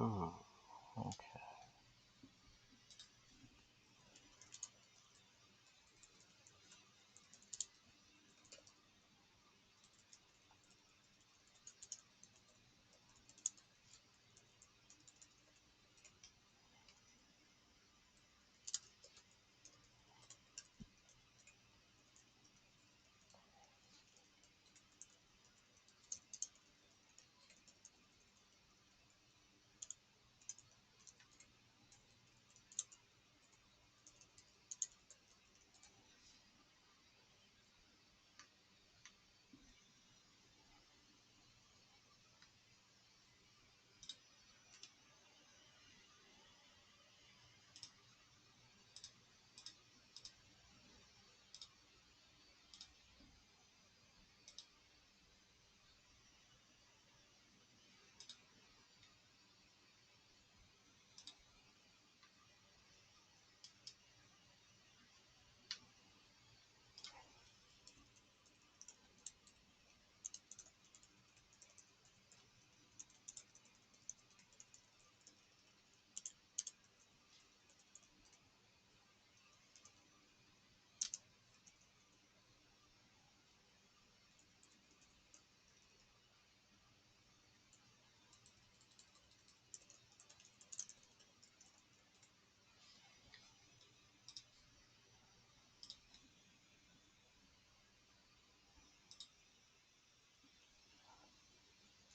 Ooh, okay.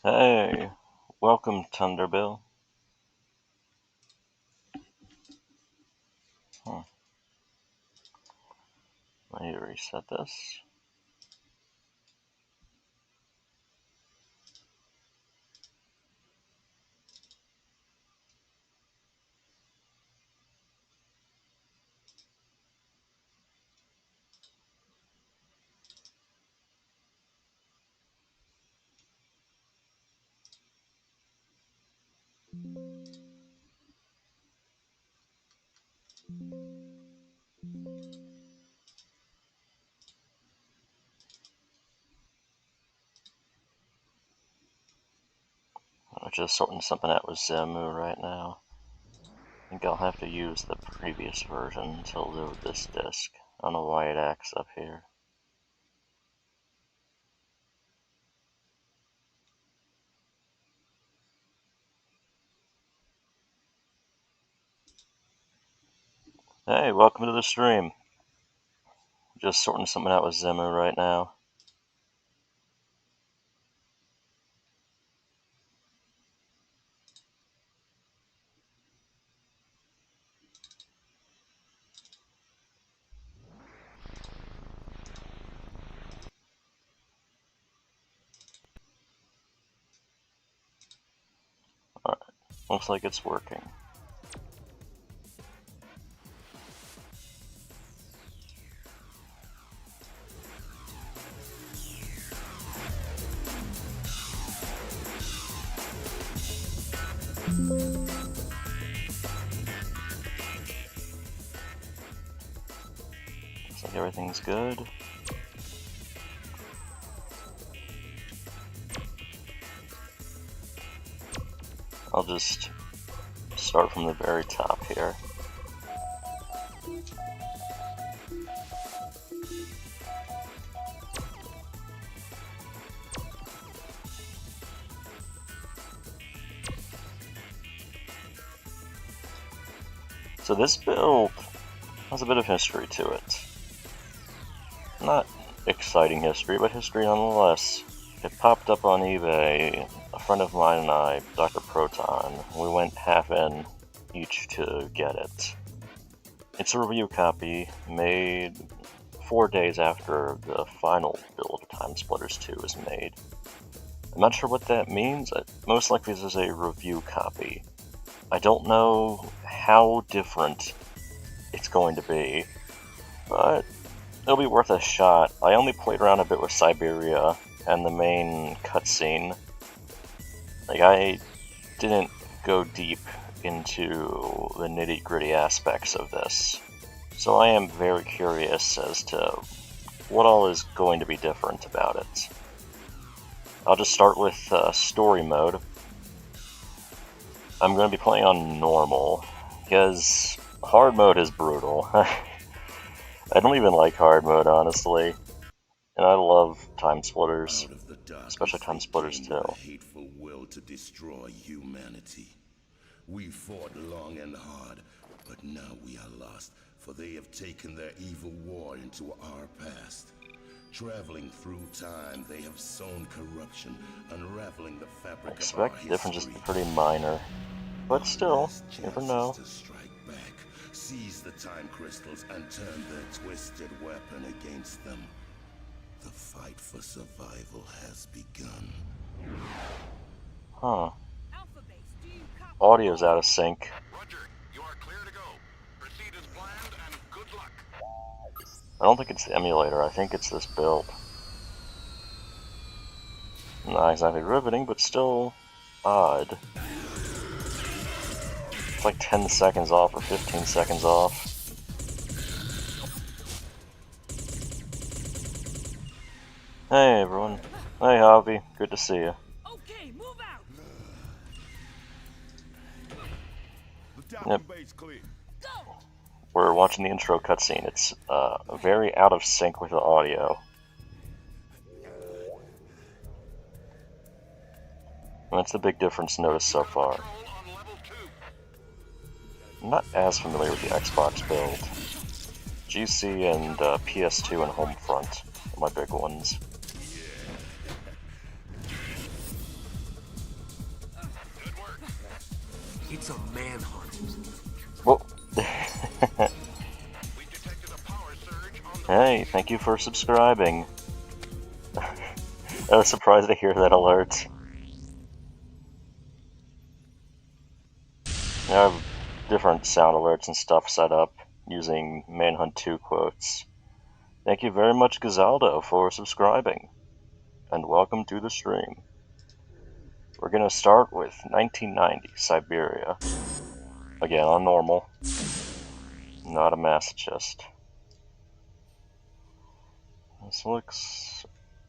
Hey, welcome, Thunderbill. Let me reset this. I'm just sorting something out with Zemu right now. I think I'll have to use the previous version to load this disk. I don't know why it acts up here. Hey, welcome to the stream. Just sorting something out with Zemu right now. Alright, looks like it's working. Looks like everything's good. I'll just start from the very top here. So this build has a bit of history to it. Not exciting history, but history nonetheless. It popped up on eBay. A friend of mine and I, Dr. Proton, we went half in each to get it. It's a review copy made 4 days after the final build of TimeSplitters 2 is made. I'm not sure what that means. Most likely this is a review copy. I don't know how different it's going to be, but it'll be worth a shot. I only played around a bit with Siberia and the main cutscene. Like, I didn't go deep into the nitty-gritty aspects of this, so I am very curious as to what all is going to be different about it. I'll just start with story mode. I'm going to be playing on normal, because hard mode is brutal. I don't even like hard mode, honestly. And I love TimeSplitters, especially TimeSplitters 2. Hateful will to destroy humanity. We fought long and hard, but now we are lost, for they have taken their evil war into our past. Traveling through time, they have sown corruption, unraveling the fabric I expect of the our differences history. to be pretty minor, but still, you never know. To strike back, seize the time crystals, and turn their twisted weapon against them. The fight for survival has begun. Huh. Audio's out of sync. Roger, you are clear to go. Proceed as planned and good luck. I don't think it's the emulator, I think it's this build. Not exactly riveting, but still odd. It's like 10 seconds off or 15 seconds off. Hey everyone. Hey Javi, good to see you. Okay, move out. Yep. We're watching the intro cutscene. It's very out of sync with the audio. And that's the big difference noticed so far. I'm not as familiar with the Xbox build. GC and PS2 and Homefront are my big ones. It's a manhunt. Whoa. Hey, thank you for subscribing. I was surprised to hear that alert. I have different sound alerts and stuff set up using Manhunt 2 quotes. Thank you very much, Gazaldo, for subscribing. And welcome to the stream. We're gonna start with 1990, Siberia. Again, on normal. Not a masochist. This looks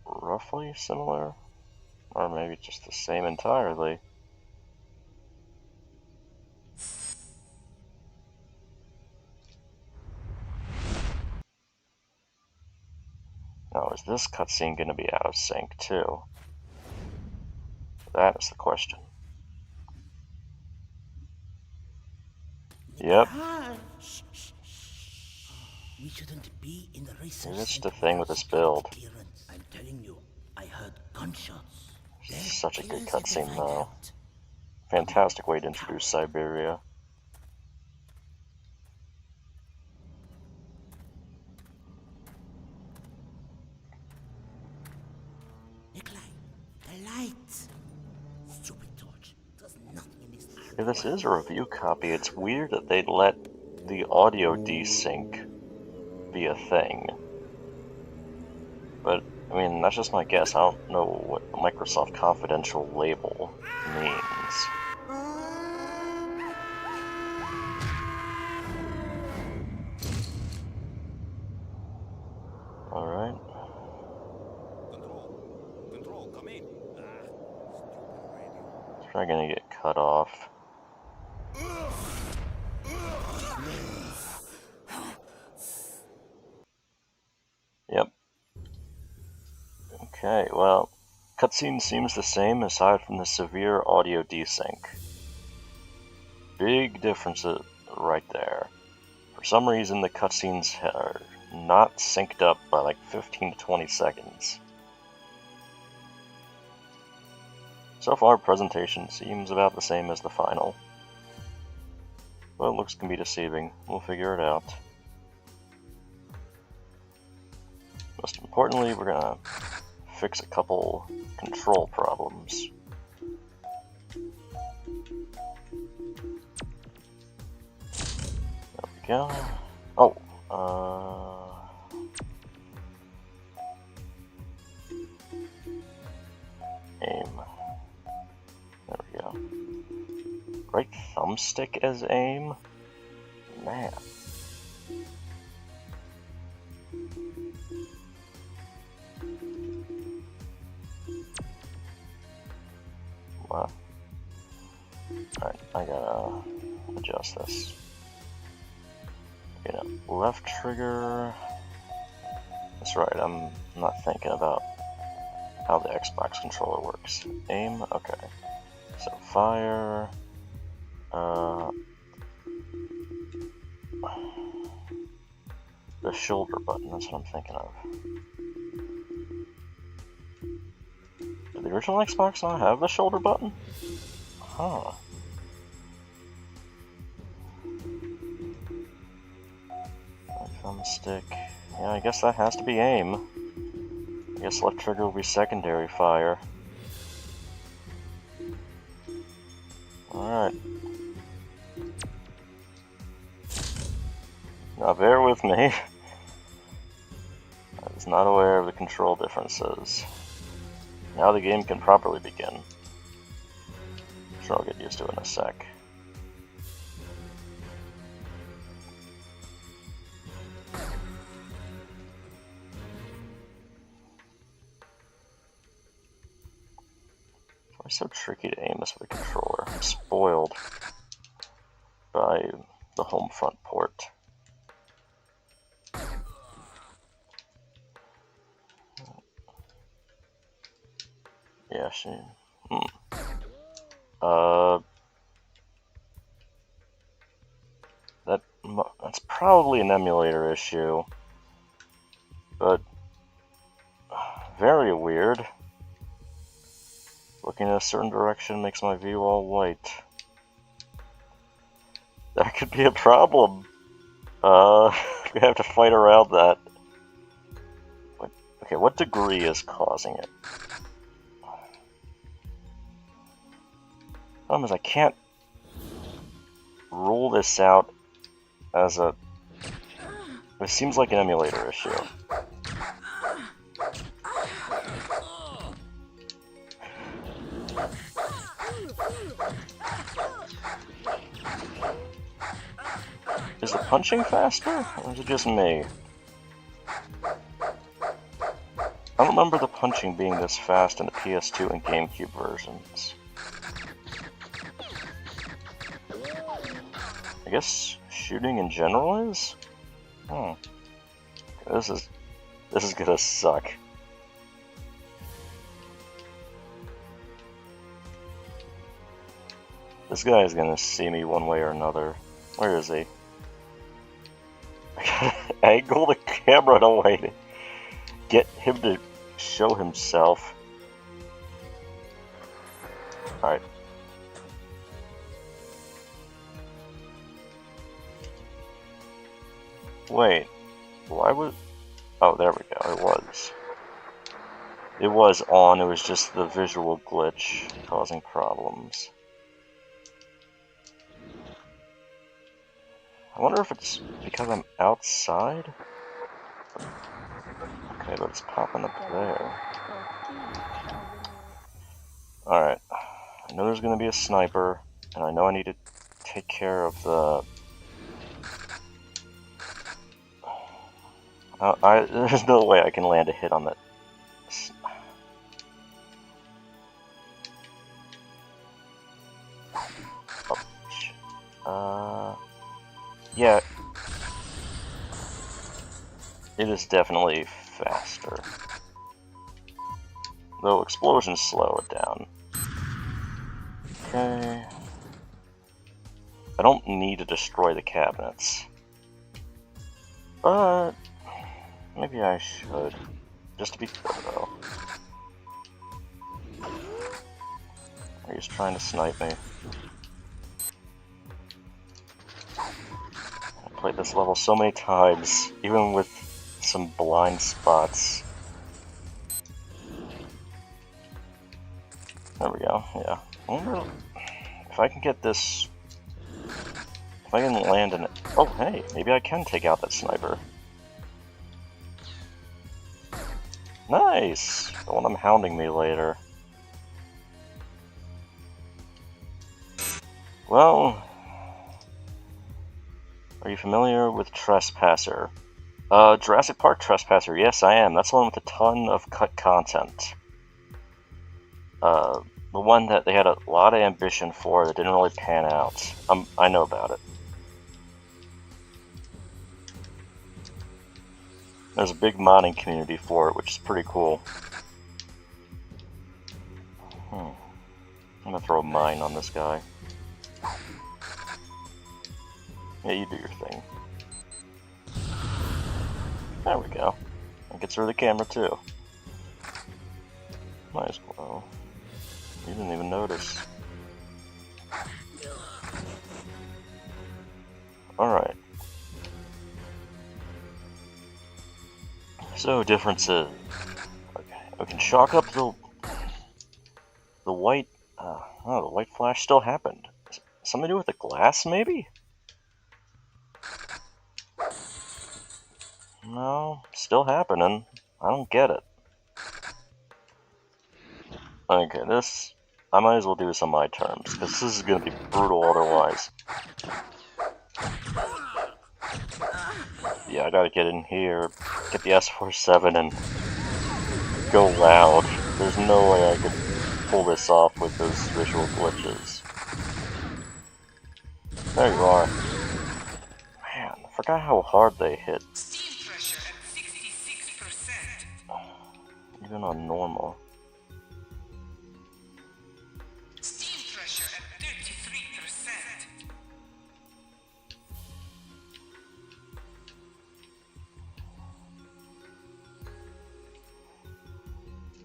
roughly similar. Or maybe just the same entirely. Now, is this cutscene gonna be out of sync too? That is the question. Yep. We shouldn't be in the research. Maybe it's the thing with this build. I'm telling you, I heard gunshots. Such a good cutscene though. Fantastic way to introduce Siberia. Nikolai, the lights. Stupid torch. There's nothing in this. If this is a review copy, it's weird that they'd let the audio desync be a thing. But, I mean, that's just my guess. I don't know what the Microsoft Confidential label means. Alright. Control, come in. It's probably gonna get cut off. Yep. Okay, well, cutscene seems the same aside from the severe audio desync. Big differences right there. For some reason, the cutscenes are not synced up by like 15 to 20 seconds. So far, presentation seems about the same as the final. But looks can be deceiving. We'll figure it out. Most importantly, we're gonna fix a couple control problems. There we go. Oh, aim. There we go. Right thumbstick as aim? Man. Wow. Alright, I gotta adjust this. Okay, now, left trigger. That's right, I'm not thinking about how the Xbox controller works. Aim, okay. So fire. The shoulder button, that's what I'm thinking of. Did the original Xbox not have the shoulder button? Huh. Thumbstick. Yeah, I guess that has to be aim. I guess left trigger will be secondary fire. Alright. Now bear with me. I was not aware of the control differences. Now the game can properly begin. I'm sure I'll get used to it in a sec. Why so tricky to aim this with a controller? I'm spoiled by the home front port. Yeah, that's probably an emulator issue, but very weird. Looking in a certain direction makes my view all white. That could be a problem. We have to fight around that. Okay, what degree is causing it? Problem is I can't rule this out as a... It seems like an emulator issue. Is the punching faster, or is it just me? I don't remember the punching being this fast in the PS2 and GameCube versions. I guess shooting in general is? This is gonna suck. This guy is gonna see me one way or another. Where is he? I gotta angle the camera in a way to get him to show himself. Alright. Wait, why was... Oh, there we go, it was. It was on, it was just the visual glitch causing problems. I wonder if it's because I'm outside? Okay, but it's popping up there. Alright, I know there's gonna be a sniper, and I know I need to take care of the... there's no way I can land a hit on that. Yeah. It is definitely faster. Though explosions slow it down. Okay. I don't need to destroy the cabinets. But... maybe I should. Just to be fair, though. He's trying to snipe me. I've played this level so many times, even with some blind spots. There we go, yeah. I wonder if I can get this... if I can land in it... Oh, hey, maybe I can take out that sniper. Nice! The one I'm hounding me later. Well... are you familiar with Trespasser? Jurassic Park Trespasser, yes I am. That's the one with a ton of cut content. the one that they had a lot of ambition for that didn't really pan out. I know about it. There's a big modding community for it, which is pretty cool. I'm gonna throw a mine on this guy. Yeah, you do your thing. There we go. That gets rid of the camera too. Nice blow. You didn't even notice. Alright. So, differences. Okay, we can chalk up the white, oh, the white flash still happened. Something to do with the glass, maybe? No, still happening. I don't get it. Okay, this, I might as well do this on my terms, because this is going to be brutal otherwise. Yeah, I gotta get in here, get the S47 and go loud. There's no way I could pull this off with those visual glitches. There you are. Man, I forgot how hard they hit. Steam pressure at 66%. Even on normal. Steam pressure at 33%.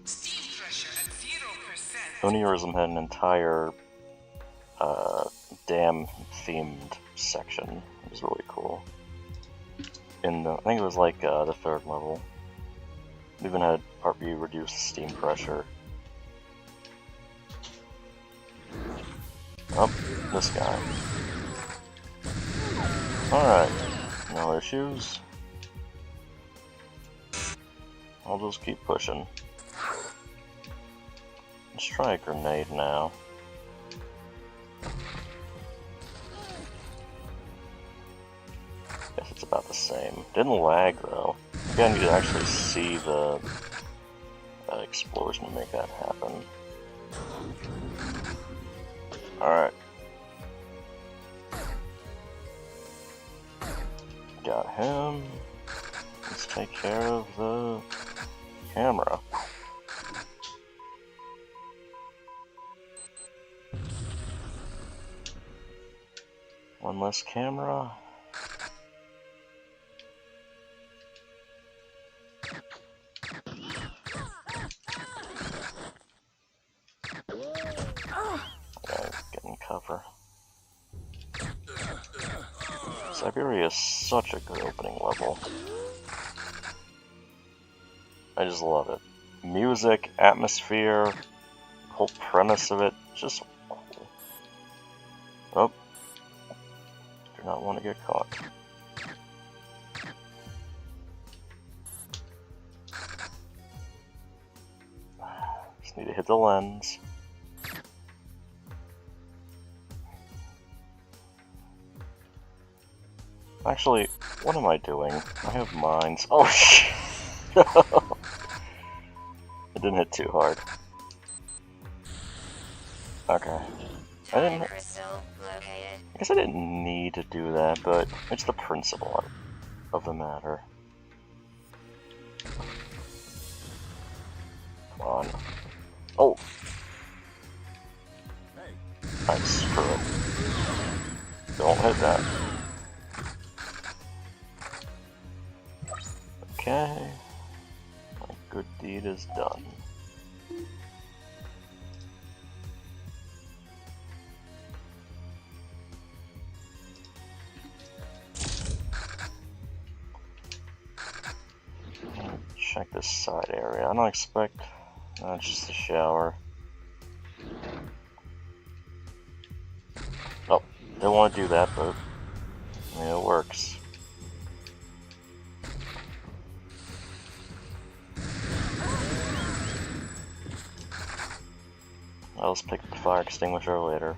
Steam pressure at 0%. Onirism had an entire dam themed section. It was really cool. In the, I think it was like the third level. We even had part B reduce steam pressure. Oh, this guy. Alright, no issues. I'll just keep pushing. Let's try a grenade now. Guess it's about the same. Didn't lag though. Again, you could actually see the explosion to make that happen. Alright. Got him. Let's take care of the camera. One less camera. Getting cover. Siberia is such a good opening level. I just love it. Music, atmosphere, the whole premise of it, just cool. Oh. Do not want to get caught. Just need to hit the lens. Actually, what am I doing? I have mines. Oh shit! It didn't hit too hard. Okay. I guess I didn't need to do that, but it's the principle of the matter. Come on. Oh! Alright, screw it. Don't hit that. Okay. My good deed is done. Check this side area. I don't expect... It's just a shower. Oh, they want to do that, but... Yeah, it works. I'll just pick up the fire extinguisher later.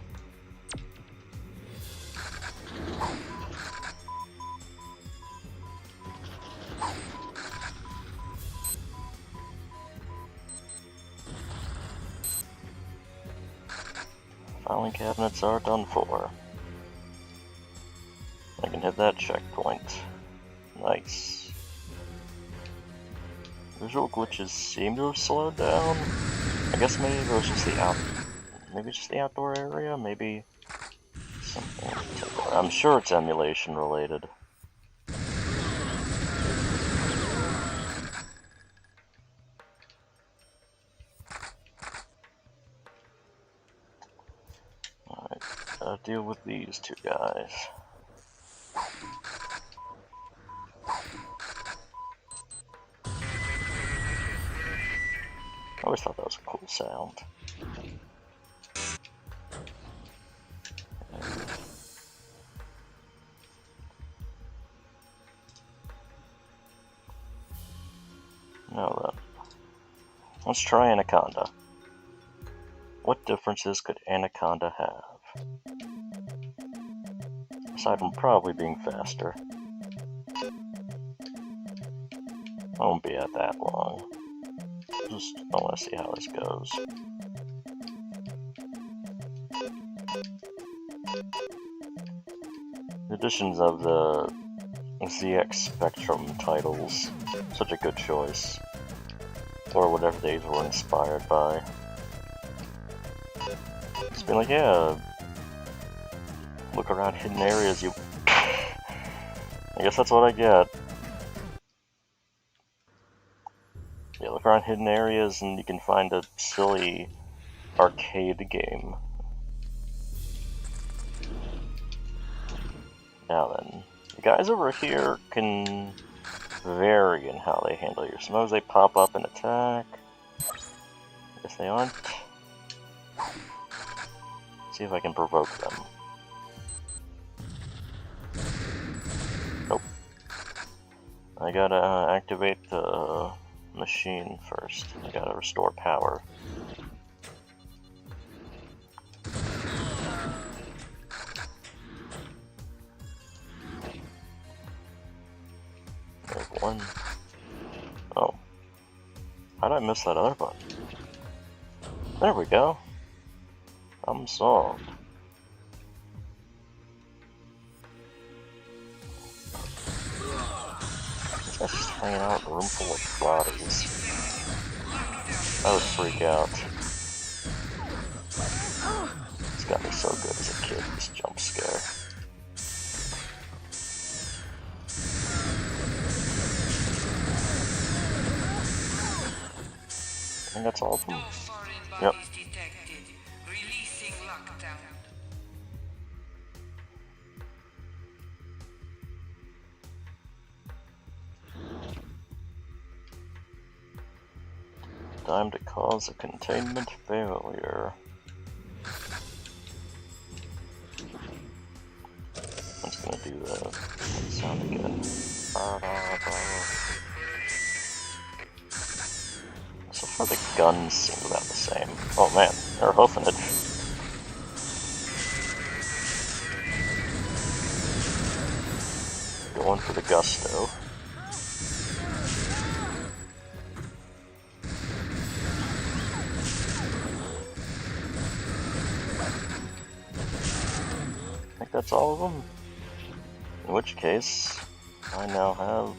cabinets are done for. I can hit that checkpoint. Nice. Visual glitches seem to have slowed down. I guess maybe it was just the outdoor area, maybe something temporary. I'm sure it's emulation related. Alright, gotta deal with these two guys. I always thought that was a cool sound. Now then, let's try Anaconda. What differences could Anaconda have? Aside from probably being faster. I won't be at that long. Just I want to see how this goes. The additions of the ZX Spectrum titles, such a good choice. Or whatever they were inspired by. Just being like, yeah, look around hidden areas, you... I guess that's what I get. Yeah, look around hidden areas and you can find a silly arcade game. Now then, the guys over here can vary in how they handle you. Sometimes they pop up and attack. I guess they aren't. See if I can provoke them. Nope. I gotta activate the machine first. I gotta restore power. There's one. Oh. How did I miss that other button? There we go. I'm solved. This guy's just hanging out in a room full of bodies. I would freak out. This got me so good as a kid, this jump scare. I think that's all of them. Yep. Time to cause a containment failure. I'm just gonna do the sound again. So far the guns seem about the same. Oh man, they're hoofing it. Going for the gusto. I think that's all of them. In which case, I now have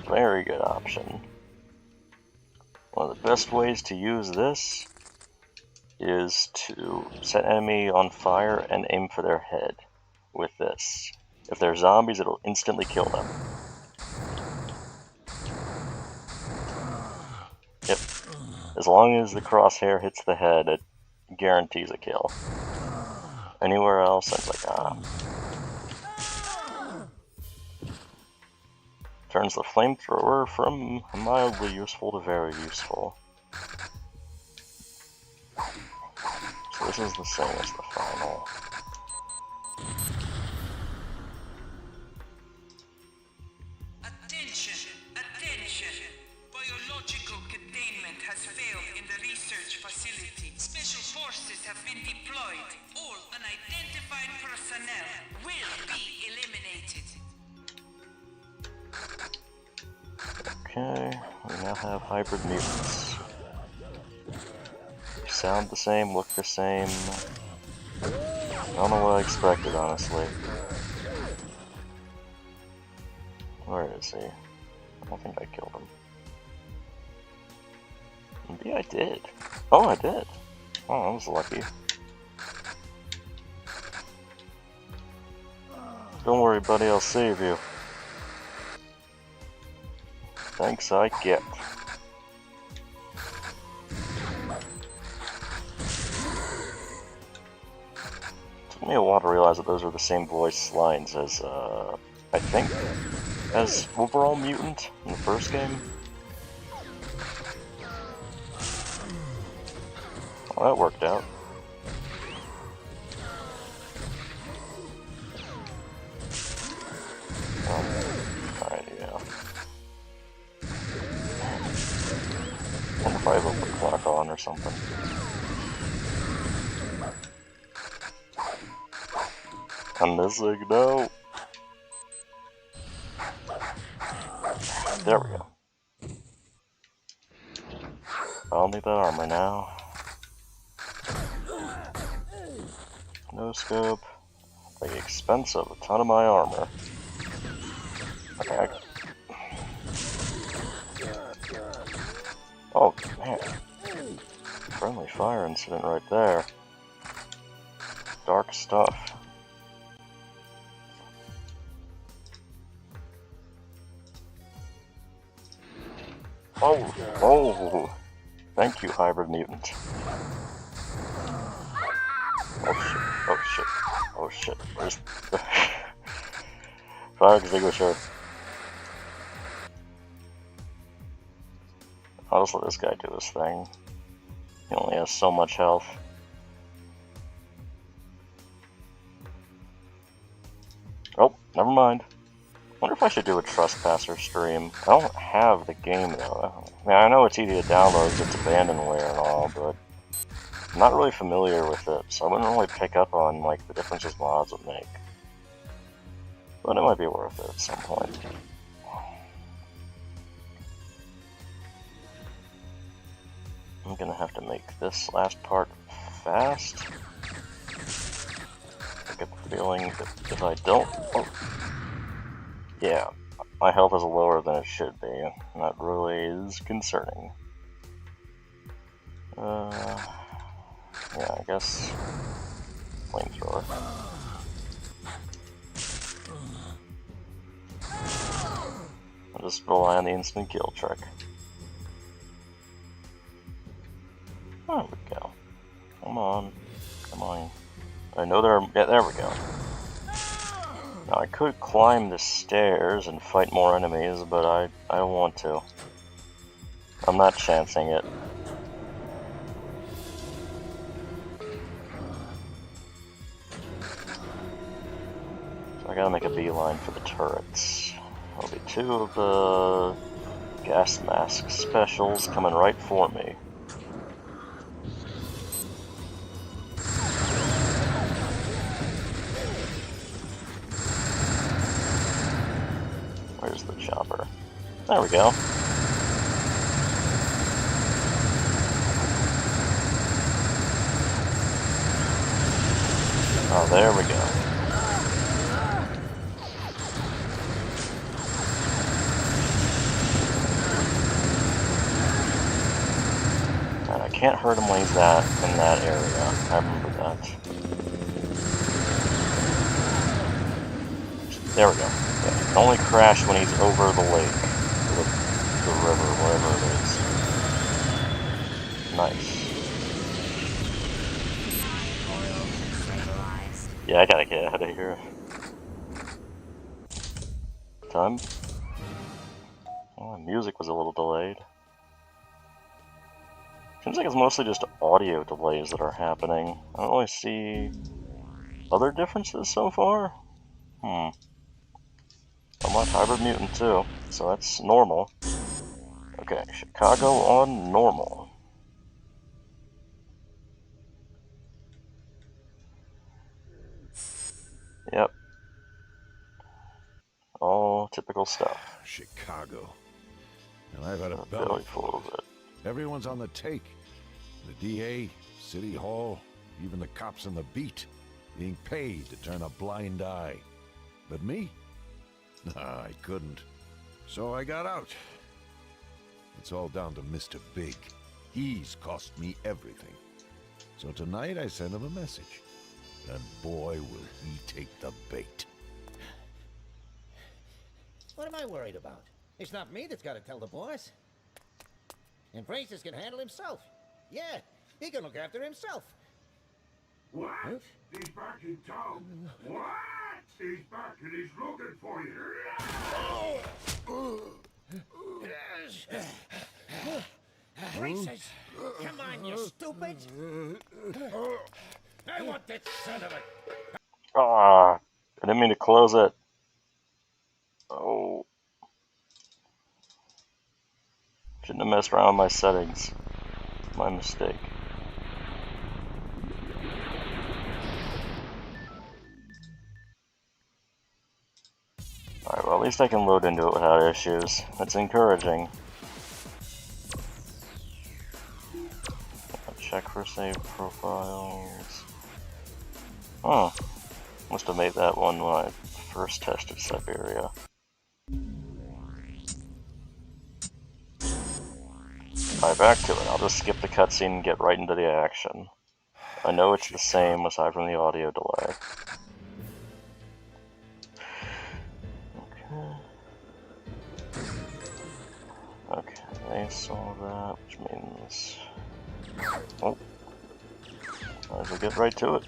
a very good option. One of the best ways to use this is to set enemy on fire and aim for their head with this. If they're zombies, it'll instantly kill them. Yep. As long as the crosshair hits the head, it guarantees a kill. Anywhere else, it's like, Turns the flamethrower from mildly useful to very useful. So this is the same as the final. Attention! Attention! Biological containment has failed in the research facility. Special forces have been deployed. All unidentified personnel will be eliminated. Okay, we now have hybrid mutants. Sound the same, look the same. don't know what I expected, honestly. Where is he? I don't think I killed him. Maybe I did. Oh, I did. Oh, I was lucky. Don't worry, buddy, I'll save you. Thanks, I get. Took me a while to realize that those are the same voice lines as, I think, as Overall Mutant in the first game. Well, that worked out. Alright, yeah. I wonder if I left the clock on or something. I'm missing, no! There we go. I'll need that armor now. No scope. The expense of a ton of my armor. Okay. Oh, man. Friendly fire incident right there. Dark stuff. Oh, oh! Thank you, hybrid mutant. Oh shit, oh shit, oh shit. There's fire extinguisher. I'll just let this guy do his thing. He only has so much health. Oh, never mind. Wonder if I should do a Trespasser stream. I don't have the game though. I mean, I know it's easy to download, it's abandonware and all, but I'm not really familiar with it, so I wouldn't really pick up on like the differences mods would make. But it might be worth it at some point. I'm gonna have to make this last part fast. I get the feeling that if I don't... Oh. Yeah, my health is lower than it should be. That really is concerning. Yeah, I guess... Flamethrower. I'll just rely on the instant kill trick. There we go. Come on. Come on. I know there are... Yeah, there we go. Now I could climb the stairs and fight more enemies, but I don't want to. I'm not chancing it. So I gotta make a beeline for the turrets. There'll be 2 of the gas mask specials coming right for me. Where's the chopper? There we go. Oh, there we go. And I can't hurt him when he's in that area. I remember that. There we go. Yeah, he can only crash when he's over the lake. The river, wherever it is. Nice. Yeah, I gotta get out of here. Time? Oh, the music was a little delayed. Seems like it's mostly just audio delays that are happening. I don't really see other differences so far. I'm like hybrid mutant too, so that's normal. Okay, Chicago on normal. Yep. All typical stuff. Chicago. And I've had a Belly belly full of it. Everyone's on the take. The DA, City Hall, even the cops on the beat. being paid to turn a blind eye. But me? Nah, I couldn't. So I got out. It's all down to Mr. Big. He's cost me everything. So tonight I sent him a message. And boy, will he take the bait. What am I worried about? It's not me that's got to tell the boss. And Francis can handle himself. Yeah, he can look after himself. What? He's back in town. What? He's back and he's looking for you. Francis! Come on, you stupid! I want that son of a... Ah, I didn't mean to close it. Oh. Shouldn't have messed around with my settings. My mistake. Alright, well at least I can load into it without issues. That's encouraging. Check for save profiles. Huh. Must have made that one when I first tested Siberia. Alright, back to it. I'll just skip the cutscene and get right into the action. I know it's the same aside from the audio delay. Okay, they saw that, which means... Oh. Might as well get right to it.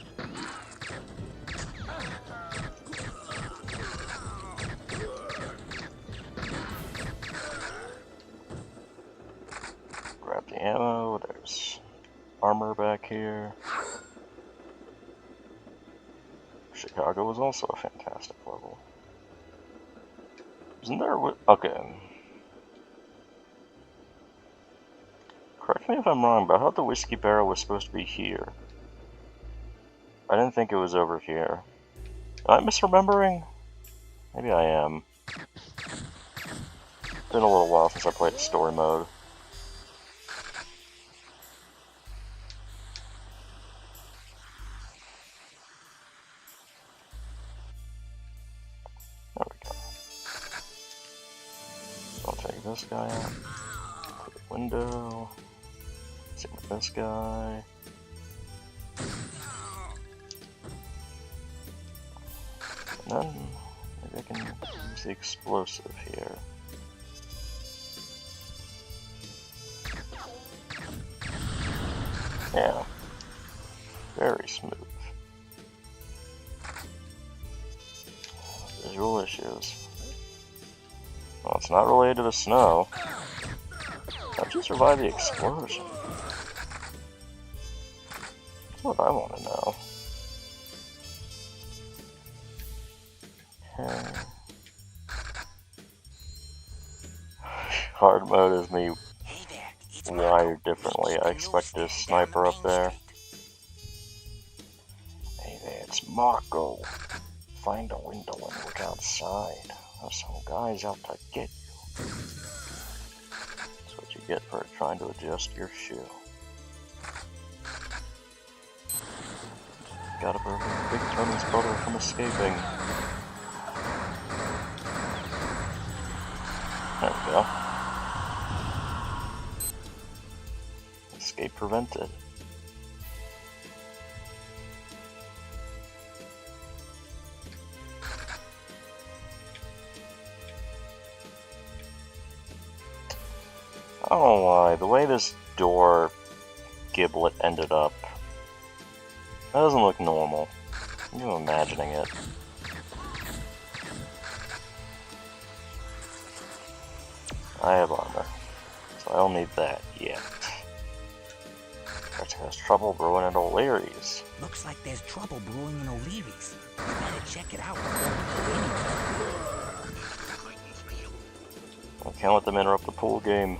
Grab the ammo, there's armor back here. Chicago was also a fantastic level. Isn't there a... Okay. Correct me if I'm wrong, but I thought the whiskey barrel was supposed to be here. I didn't think it was over here. Am I misremembering? Maybe I am. It's been a little while since I played the story mode. There we go. I'll take this guy out. Put the window. Same with this guy. And then maybe I can use the explosive here. Yeah. Very smooth. Visual issues. Well, it's not related to the snow. How'd you survive the explosion? That's what I want to know. Okay. Hard mode is me wired differently. I expect this sniper up there. Hey there, it's Marco. Find a window and look outside. There's some guys out to get you. That's what you get for trying to adjust your shoe. Gotta prevent Big Tony's brother from escaping. There we go. Escape prevented. I don't know why, the way this door giblet ended up, that doesn't look normal. I'm imagining it. I have armor, so I don't need that yet. There's trouble brewing at O'Leary's. Looks like there's trouble brewing in O'Leary's. We better check it out. I can't let them interrupt the pool game.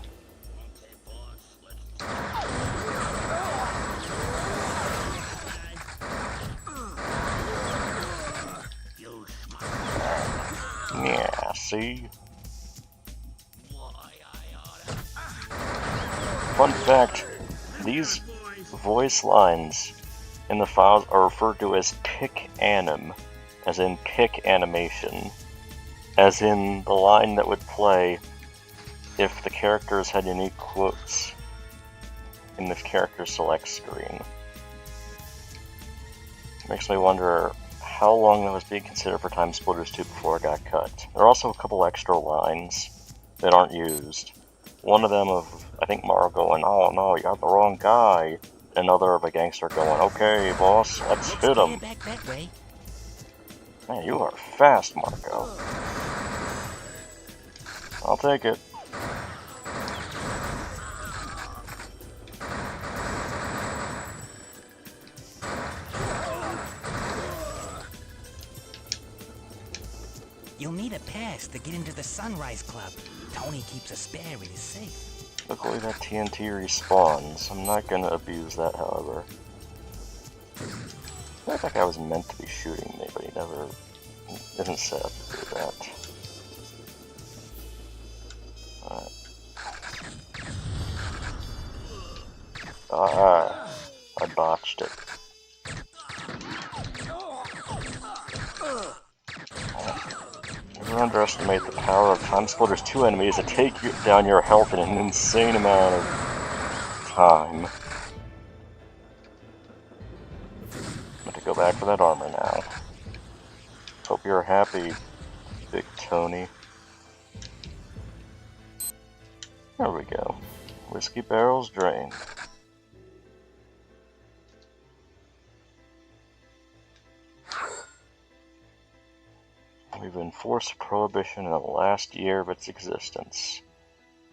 Yeah, see? Fun fact, these voice lines in the files are referred to as pick anim, as in pick animation, as in the line that would play if the characters had unique quotes in the character select screen. Makes me wonder how long that was being considered for TimeSplitters 2 before it got cut. There are also a couple extra lines that aren't used. One of them of, I think, Mara going, "Oh no, you got the wrong guy." Another of a gangster going, "Okay, boss, let's hit him." Back that way. Man, you are fast, Marco. I'll take it. You'll need a pass to get into the Sunrise Club. Tony keeps a spare in his safe. Luckily that TNT respawns. I'm not gonna abuse that, however. I feel like I was meant to be shooting me, but he never isn't set up to do that. Alright. I botched it. Never underestimate the power of TimeSplitters 2 enemies to take down your health in an insane amount of time. I'm going to go back for that armor now. Hope you're happy, Big Tony. There we go. Whiskey barrels drained. We've enforced prohibition in the last year of its existence.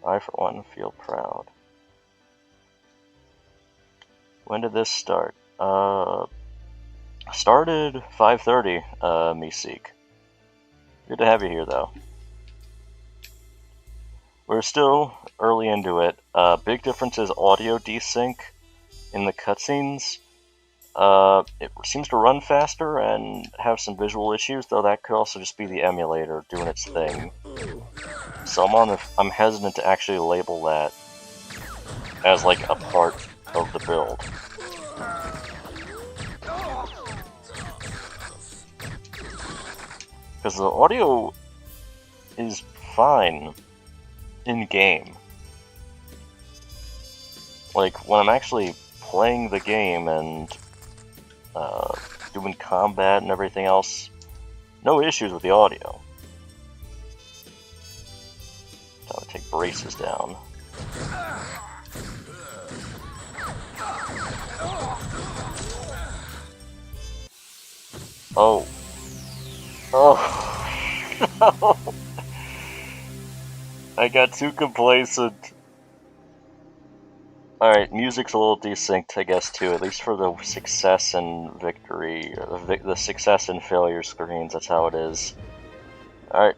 I, for one, feel proud. When did this start? Started 5:30, Meeseek. Good to have you here, though. We're still early into it. Big difference is audio desync in the cutscenes. It seems to run faster and have some visual issues, though that could also just be the emulator doing its thing. So I'm hesitant to actually label that as like a part of the build. Because the audio is fine in game. Like when I'm actually playing the game and doing combat and everything else, no issues with the audio. I'll take braces down. Oh. Oh. I got too complacent. Alright, music's a little desynced, I guess, too, at least for the success and victory, or the success and failure screens, that's how it is. Alright.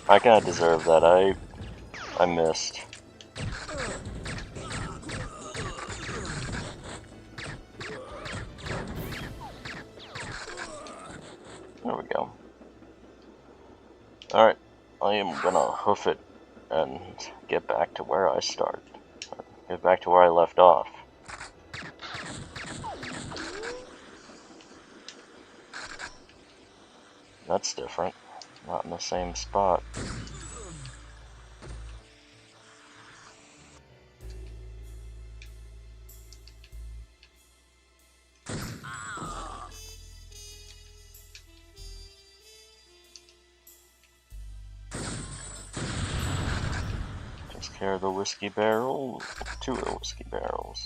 I kinda deserve that, I missed. There we go. Alright, I am gonna hoof it and get back to where I start. Get back to where I left off. That's different. Not in the same spot. Care of the whiskey barrel, 2 of the whiskey barrels.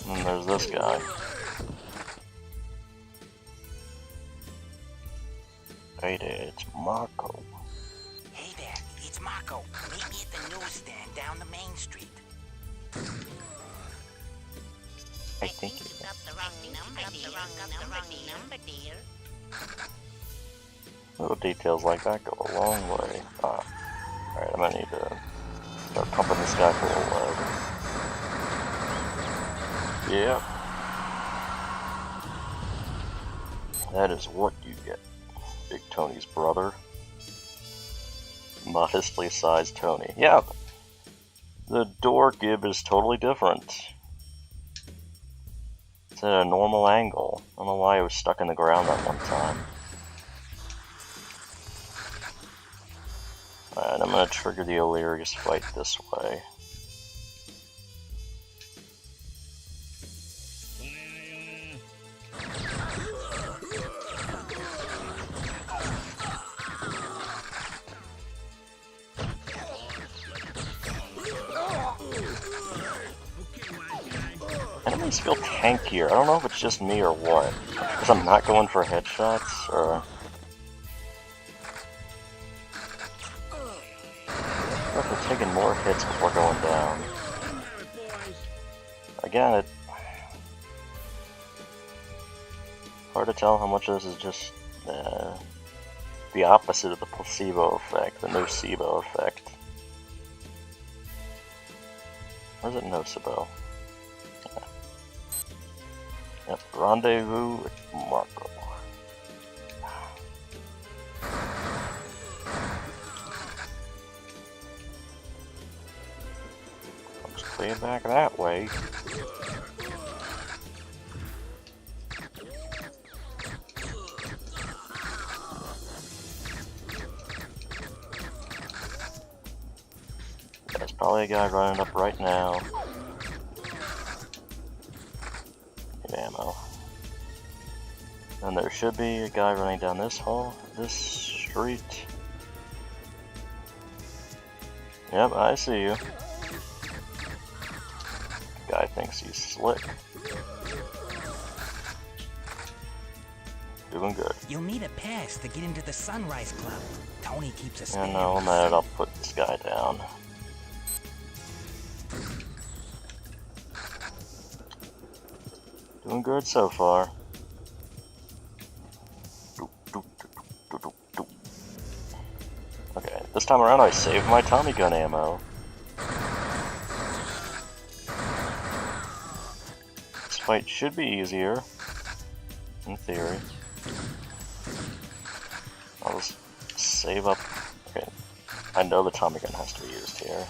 And there's this guy. Hey there, it's Marco. Hey there, it's Marco. Meet me at the newsstand down the main street. I think you got the wrong number, dear. Little details like that go a long way. Alright, I'm gonna need to start pumping this guy full of lead. Yep. That is what you get, Big Tony's brother. modestly sized Tony. Yeah, the door gib is totally different. It's at a normal angle. I don't know why it was stuck in the ground that one time. Alright, I'm gonna trigger the Illyrius fight this way. Enemies feel tankier. I don't know if it's just me or what. Because I'm not going for headshots, or... I think they're taking more hits before going down. Again, it's hard to tell how much of this is just the opposite of the placebo effect, the nocebo effect. Or is it nocebo? Yep, rendezvous with Marco. Let's clear back that way. There's probably a guy running up right now. Ammo. And there should be a guy running down this hall, this street. Yep, I see you. Guy thinks he's slick. Doing good. You'll need a pass to get into the Sunrise Club. Tony keeps a And no, I'm at it, I'll put this guy down. Doing good so far. Okay, this time around I saved my Tommy gun ammo. This fight should be easier, in theory. I'll just save up. Okay, I know the Tommy gun has to be used here.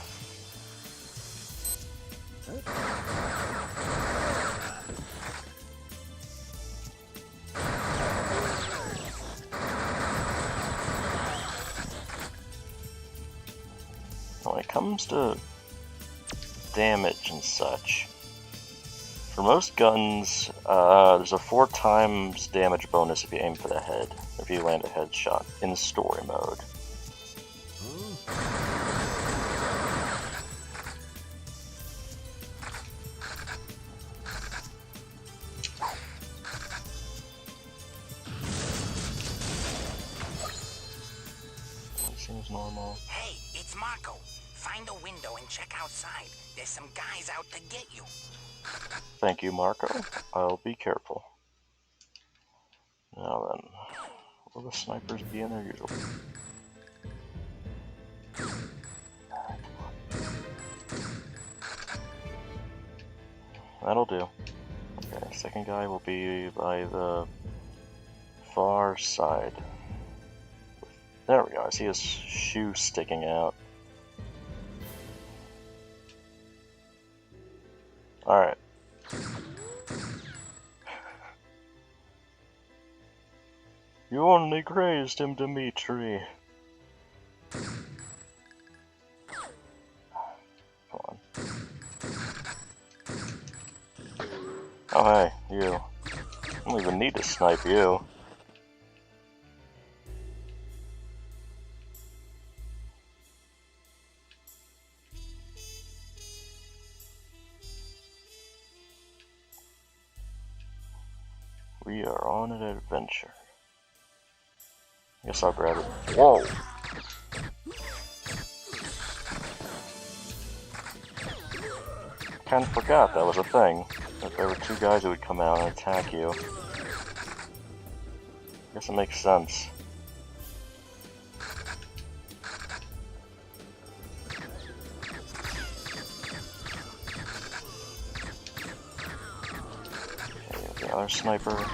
When it comes to damage and such, for most guns, there's a 4 times damage bonus if you aim for the head, if you land a headshot in story mode. Seems normal. Hey, it's Marco. Find a window and check outside. There's some guys out to get you. Thank you, Marco. I'll be careful. Now then, will the snipers be in there usually? That'll do. Okay, second guy will be by the far side. There we go, I see his shoe sticking out. Alright. You only grazed him, Dimitri. Come on. Oh hey, you. I don't even need to snipe you. We are on an adventure. Guess I'll grab it. Whoa! Kinda forgot that was a thing. That there were 2 guys who would come out and attack you. Guess it makes sense. Okay, the other sniper.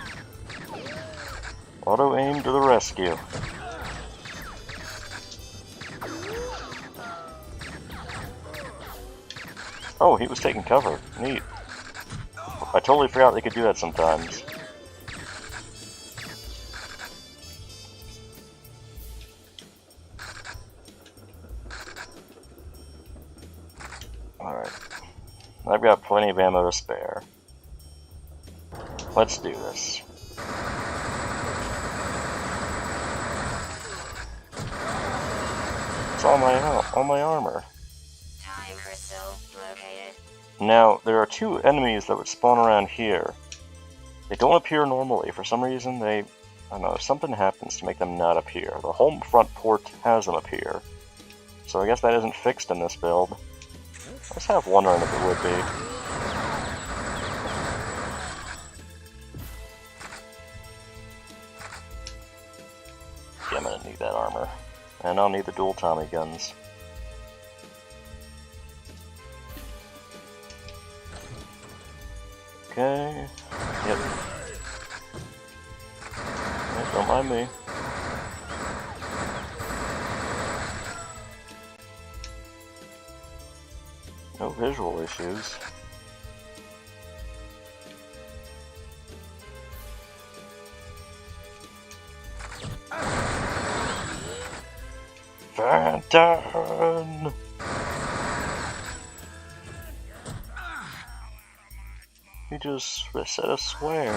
Auto aim to the rescue. Oh, he was taking cover. Neat. I totally forgot they could do that sometimes. Alright. I've got plenty of ammo to spare. Let's do this. It's all my armor. Now, there are two enemies that would spawn around here. They don't appear normally. For some reason, I don't know, something happens to make them not appear. The home front port has them appear. So I guess that isn't fixed in this build. I was half wondering if it would be. Yeah, I'm gonna need that armor. And I'll need the dual Tommy guns. Okay. Yep. Hey, don't mind me. No visual issues. Phantom! He just said a swear.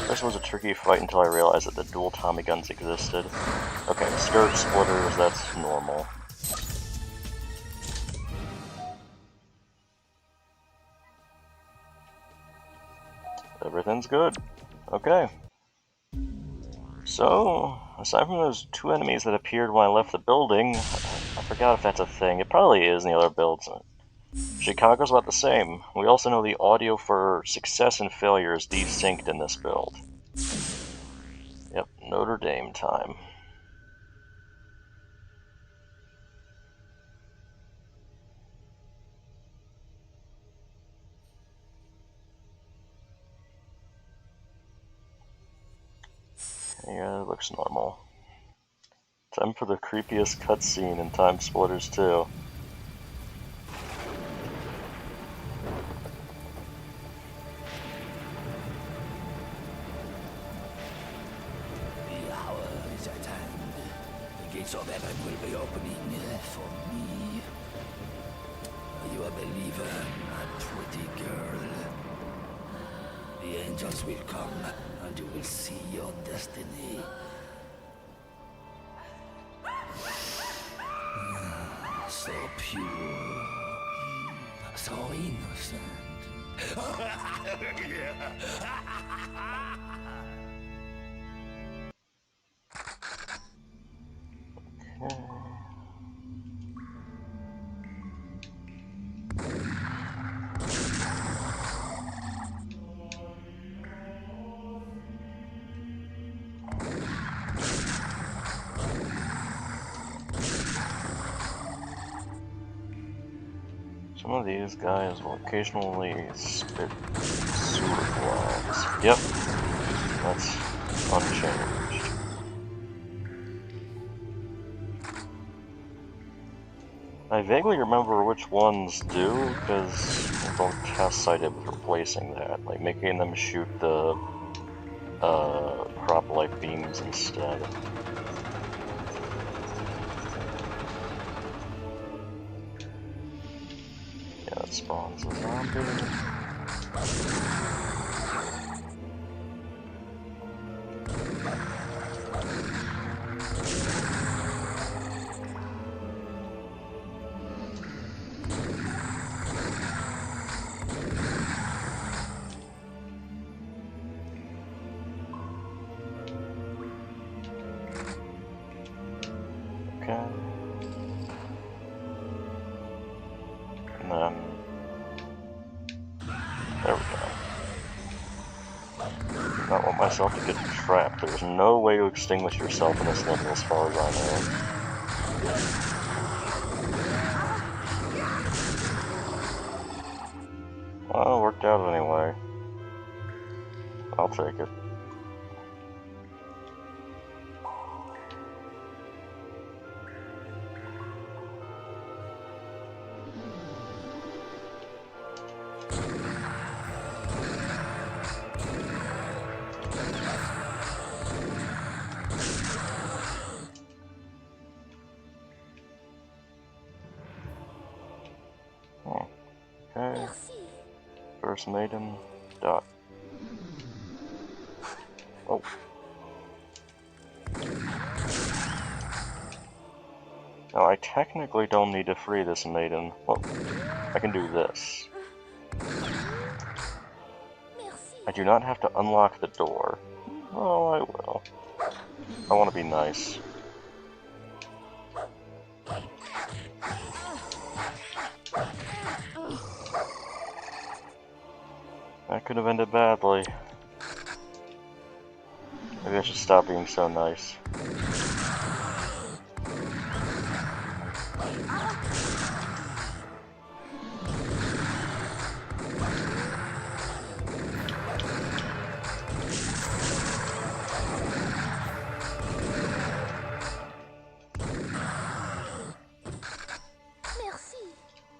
This was a tricky fight until I realized that the dual Tommy guns existed. Okay, skirt splitters, that's normal. Everything's good. Okay. So, aside from those two enemies that appeared when I left the building, I forgot if that's a thing. It probably is in the other builds. Chicago's about the same. We also know the audio for success and failure is desynced in this build. Yep, Notre Dame time. Yeah, it looks normal. Time for the creepiest cutscene in TimeSplitters 2. The hour is at hand. The gates of heaven will be opening for me. Are you a believer, my pretty girl? The angels will come, and you will see your destiny. So pure, so innocent. Some of these guys will occasionally spit sewer blobs. Yep, that's unchanged. I vaguely remember which ones do, because the tests I did with replacing that, like making them shoot the crop light beams instead. Yeah, it spawns a zombie. Okay. And then there we go. Do not want myself to get trapped. There's no way to extinguish yourself in this level as far as I know. Well, it worked out anyway. I'll take it. Okay. First maiden. Dot. Oh. Now, I technically don't need to free this maiden. Well, I can do this. I do not have to unlock the door. Oh, I will. I want to be nice. That could have ended badly. Maybe I should stop being so nice.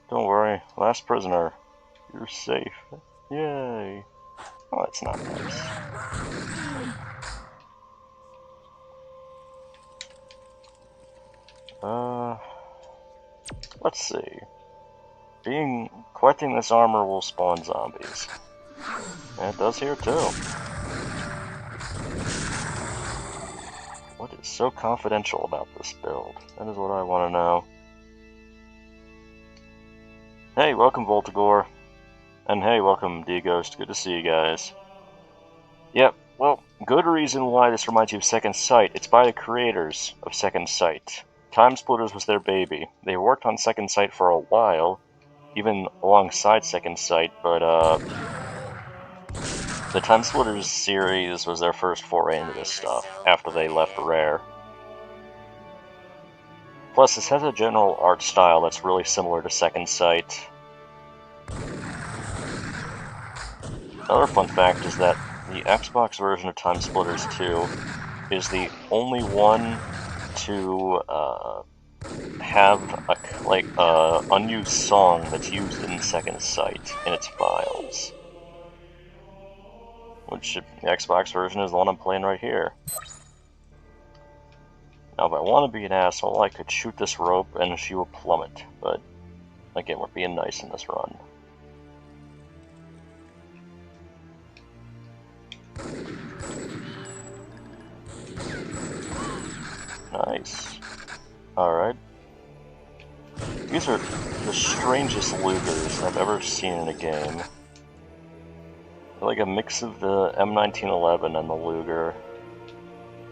Don't worry, last prisoner. You're safe. Yay. Oh, that's not nice. Let's see. Collecting this armor will spawn zombies. And it does here too. What is so confidential about this build? That is what I want to know. Hey, welcome Voltigore. And hey, welcome D-Ghost. Good to see you guys. Yep, well, good reason why this reminds you of Second Sight. It's by the creators of Second Sight. TimeSplitters was their baby. They worked on Second Sight for a while, even alongside Second Sight, but the TimeSplitters series was their first foray into this stuff, after they left Rare. Plus, this has a general art style that's really similar to Second Sight. Another fun fact is that the Xbox version of TimeSplitters 2 is the only one to have a unused song that's used in Second Sight in its files. Which the Xbox version is the one I'm playing right here. Now, if I want to be an asshole, I could shoot this rope and she will plummet, but again, we're being nice in this run. Nice. Alright. These are the strangest Lugers I've ever seen in a game. They're like a mix of the M1911 and the Luger.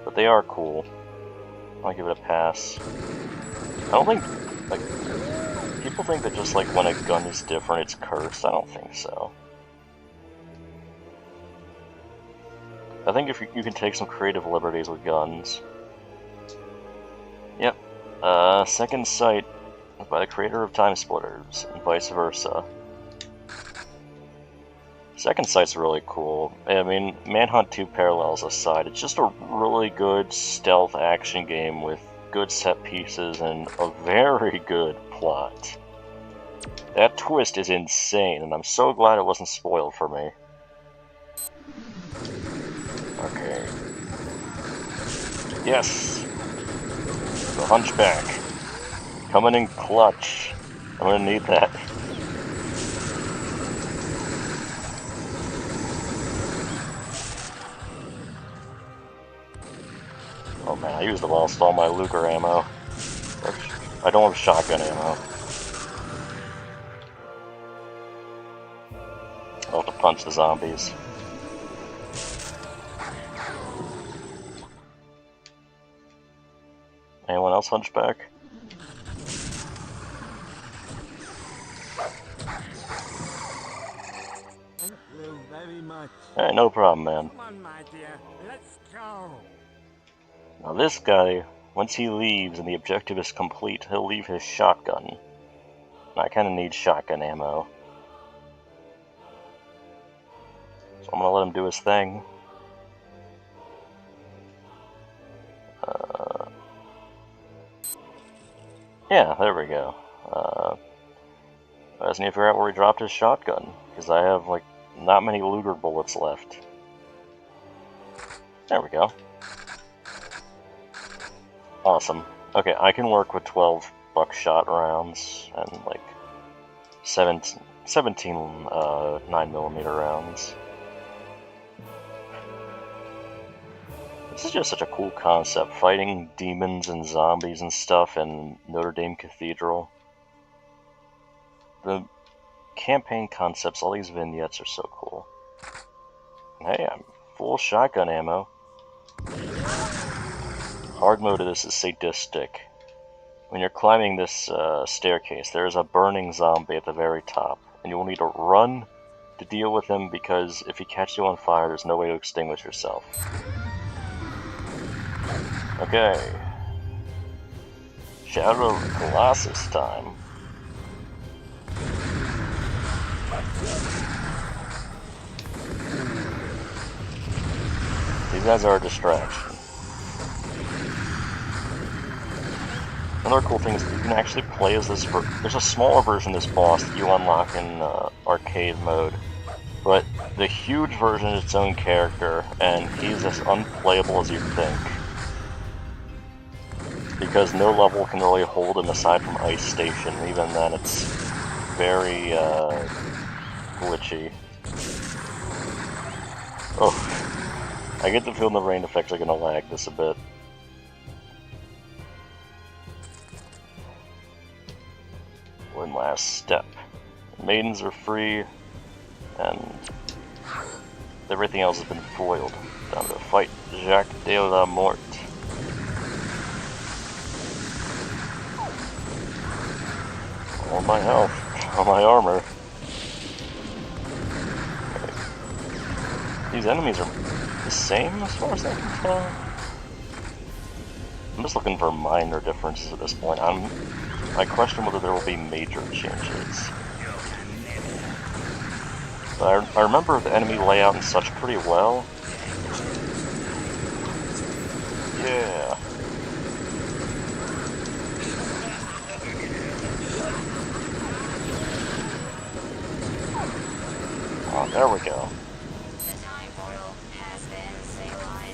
But they are cool. I'll give it a pass. I don't think, people think that just when a gun is different, it's cursed. I don't think so. I think if you can take some creative liberties with guns. Yep. Second Sight by the creator of TimeSplitters, and vice versa. Second Sight's really cool. I mean, Manhunt 2 parallels aside, it's just a really good stealth action game with good set pieces and a very good plot. That twist is insane, and I'm so glad it wasn't spoiled for me. Okay. Yes! The Hunchback. Coming in clutch. I'm gonna need that. Oh man, I used all my Luger ammo. I don't have shotgun ammo. I'll have to punch the zombies. Anyone else Hunchback? Thank you very much. Hey, no problem, man. Come on, my dear. Let's go. Now this guy, once he leaves and the objective is complete, he'll leave his shotgun. I kinda need shotgun ammo. So I'm gonna let him do his thing. Yeah, there we go. I just need to figure out where he dropped his shotgun, because I have, not many Luger bullets left. There we go. Awesome. Okay, I can work with 12 buckshot rounds and, 17 9mm rounds. This is just such a cool concept, fighting demons and zombies and stuff in Notre Dame Cathedral. The campaign concepts, all these vignettes are so cool. Hey, I'm full shotgun ammo. Hard mode of this is sadistic. When you're climbing this staircase, there is a burning zombie at the very top, and you will need to run to deal with him because if he catches you on fire, there's no way to extinguish yourself. Okay. Shadow of the Colossus time. These guys are a distraction. Another cool thing is that you can actually play as this. There's a smaller version of this boss that you unlock in arcade mode, but the huge version is its own character, and he's as unplayable as you'd think. Because no level can really hold him aside from Ice Station. Even then, it's very glitchy. Oh, I get the feeling the rain effects are gonna lag this a bit. One last step. Maidens are free, and everything else has been foiled. Time to fight Jacques de la Mort. All my health, all my armor. Okay. These enemies are the same as far as I can tell. I'm just looking for minor differences at this point. I question whether there will be major changes. But I remember the enemy layout and such pretty well. Yeah. Oh, there we go.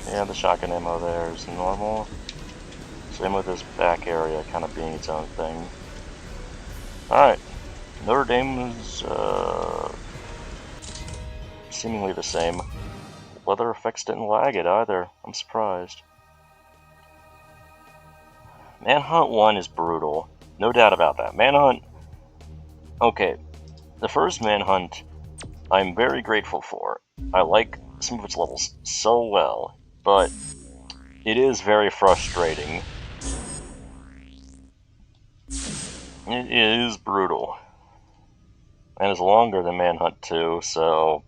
Yeah, the shotgun ammo there is normal. Same with this back area kind of being its own thing. Alright. Notre Dame is seemingly the same. Weather effects didn't lag it either. I'm surprised. Manhunt 1 is brutal. No doubt about that. Manhunt... Okay. The first Manhunt, I'm very grateful for. I like some of its levels so well, but it is very frustrating. It is brutal. And it's longer than Manhunt 2, so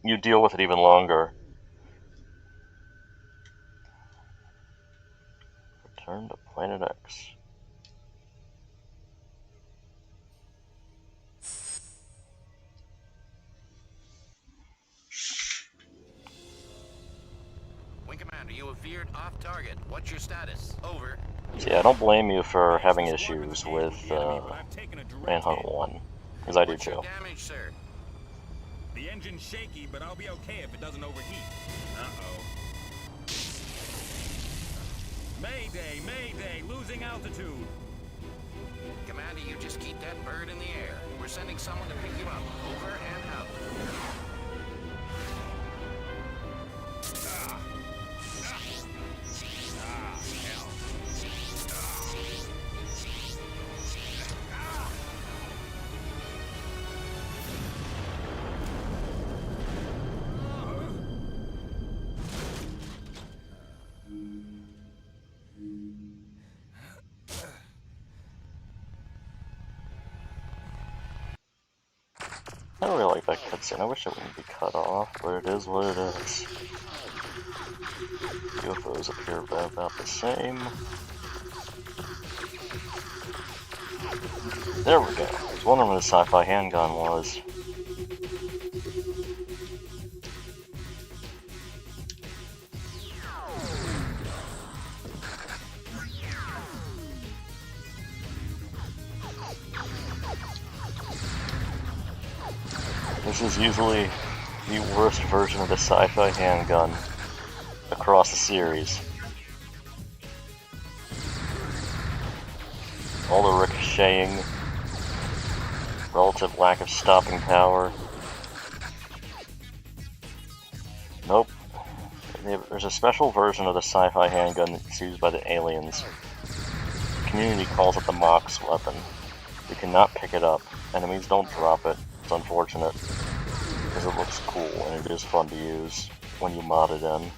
you deal with it even longer. Return to Planet X. Wing Commander, you have veered off target. What's your status? Over. So yeah, I don't blame you for having issues with Manhunt 1, because I do too. Damage, sir. The engine's shaky, but I'll be okay if it doesn't overheat. Uh-oh. Mayday, mayday, losing altitude. Commander, you just keep that bird in the air. We're sending someone to pick you up. Over and out. I don't really like that cutscene. I wish it wouldn't be cut off, but it is what it is. UFOs appear about the same. There we go. I was wondering where the sci-fi handgun was. This is usually the worst version of the sci-fi handgun across the series. All the ricocheting. relative lack of stopping power. Nope. There's a special version of the sci-fi handgun that's used by the aliens. The community calls it the Mox weapon. You cannot pick it up. Enemies don't drop it. It's unfortunate. Because it looks cool and it is fun to use when you mod it in.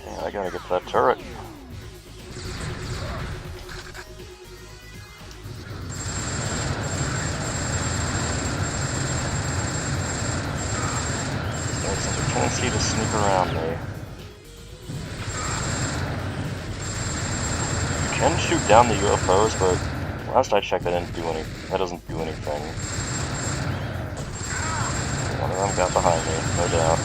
Okay, I gotta get to that turret. There's a tendency to sneak around me. You can shoot down the UFOs, but last I checked, that doesn't do anything. One of them got behind me, no doubt.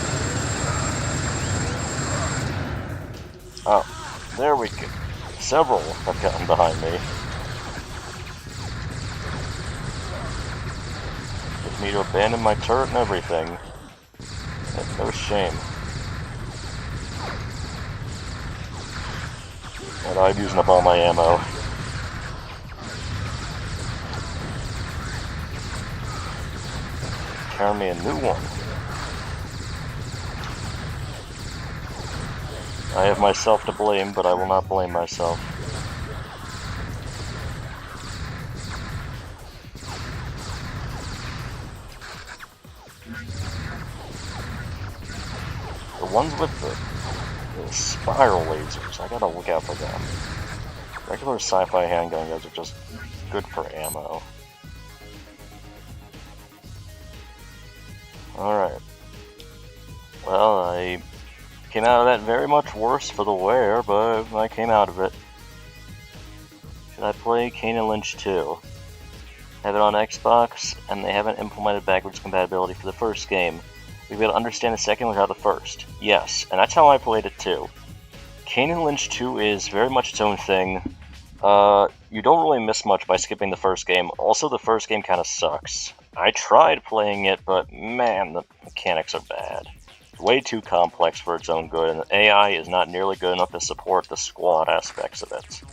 Oh, there we go. Several have gotten behind me. With me to abandon my turret and everything. That's no shame. And I'm using up all my ammo. Carry me a new one. I have myself to blame, but I will not blame myself. The ones with the spiral lasers, I gotta look out for them. Regular sci-fi handgun guns are just good for ammo. Alright. Well, I came out of that very much worse for the wear, but I came out of it. Should I play Kane and Lynch 2? Have it on Xbox, and they haven't implemented backwards compatibility for the first game. We'll be able to understand the second without the first. Yes, and that's how I played it too. Kane and Lynch 2 is very much its own thing. You don't really miss much by skipping the first game. Also, the first game kind of sucks. I tried playing it, but man, the mechanics are bad. It's way too complex for its own good, and the AI is not nearly good enough to support the squad aspects of it.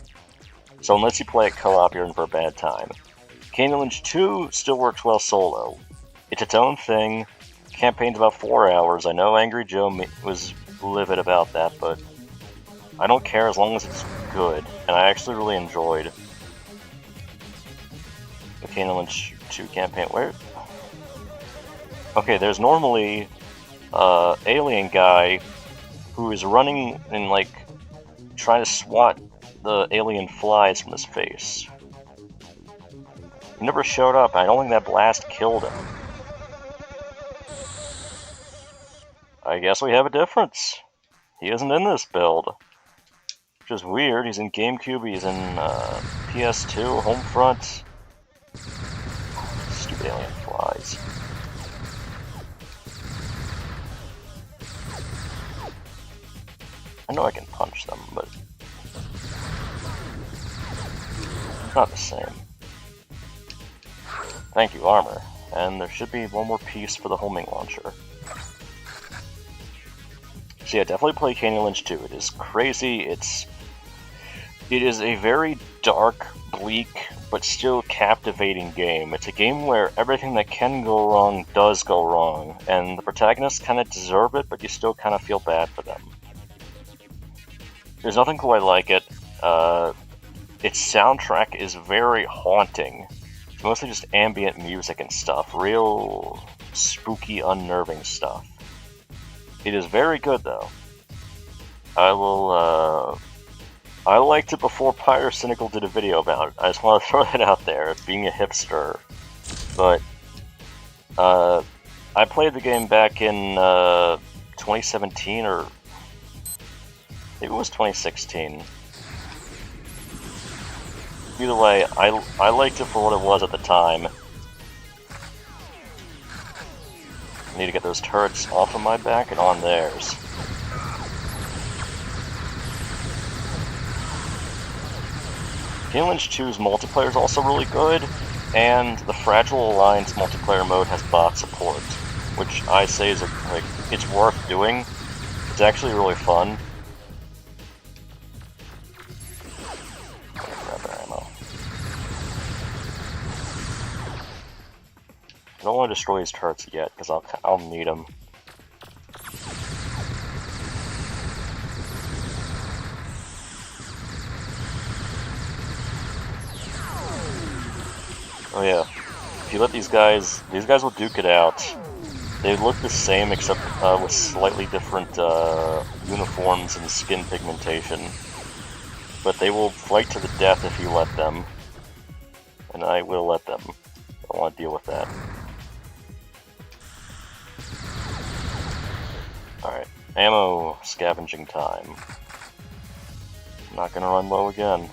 So unless you play it co-op, you're in for a bad time. Kane and Lynch 2 still works well solo. It's its own thing. Campaign's about 4 hours. I know Angry Joe was livid about that, but I don't care as long as it's good, and I actually really enjoyed the Kane and Lynch 2 campaign. Where? Okay, there's normally alien guy who is running and like trying to swat the alien flies from his face. He never showed up. I don't think that blast killed him. I guess we have a difference. He isn't in this build. Which is weird. He's in GameCube, he's in PS2, Homefront. Stupid alien flies. I know I can punch them, but it's not the same. Thank you, armor. And there should be one more piece for the homing launcher. So yeah, definitely play Kane and Lynch 2. It is crazy. It is a very dark, bleak, but still captivating game. It's a game where everything that can go wrong does go wrong, and the protagonists kind of deserve it, but you still kind of feel bad for them. There's nothing quite like it. Its soundtrack is very haunting. It's mostly just ambient music and stuff. Real spooky, unnerving stuff. It is very good, though. I liked it before Pyrocynical did a video about it. I just want to throw that out there, being a hipster. But, I played the game back in 2017, or maybe it was 2016. Either way, I liked it for what it was at the time. I need to get those turrets off of my back and on theirs. Kane and Lynch 2's multiplayer is also really good, and the Fragile Alliance multiplayer mode has bot support. which I say is like it's worth doing. It's actually really fun. Grab their ammo. I don't want to destroy his turrets yet because I'll need them. Oh yeah, if you let these guys will duke it out. They look the same except with slightly different uniforms and skin pigmentation. But they will fight to the death if you let them. And I will let them. I don't want to deal with that. Alright, ammo scavenging time. I'm not gonna run low again.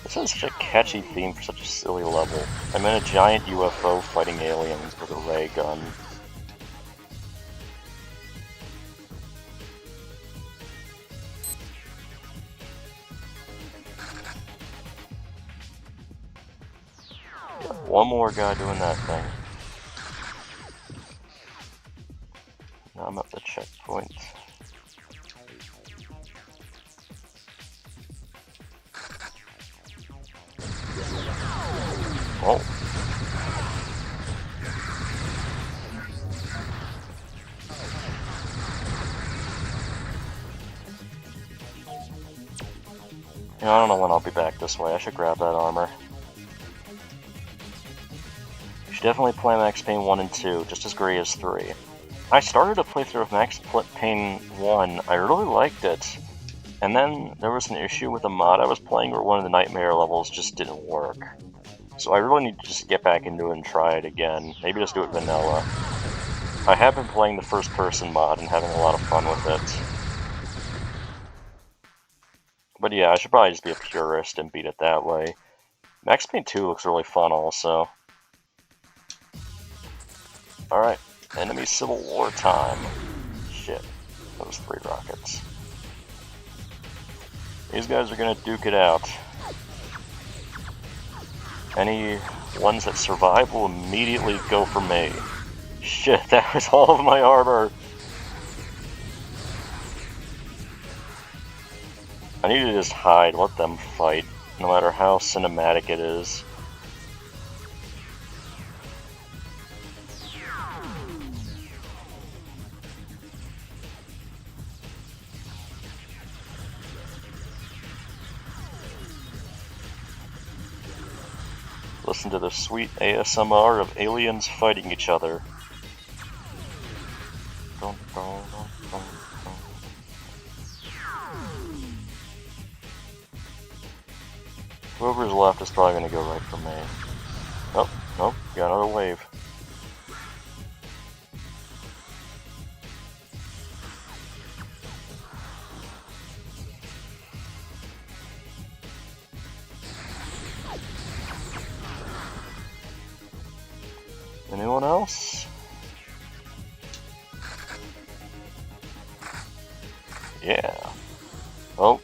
This is such a catchy theme for such a silly level. I'm in a giant UFO fighting aliens with a ray gun. One more guy doing that thing. Now I'm at the checkpoint. Oh. You know, I don't know when I'll be back this way. I should grab that armor. You should definitely play Max Payne 1 and 2, just as great as 3. I started a playthrough of Max Payne 1. I really liked it. And then there was an issue with a mod I was playing where one of the nightmare levels just didn't work. So I really need to just get back into it and try it again. Maybe just do it vanilla. I have been playing the first person mod and having a lot of fun with it. But yeah, I should probably just be a purist and beat it that way. Max Payne 2 looks really fun also. Alright, enemy Civil War time. Shit, that was 3 rockets. These guys are gonna duke it out. Any ones that survive will immediately go for me. Shit, that was all of my armor! I need to just hide, let them fight, no matter how cinematic it is. Listen to the sweet ASMR of aliens fighting each other. Dun, dun, dun, dun, dun. Whoever's left is probably going to go right for me. Oh, nope, got another wave. Anyone else? Yeah. Oh.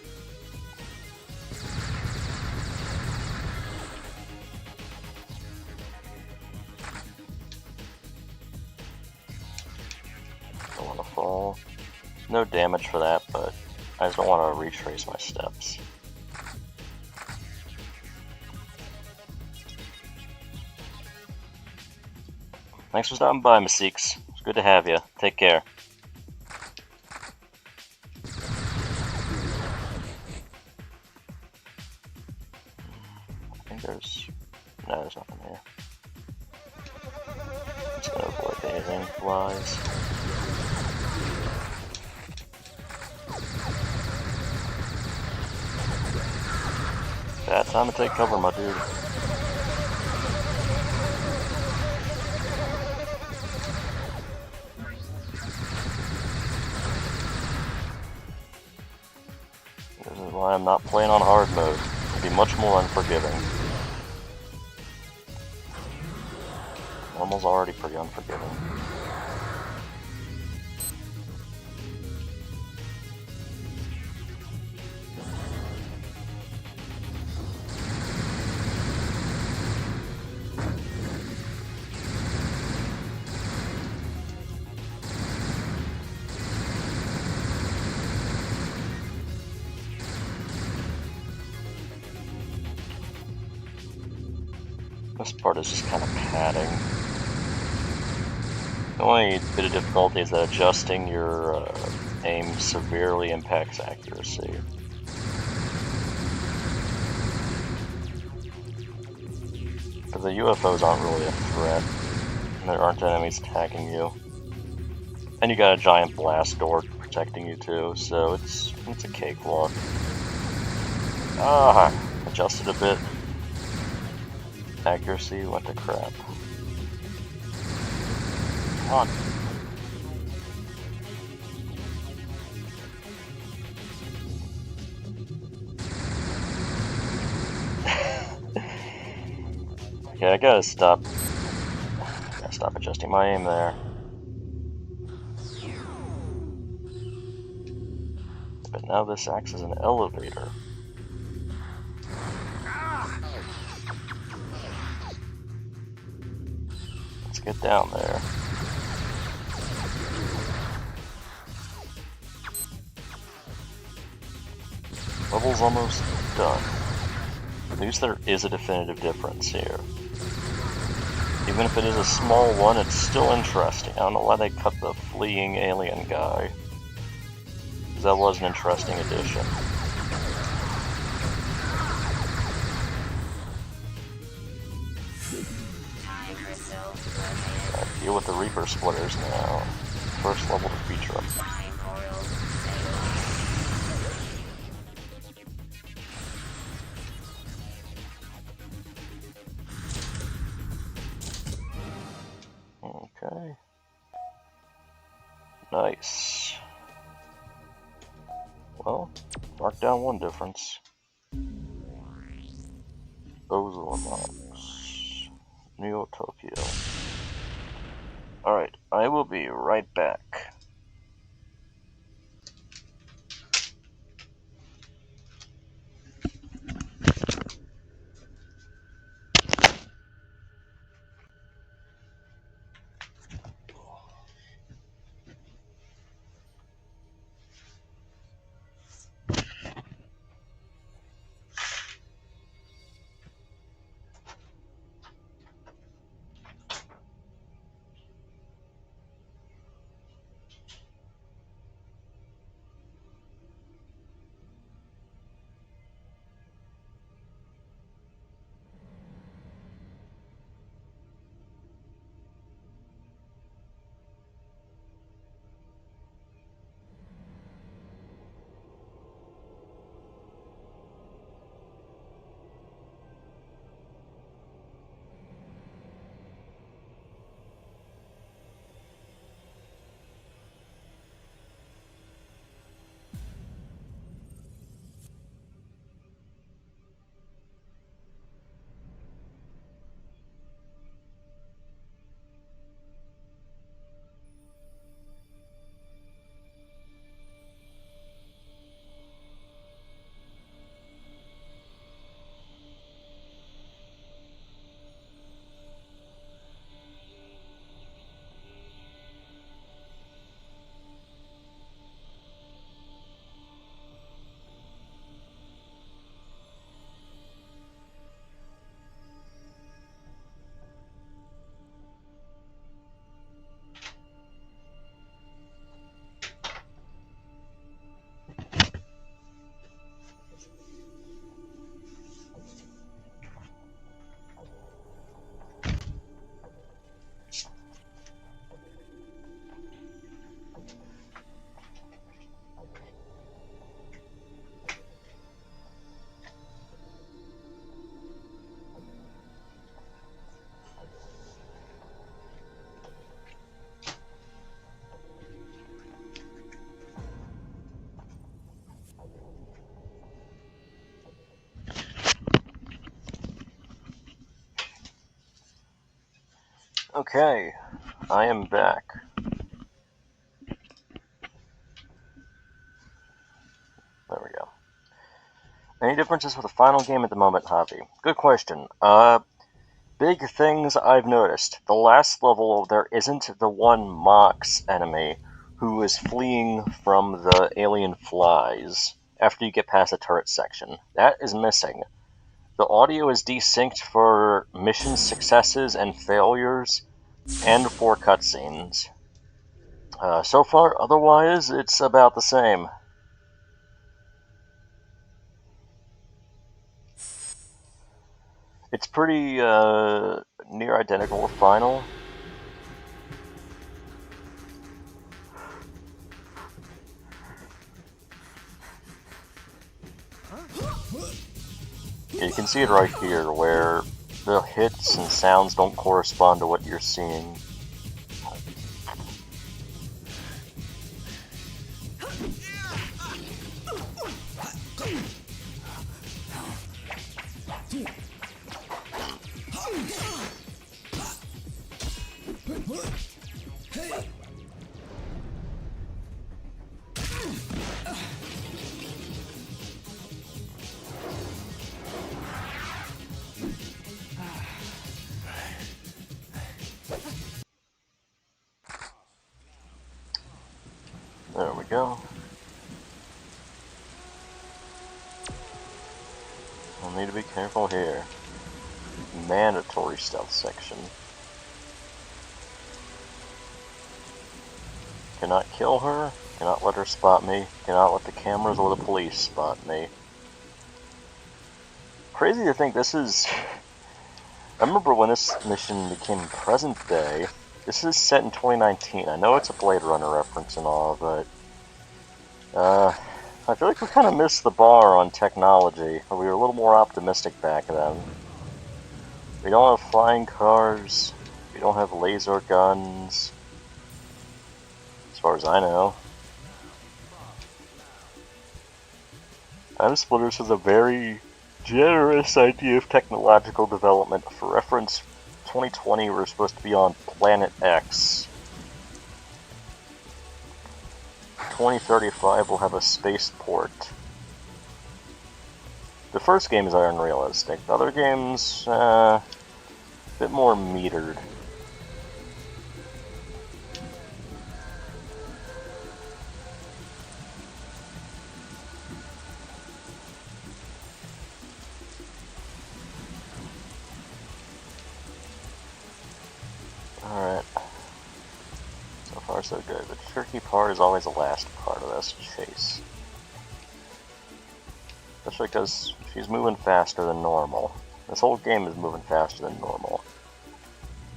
Don't want to fall. No damage for that, but I just don't want to retrace my steps. Thanks for stopping by, Mystiques. It's good to have you. Take care. I think there's... No, there's nothing here. Just gonna avoid anything. Flies. Bad time to take cover, my dude. Why I'm not playing on hard mode. It'd be much more unforgiving. Normal's already pretty unforgiving. This part is just kind of padding. The only bit of difficulty is that adjusting your aim severely impacts accuracy. But the UFOs aren't really a threat. There aren't enemies attacking you. And you got a giant blast door protecting you too, so it's a cakewalk. Ah, adjusted a bit. Accuracy went to crap. Come on. Okay, I gotta stop adjusting my aim there. But now this acts as an elevator. Let's get down there. Level's almost done. At least there is a definitive difference here. Even if it is a small one, it's still interesting. I don't know why they cut the fleeing alien guy. Because that was an interesting addition. Deal with the Reaper Splitters now. First level to feature them. Okay. Nice. Well, mark down one difference. Those are unlocks. NeoTokyo. Alright, I will be right back. Okay, I am back. There we go. Any differences with the final game at the moment, Javi? Good question. Big things I've noticed. The last level, there isn't the one Mox enemy who is fleeing from the alien flies after you get past the turret section. That is missing. the audio is desynced for mission successes and failures, and for cutscenes. So far, otherwise, it's about the same. It's pretty near identical to Final. Yeah, you can see it right here, where the hits and sounds don't correspond to what you're seeing. There we go. I'll need to be careful here. Mandatory stealth section. Cannot kill her, cannot let her spot me, cannot let the cameras or the police spot me. Crazy to think this is... I remember when this mission became present day. This is set in 2019. I know it's a Blade Runner reference and all, but... I feel like we kind of missed the bar on technology. We were a little more optimistic back then. We don't have flying cars. We don't have laser guns. As far as I know. TimeSplitters has a very generous idea of technological development. For reference, 2020 we're supposed to be on Planet X. 2035 we'll have a spaceport. The first game is unrealistic. The other games, a bit more metered. Alright. So far so good. The tricky part is always the last part of this chase. Especially because she's moving faster than normal. This whole game is moving faster than normal.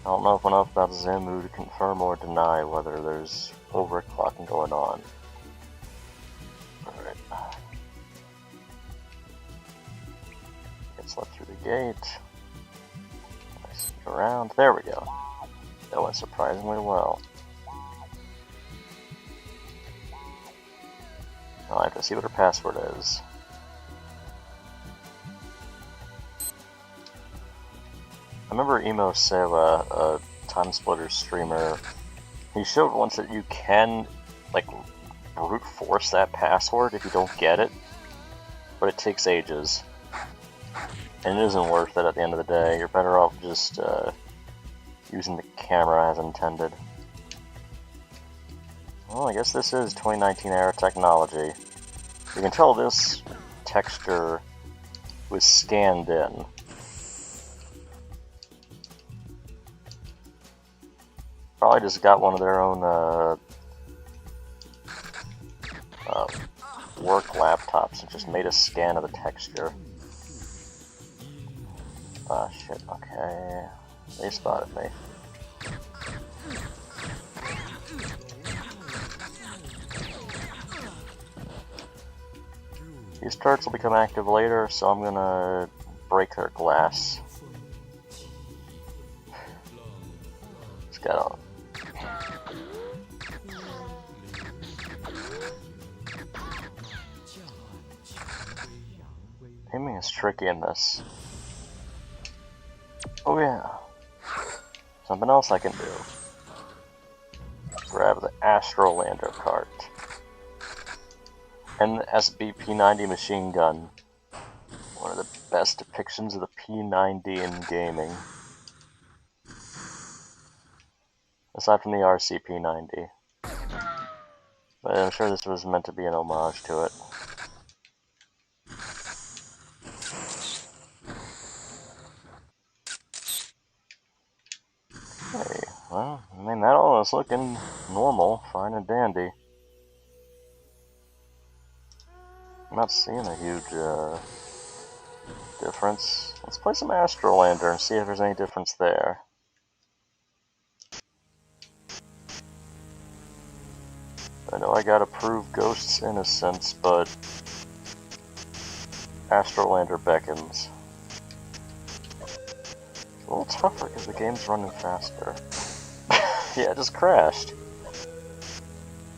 I don't know enough about Zamu to confirm or deny whether there's overclocking going on. Alright. Gets let through the gate. I sneak around. There we go. That went surprisingly well. Now I have to see what her password is. I remember Emo Seva, a TimeSplitters streamer, he showed once that you can, like, brute force that password if you don't get it, but it takes ages. And it isn't worth it at the end of the day. You're better off just using the camera as intended. Well, I guess this is 2019 era technology. You can tell this texture was scanned in. Probably just got one of their own work laptops and just made a scan of the texture. Ah, shit, okay. They spotted me. These turrets will become active later, so I'm gonna break their glass. Just gotta... Aiming is tricky in this. Oh yeah. Something else I can do. Grab the Astro Lander cart. And the SBP-90 machine gun. One of the best depictions of the P-90 in gaming. Aside from the RCP-90. But I'm sure this was meant to be an homage to it. it's looking normal, fine and dandy. I'm not seeing a huge difference. Let's play some Astrolander and see if there's any difference there. I know I gotta prove Ghost's innocence, but Astrolander beckons. It's a little tougher because the game's running faster. Yeah, it just crashed.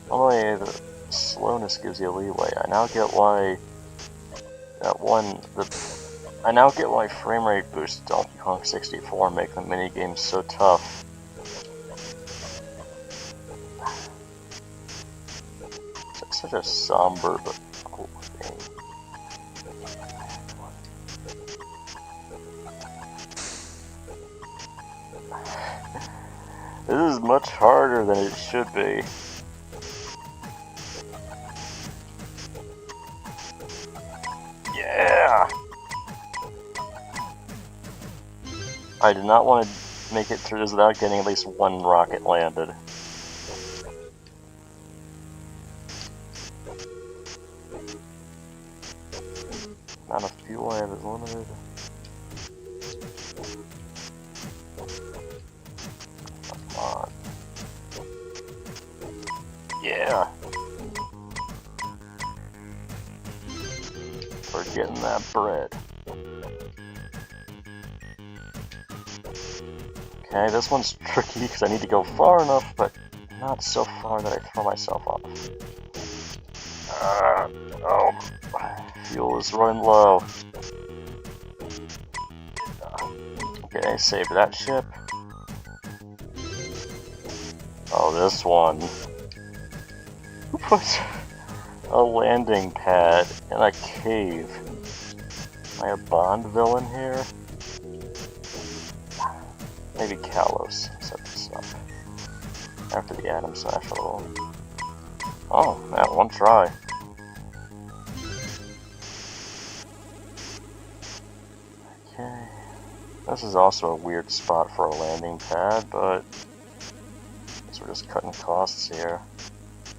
Only the slowness gives you leeway. I now get why I now get why frame rate boosts Donkey Kong 64 make the minigames so tough. It's such a somber but cool game. This is much harder than it should be. Yeah! I did not want to make it through this without getting at least one rocket landed. Amount of fuel I have is limited. Come on. Yeah! We're getting that bread. Okay, this one's tricky because I need to go far enough, but not so far that I throw myself off. Oh, fuel is running low. Okay, saved that ship. Oh, this one. Who puts a landing pad in a cave? Am I a Bond villain here? Maybe Kalos set this up. After the Atom Smash a little. Oh, that one try. Okay. This is also a weird spot for a landing pad, but I guess we're just cutting costs here.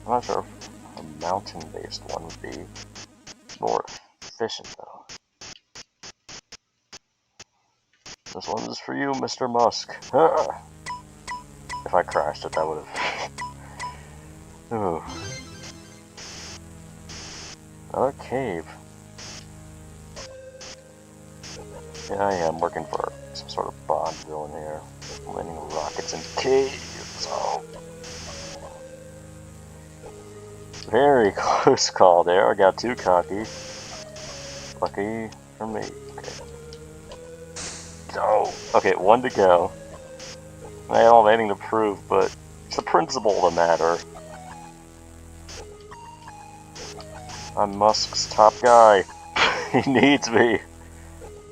I'm not sure if a mountain-based one would be more efficient, though. This one is for you, Mr. Musk. If I crashed it, that would have... Ooh. Another cave. Yeah, I am working for some sort of Bond villain here. Landing rockets in caves. Oh. Very close call there. I got too cocky. Lucky for me. Oh, okay, one to go. I don't have anything to prove, but it's the principle of the matter. I'm Musk's top guy. He needs me.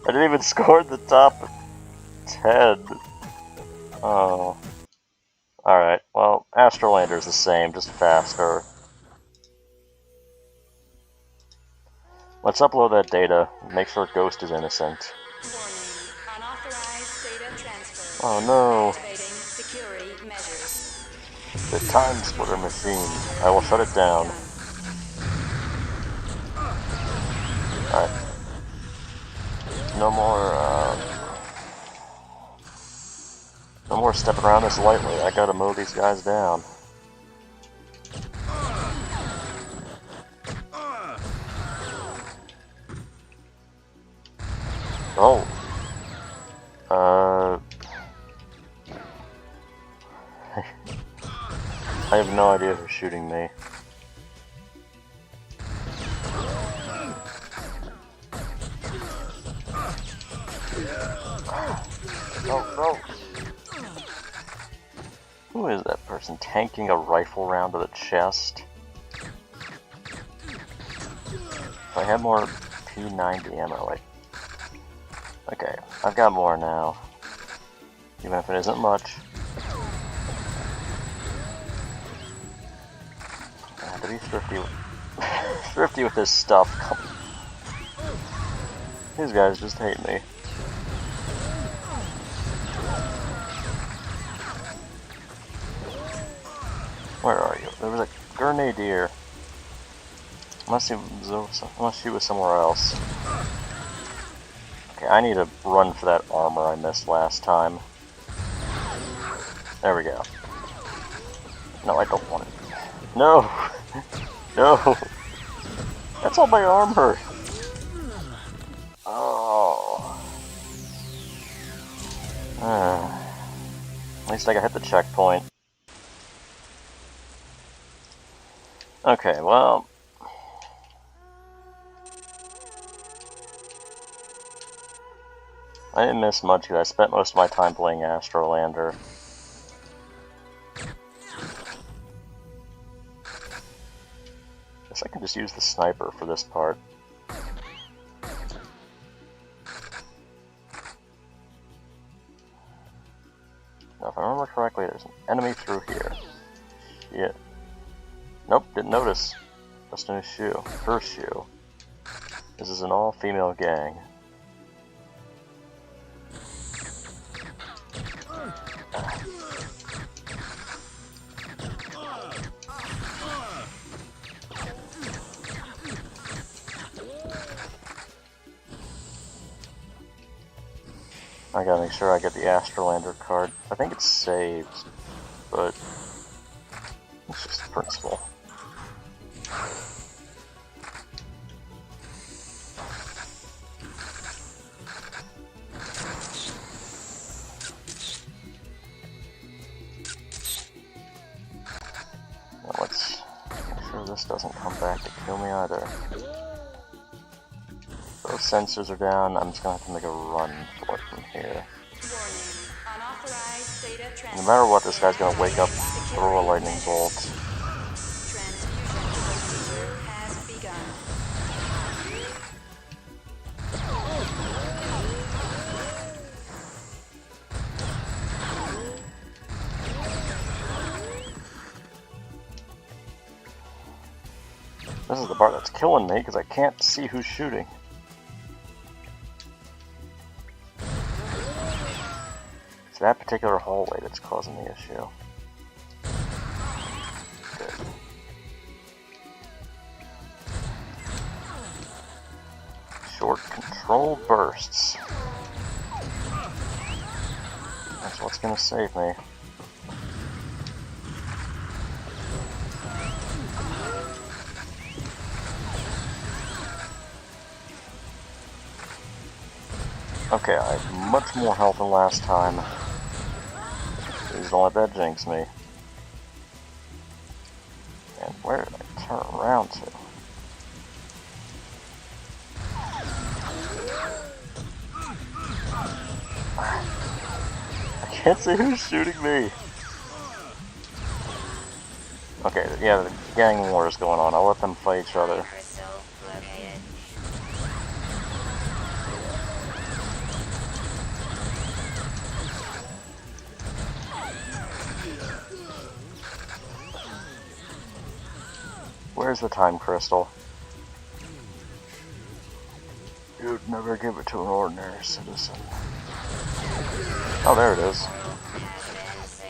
I didn't even score the top 10. Oh. Alright, well, Astrolander's the same, just faster. Let's upload that data, make sure Ghost is innocent. Oh no! The TimeSplitter machine. I will shut it down. Alright. No more stepping around this lightly. I gotta mow these guys down. Oh. I have no idea who's shooting me. No. Who is that person tanking a rifle round to the chest? If I had more P90 ammo, okay, I've got more now. Even if it isn't much. I have to be thrifty with this stuff. These guys just hate me. her nadir. Unless she was somewhere else. Okay, I need to run for that armor I missed last time. There we go. No, I don't want it. No! No! That's all my armor! Oh. At least I got hit the checkpoint. Okay, well... I didn't miss much because I spent most of my time playing Astrolander. Guess I can just use the sniper for this part. Now, if I remember correctly, there's an enemy through here. Shit. Nope, didn't notice. Just in his shoe. Her shoe. This is an all-female gang. I gotta make sure I get the Astrolander card. I think it's saved, but it's just the principle. Now let's make sure this doesn't come back to kill me either. Those sensors are down, I'm just gonna have to make a run for it from here. No matter what, this guy's gonna wake up, throw a lightning bolt. This is the part that's killing me because I can't see who's shooting. It's that particular hallway that's causing the issue. Good. Short control bursts. That's what's gonna save me. Okay, I have much more health than last time. Please don't let that jinx me. And where did I turn around to? I can't see who's shooting me. Okay, yeah, the gang war is going on. I'll let them fight each other. Where's the time crystal? You'd never give it to an ordinary citizen. Oh, there it is.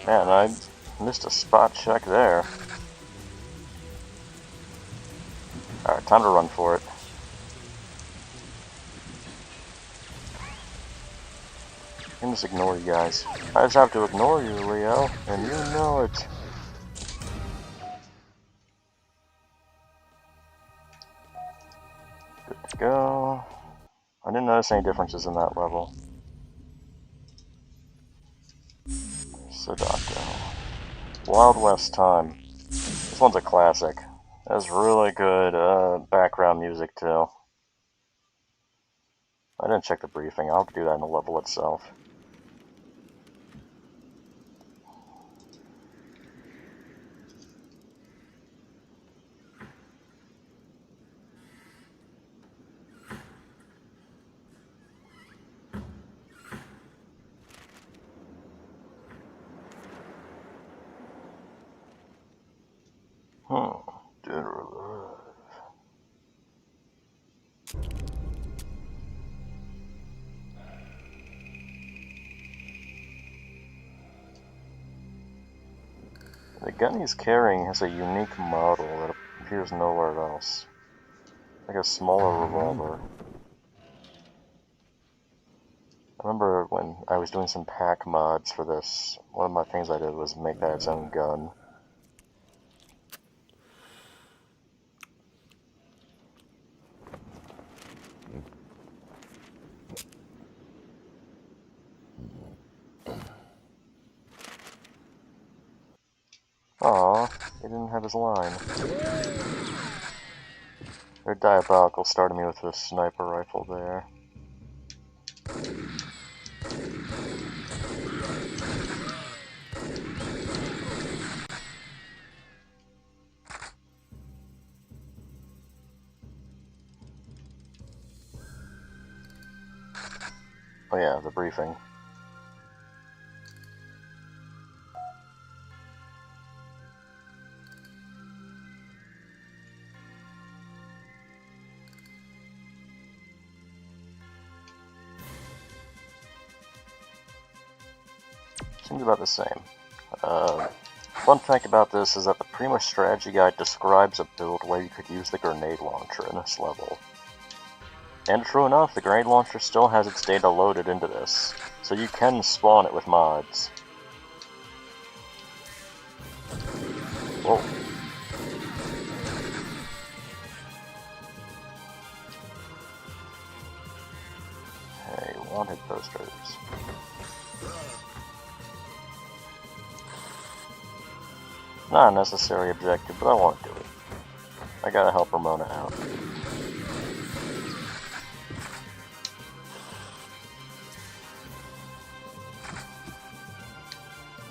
Man, I missed a spot check there. Alright, time to run for it. I can just ignore you guys. I just have to ignore you, Leo, and you know it. Good to go. I didn't notice any differences in that level. Sadako. Wild West Time. This one's a classic. It has really good background music too. I didn't check the briefing. I'll have to do that in the level itself. Dead or alive. The gun he's carrying has a unique model that appears nowhere else. Like a smaller revolver. I remember when I was doing some pack mods for this, one of my things I did was make that its own gun. Aw, he didn't have his line. They're diabolical, starting me with a sniper rifle there. Oh yeah, the briefing. Seems about the same. Fun fact about this is that the Prima strategy guide describes a build where you could use the grenade launcher in this level. And true enough, the grenade launcher still has its data loaded into this, so you can spawn it with mods. Whoa. Hey, wanted posters. Not a necessary objective, but I want to do it. I gotta help Ramona out.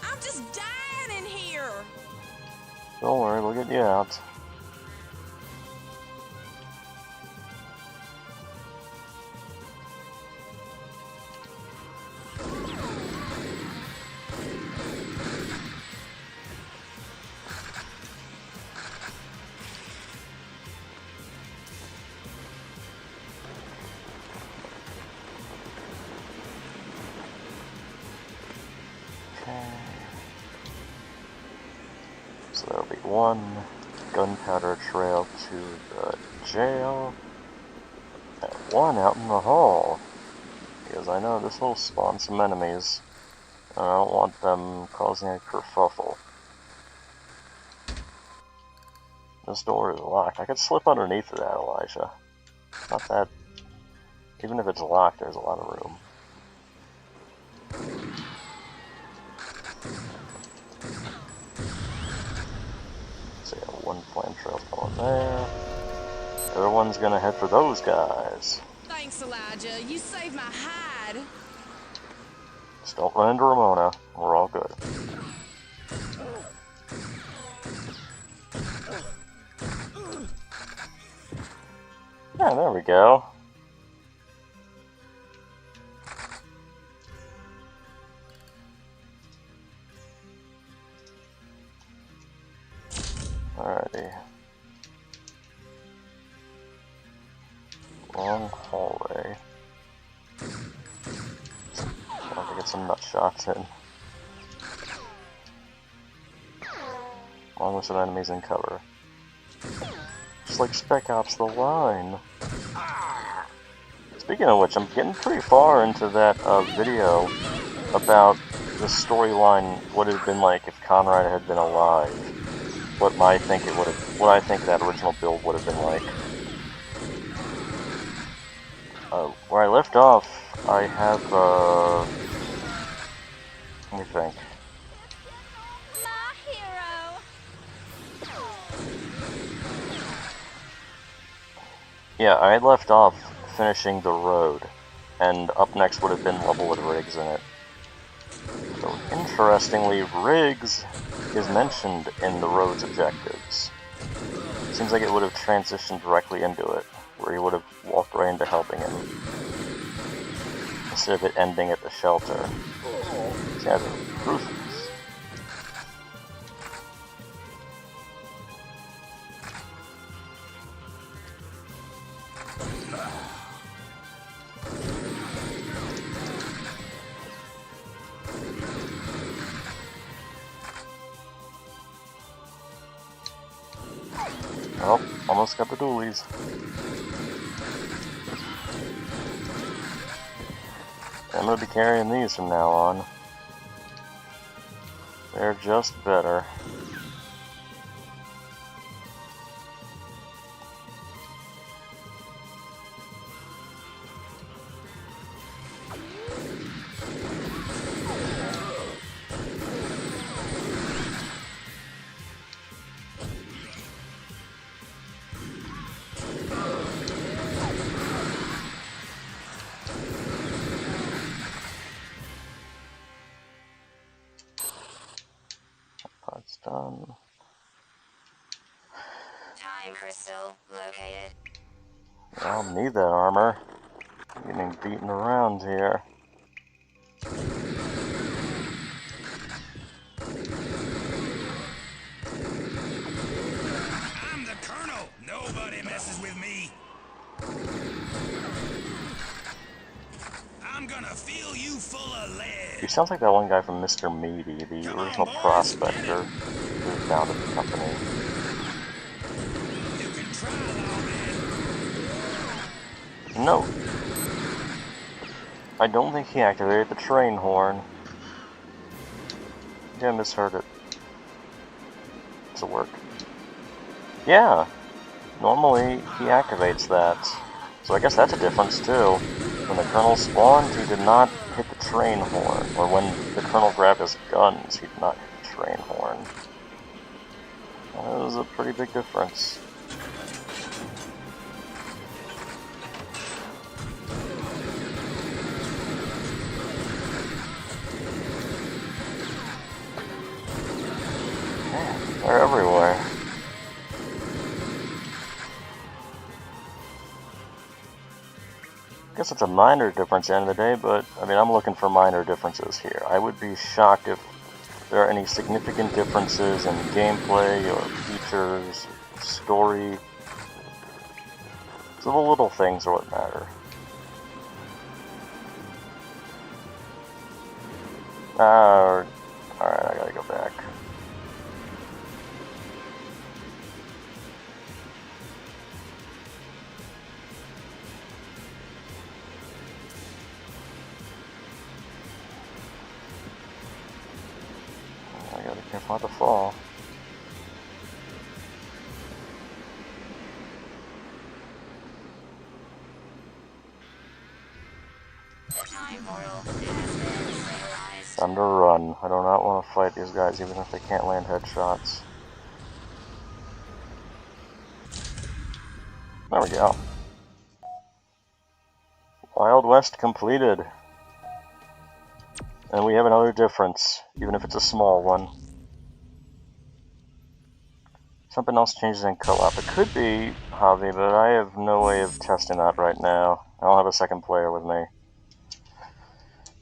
I'm just dying in here! Don't worry, we'll get you out. So there'll be one gunpowder trail to the jail, and one out in the hall, because I know this will spawn some enemies, and I don't want them causing a kerfuffle. This door is locked. I could slip underneath of that, Elijah. Not that... Even if it's locked, there's a lot of room. One flame trail's going there. The other one's gonna head for those guys. Thanks, Elijah. You saved my hide. Just don't run into Ramona. We're all good. Yeah, there we go. Alrighty. Long hallway. I have to get some nut shots in. Long list of enemies in cover. Just like Spec Ops The Line. Speaking of which, I'm getting pretty far into that video about the storyline, what it had been like if Conrad had been alive. What I think that original build would have been like. Where I left off, I have, let me think. My hero. Yeah, I had left off finishing the road, and up next would have been level with Riggs in it. So, interestingly, Riggs is mentioned in the road's objectives. Seems like it would have transitioned directly into it, where he would have walked right into helping him, instead of it ending at the shelter. See, that's ruthless. Oh, almost got the dualies. I'm gonna be carrying these from now on. They're just better. That's done. Time crystal located. I'll need that armor. I'm getting beaten around here. I'm the Colonel. Nobody messes with me. I'm gonna fill you full of lead. He sounds like that one guy from Mr. Meaty, the original prospector who founded the company. You can try, lawman. No. I don't think he activated the train horn. Yeah, I misheard it. Does it work? Yeah. Normally, he activates that. So I guess that's a difference too. When the Colonel spawned, he did not hit the train horn. Or when the Colonel grabbed his guns, he did not hit the train horn. That was a pretty big difference. Man, they're everywhere. I guess it's a minor difference at the end of the day, but I mean, I'm looking for minor differences here. I would be shocked if there are any significant differences in gameplay or features, story. So the little things are what matter. Alright, I gotta go back. I gotta be careful not to fall. Time to run. I do not want to fight these guys even if they can't land headshots. There we go. Wild West completed. And we have another difference, even if it's a small one. Something else changes in co-op. It could be Javi, but I have no way of testing that right now. I don't have a second player with me.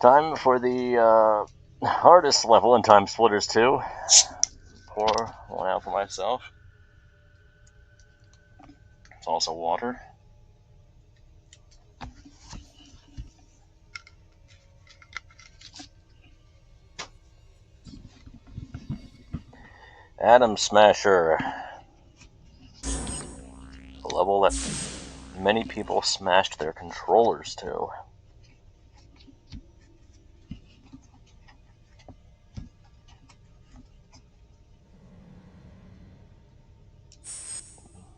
Time for the hardest level in TimeSplitters 2. Pour one out for myself. It's also water. Atom Smasher. A level that many people smashed their controllers to.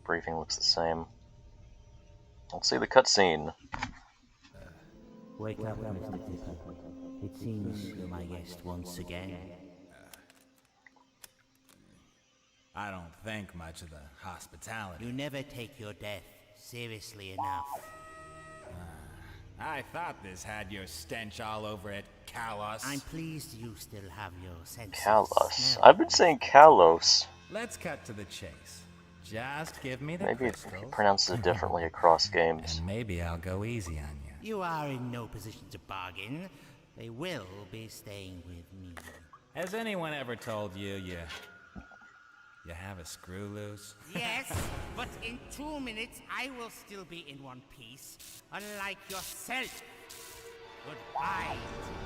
Briefing looks the same. Let's see the cutscene. Wake up, Mr. Tipper. It seems you're my guest once again. I don't think much of the hospitality. You never take your death seriously enough. I thought this had your stench all over it, Kalos. I'm pleased you still have your sense Kalos. I've been saying Kalos. Let's cut to the chase. Just give me the Maybe crystals. he pronounces it differently across games. And maybe I'll go easy on you. You are in no position to bargain. They will be staying with me. Has anyone ever told you you have a screw loose? Yes, but in 2 minutes I will still be in one piece, unlike yourself. Goodbye.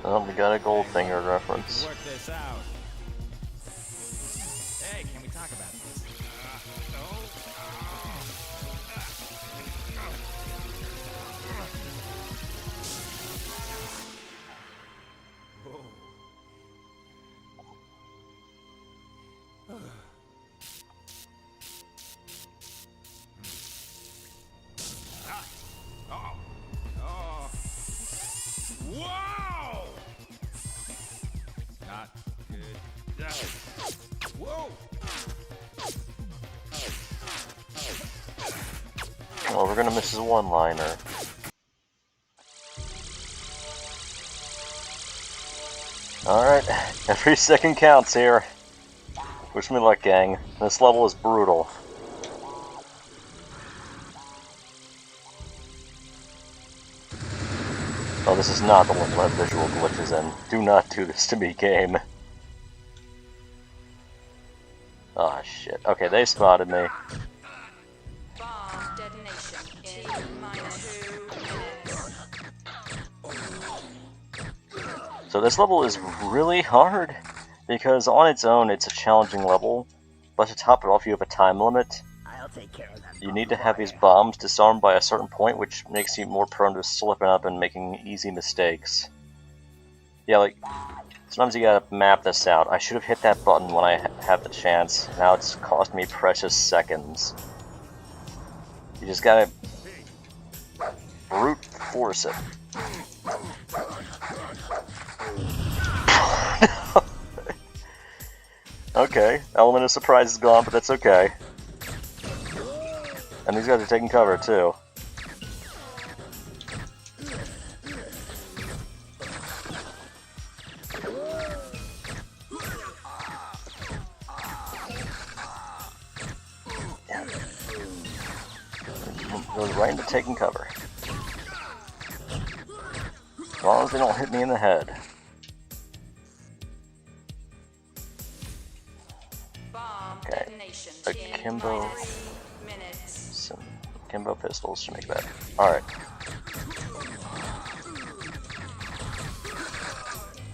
Oh, we got a Goldfinger reference. Work this out. Hey, can we talk about this? Well, we're gonna miss his one-liner. Alright, every second counts here. Wish me luck, gang. This level is brutal. Oh, this is not the one that have visual glitches in. Do not do this to me, game. Oh shit. Okay, they spotted me. Bomb detonation in -2 minutes. So this level is really hard, because on its own it's a challenging level, but to top it off you have a time limit. I'll take care of that. You need to have these bombs disarmed by a certain point, which makes you more prone to slipping up and making easy mistakes. Yeah, like, sometimes you gotta map this out. I should have hit that button when I had the chance. Now it's cost me precious seconds. You just gotta brute force it. Okay, element of surprise is gone, but that's okay. And these guys are taking cover, too. Goes right into taking cover. As long as they don't hit me in the head. Okay, akimbo. Some akimbo pistols should make that. Alright.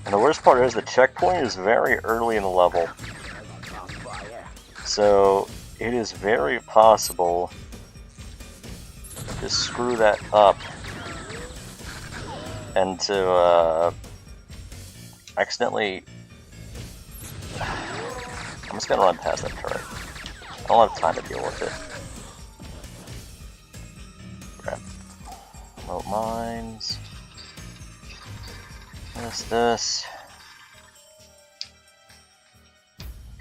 And the worst part is the checkpoint is very early in the level. So it is very possible to screw that up and to accidentally... I'm just gonna run past that turret. I don't have time to deal with it. Crap. Remote mines. What's this?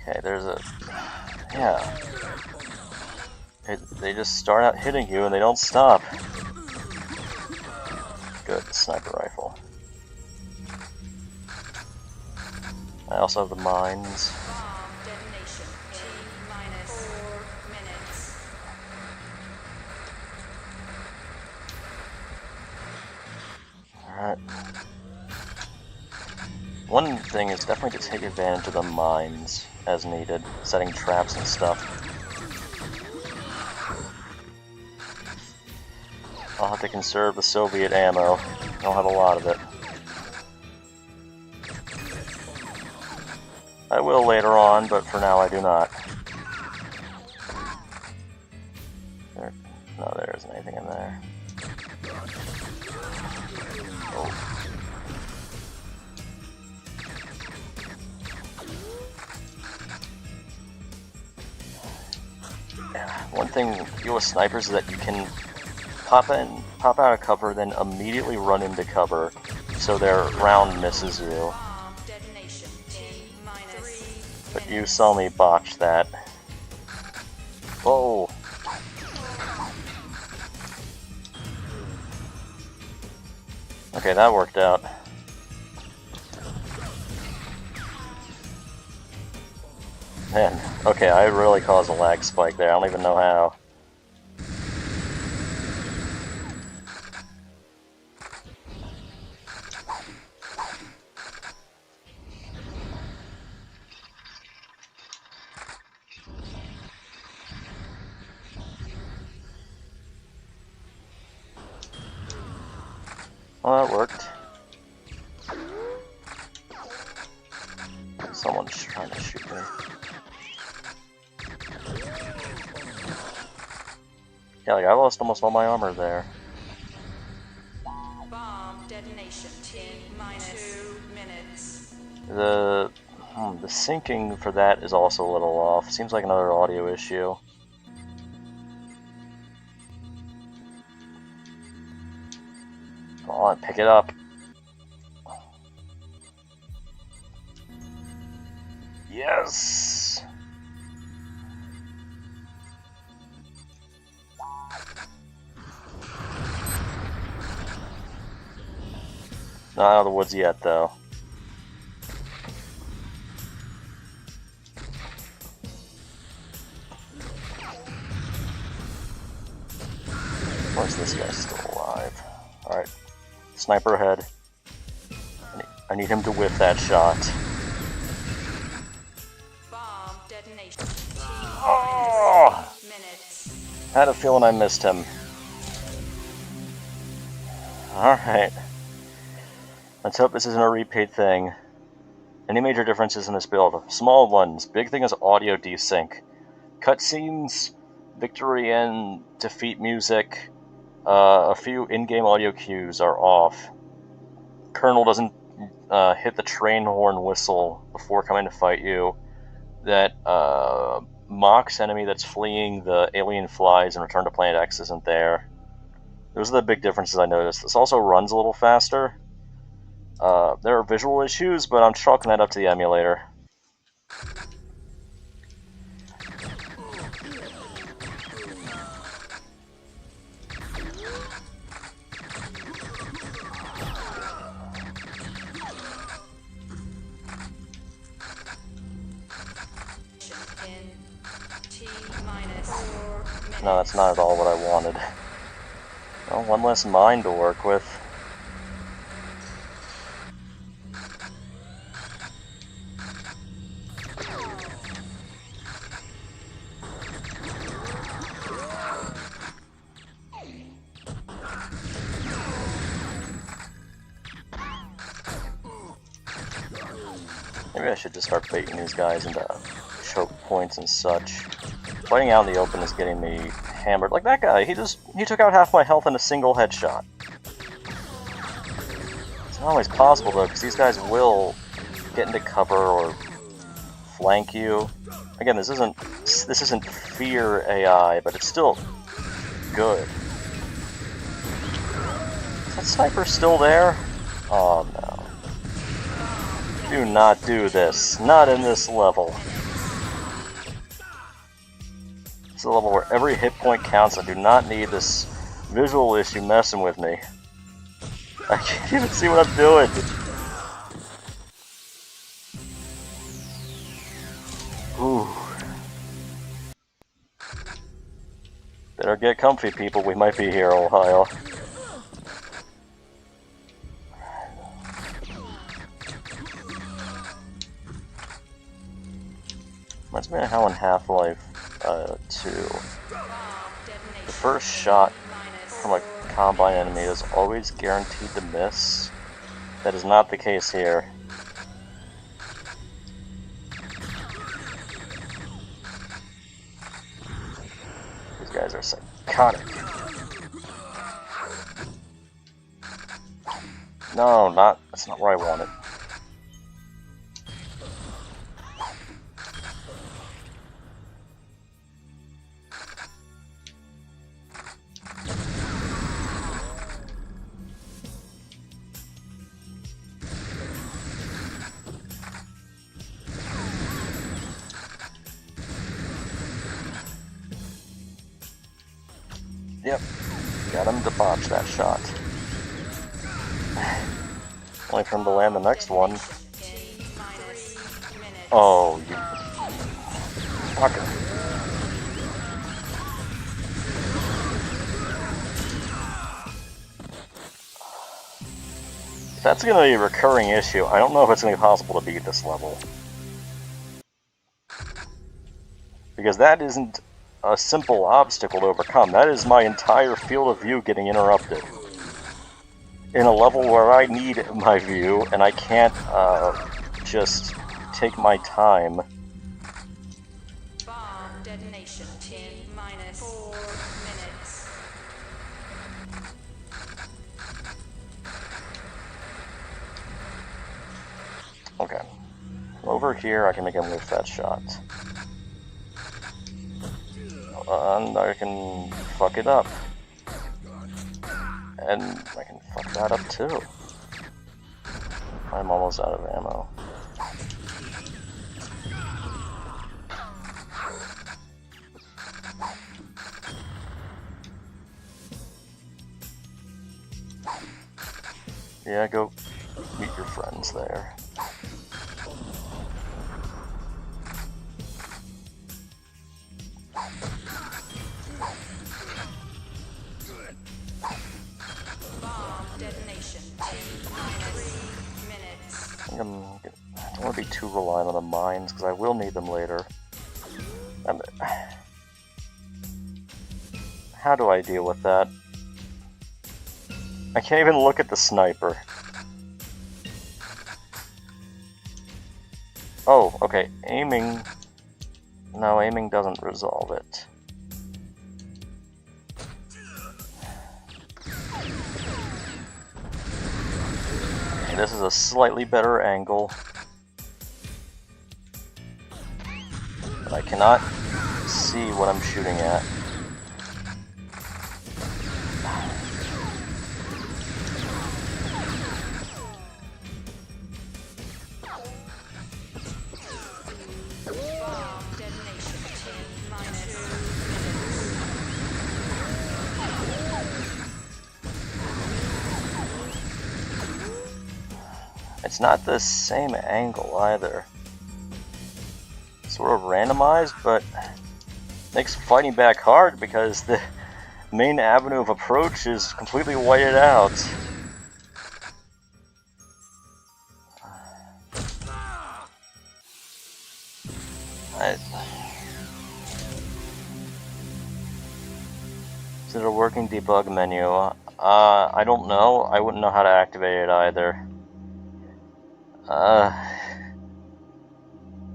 Okay, there's a... Yeah. They just start out hitting you and they don't stop. Good, the sniper rifle. I also have the mines. Alright. One thing is definitely to take advantage of the mines as needed, setting traps and stuff. I'll have to conserve the Soviet ammo. I don't have a lot of it. I will later on, but for now I do not. No, there isn't anything in there. Oh. One thing with snipers is that you can pop out of cover, then immediately run into cover, so their round misses you. But you saw me botch that. Whoa! Okay, that worked out. Man, okay, I really caused a lag spike there. I don't even know how. Well, that worked. Someone's trying to shoot me. Yeah, like I lost almost all my armor there. Bomb detonation in -2 minutes. The syncing for that is also a little off. Seems like another audio issue. Come on, pick it up. Yes! Not out of the woods yet, though. Of course, this guy's still alive. Alright. Sniper ahead. I need him to whiff that shot. Bomb detonation. Oh! Minutes. I had a feeling I missed him. Alright. Let's hope this isn't a repeat thing. Any major differences in this build? Small ones. Big thing is audio desync. Cutscenes, victory and defeat music, a few in-game audio cues are off. Colonel doesn't hit the train horn whistle before coming to fight you. That Mox enemy that's fleeing the alien flies and Return to Planet X isn't there. Those are the big differences I noticed. This also runs a little faster. There are visual issues, but I'm chalking that up to the emulator. No, that's not at all what I wanted. Well, one less mine to work with. Maybe I should just start baiting these guys into choke points and such. Fighting out in the open is getting me hammered. Like that guy, he took out half my health in a single headshot. It's not always possible though, because these guys will get into cover or flank you. Again, this isn't fear AI, but it's still good. Is that sniper still there? Oh no. Do not do this. Not in this level. It's a level where every hit point counts. I do not need this visual issue messing with me. I can't even see what I'm doing. Ooh. Better get comfy, people. We might be here a while. Reminds me of how in Half-Life 2, the first shot from a Combine enemy is always guaranteed to miss. That is not the case here. These guys are psychotic. No, that's not where I want it. Yep, got him to botch that shot. Only for him to land the next one. Oh, you fucker. If that's going to be a recurring issue, I don't know if it's going to be possible to beat this level. Because that isn't a simple obstacle to overcome. That is my entire field of view getting interrupted. In a level where I need my view, and I can't just take my time. Bomb detonation in -4 minutes. Okay. Over here, I can make him whiff that shot. And I can fuck it up. And I can fuck that up too. I'm almost out of ammo. Yeah, go meet your friends there. Bomb detonation. -3 minutes. I don't want to be too reliant on the mines, because I will need them later. How do I deal with that? I can't even look at the sniper. Oh, okay. Aiming... No, aiming doesn't resolve it. Okay, this is a slightly better angle. But I cannot see what I'm shooting at. It's not the same angle either. Sort of randomized, but makes fighting back hard because the main avenue of approach is completely whited out. Is it a working debug menu? I don't know. I wouldn't know how to activate it either.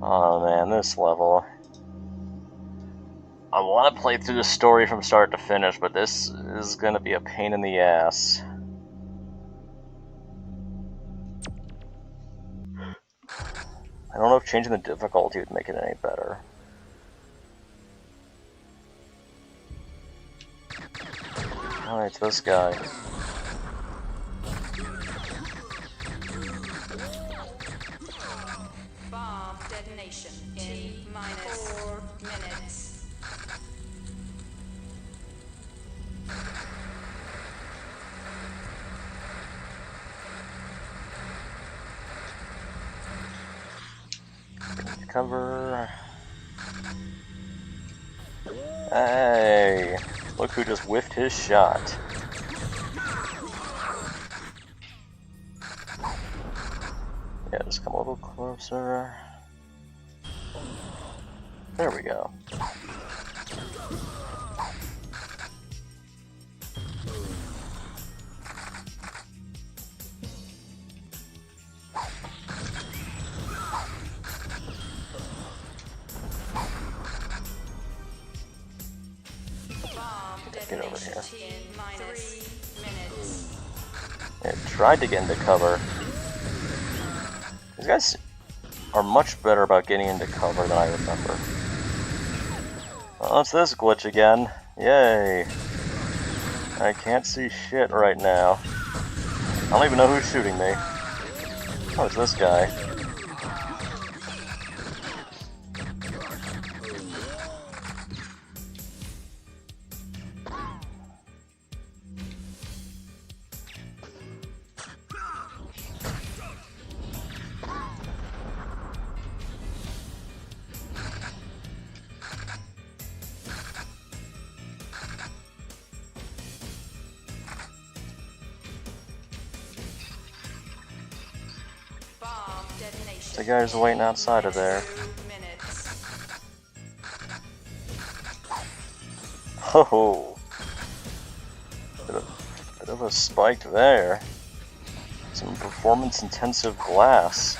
Oh man, this level. I want to play through the story from start to finish, but this is gonna be a pain in the ass. I don't know if changing the difficulty would make it any better. Alright, it's this guy. Bomb detonation in -4 minutes. Cover. Hey, look who just whiffed his shot. Yeah, just come a little closer. There we go. Get over here. Yeah, tried to get into cover. These guys are much better about getting into cover than I remember. Oh, it's this glitch again. Yay. I can't see shit right now. I don't even know who's shooting me. Oh, it's this guy. The guy's waiting outside of there. Oh, bit of a spike there. Some performance-intensive glass.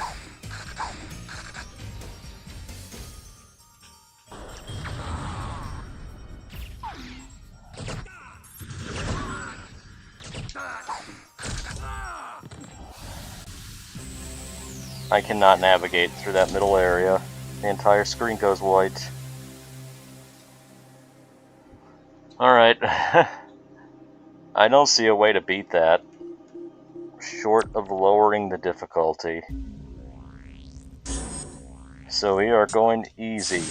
I cannot navigate through that middle area. The entire screen goes white. Alright. I don't see a way to beat that, short of lowering the difficulty. So we are going easy.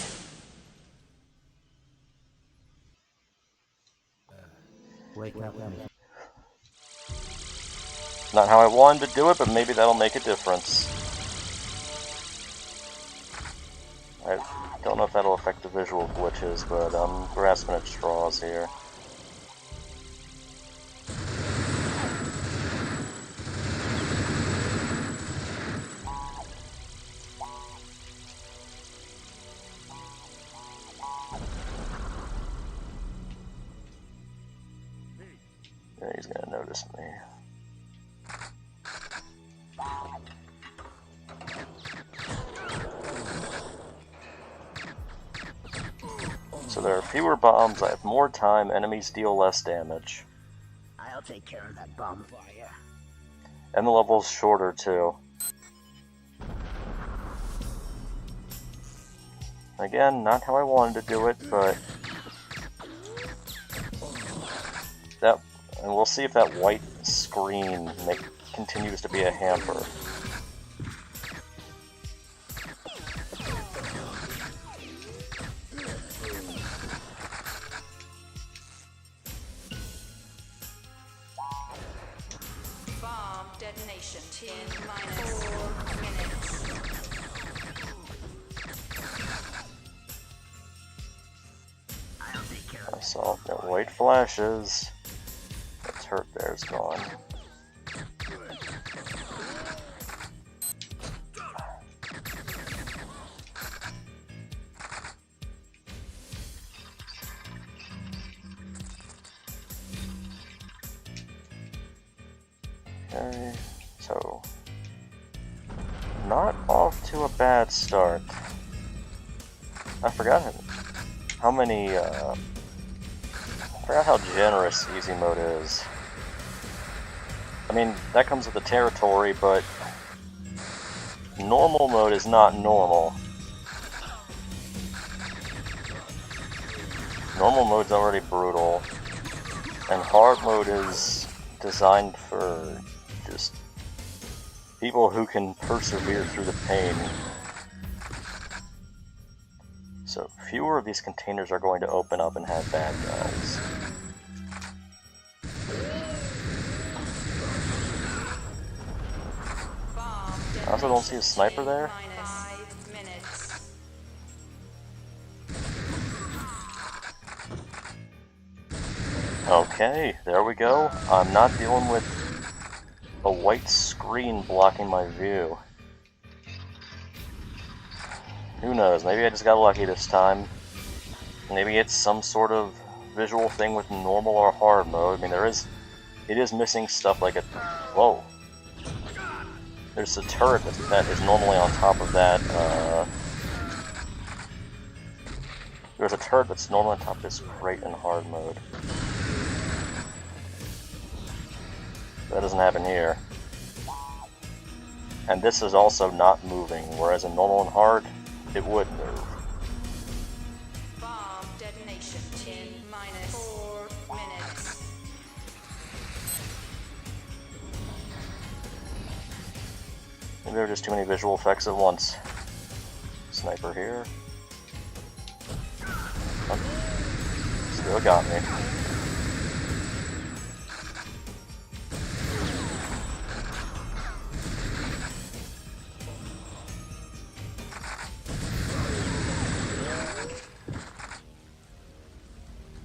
Wake up. Not how I wanted to do it, but maybe that'll make a difference. I don't know if that'll affect the visual glitches, but I'm grasping at straws here. Yeah, he's gonna notice me. So there are fewer bombs, I have more time, enemies deal less damage. I'll take care of that bomb fire. And the level's shorter too. Again, not how I wanted to do it, but that, and we'll see if that white screen continues to be a hamper. Bomb detonation. 10 minus 4 minutes. I saw no white flashes. The turret there's gone. Okay, so not off to a bad start. I forgot how many, I forgot how generous easy mode is. I mean, that comes with the territory, but normal mode is not normal. Normal mode's already brutal, and hard mode is designed for just people who can persevere through the pain. So fewer of these containers are going to open up and have bad guys. I also don't see a sniper there. Okay, there we go. I'm not dealing with a white screen blocking my view. Who knows, maybe I just got lucky this time. Maybe it's some sort of visual thing with normal or hard mode. I mean, it is missing stuff like a, whoa. There's a turret that is normally on top of that, there's a turret that's normally on top of this crate in hard mode. That doesn't happen here. And this is also not moving, whereas in normal and hard, it would move. Bomb detonation. 10 minus 4 minutes. Maybe there are just too many visual effects at once. Sniper here. Oh, still got me.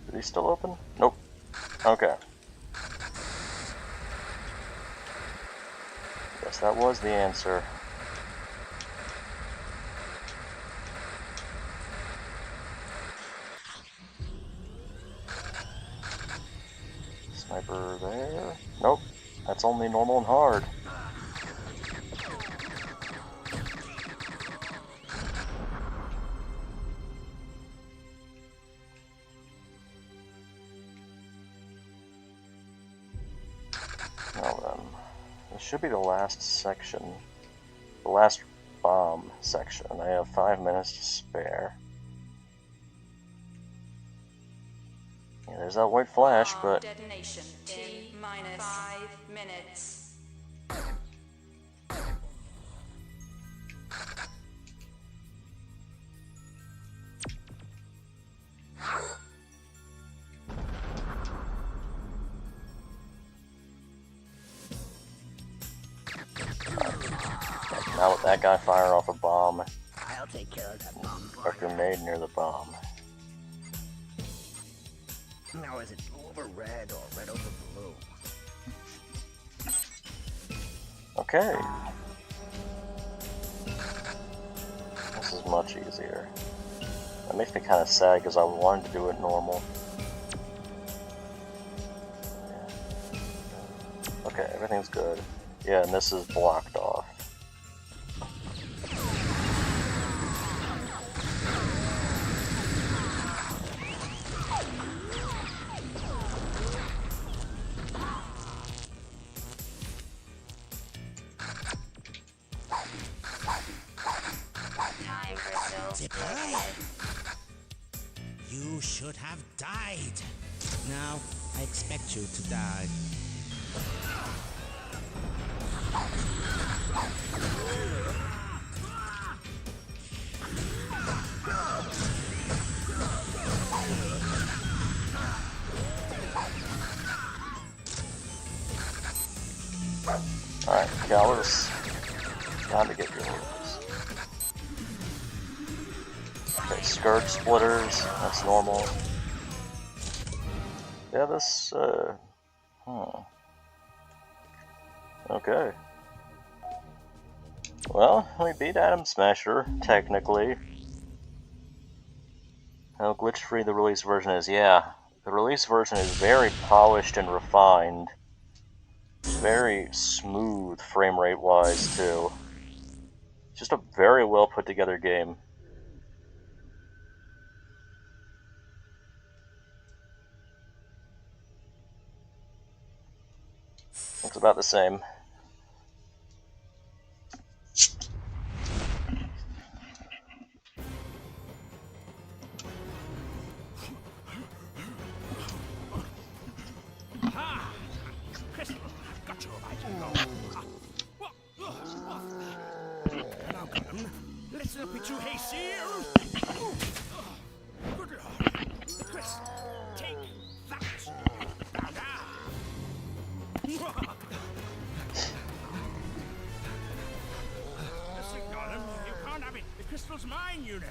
Is he still open? Nope. Okay. Guess that was the answer. Sniper there. Nope. That's only normal and hard. Now then, this should be the last section. The last bomb section. I have 5 minutes to spare. Yeah, there's that white flash, but Detonation. T minus 5 minutes. Now let that guy fire off a bomb. I'll take care of that bomb. A grenade near the bomb. Now is it blue over red or red over blue? Okay. This is much easier. That makes me kind of sad because I wanted to do it normal. Okay, everything's good. Yeah, and this is blocked off. You should have died. Now, I expect you to die. Alright, Gallus. Time to get your moves. Okay, skirt splitters, that's normal. Yeah, this, Okay. Well, we beat Atom Smasher, technically. How glitch-free the release version is. Yeah, the release version is very polished and refined. Very smooth frame rate wise too. Just a very well put together game. Looks about the same. Let's not be too hasty. Good Lord. Chris, take that. Signal him. You can't have it. The crystal's mine, you know.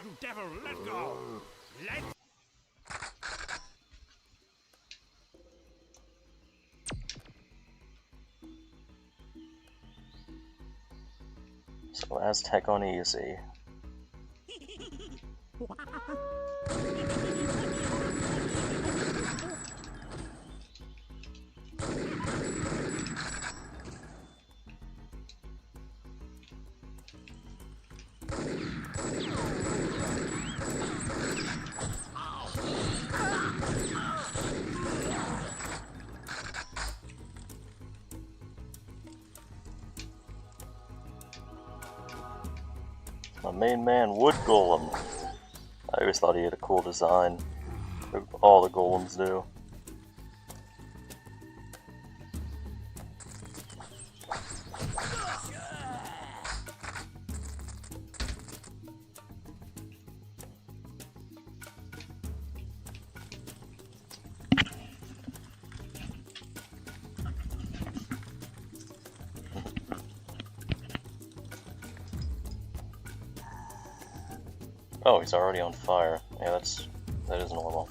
You devil, let go. Let So Aztec on easy. My main man, Wood Golem. I always thought he had a cool design. All the golems do. Oh, he's already on fire. Yeah, that is normal.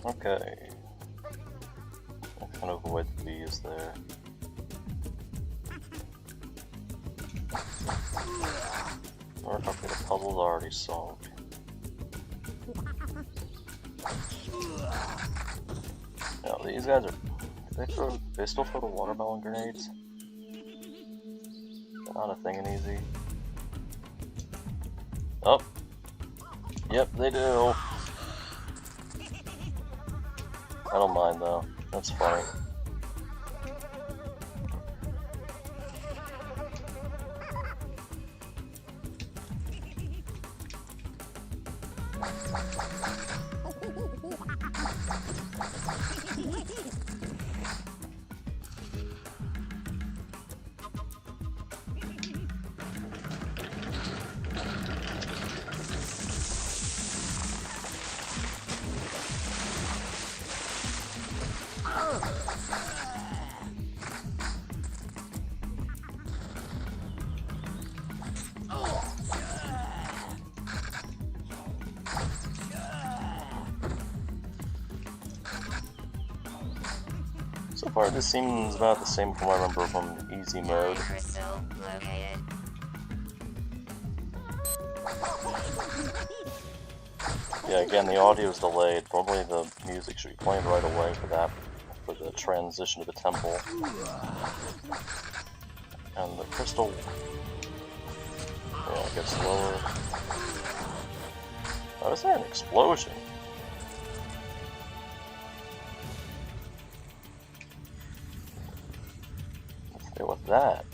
Okay. I can avoid the bees there. Or okay, the puzzle's already solved. No, these guys are. They still throw the watermelon grenades? Not a thing in easy. Oh. Yep, they do. I don't mind though. That's funny. far, this seems about the same from what I remember from easy mode. Crystal located. Yeah, again, the audio is delayed. Probably the music should be playing right away for that, for the transition to the temple. And the crystal, yeah, it gets slower. Oh, is there an explosion? Let's deal with that.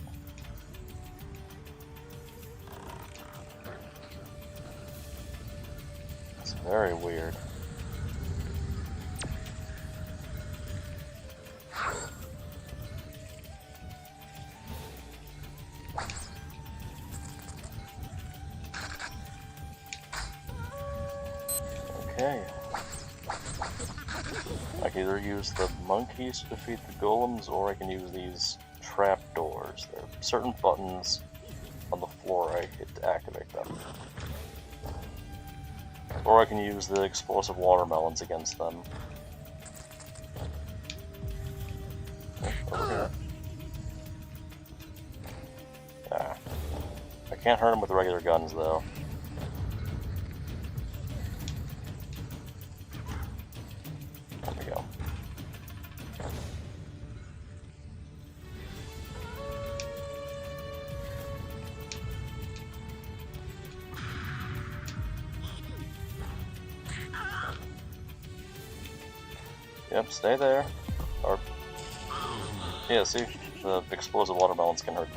It's very weird. Okay. I can either use the monkeys to defeat the golems, or I can use these trapdoors. There are certain buttons on the floor I hit to activate them. Or I can use the explosive watermelons against them. Over here. Ah. I can't hurt them with the regular guns, though. There we go. Yep, stay there. Or yeah, see, the explosive watermelons can hurt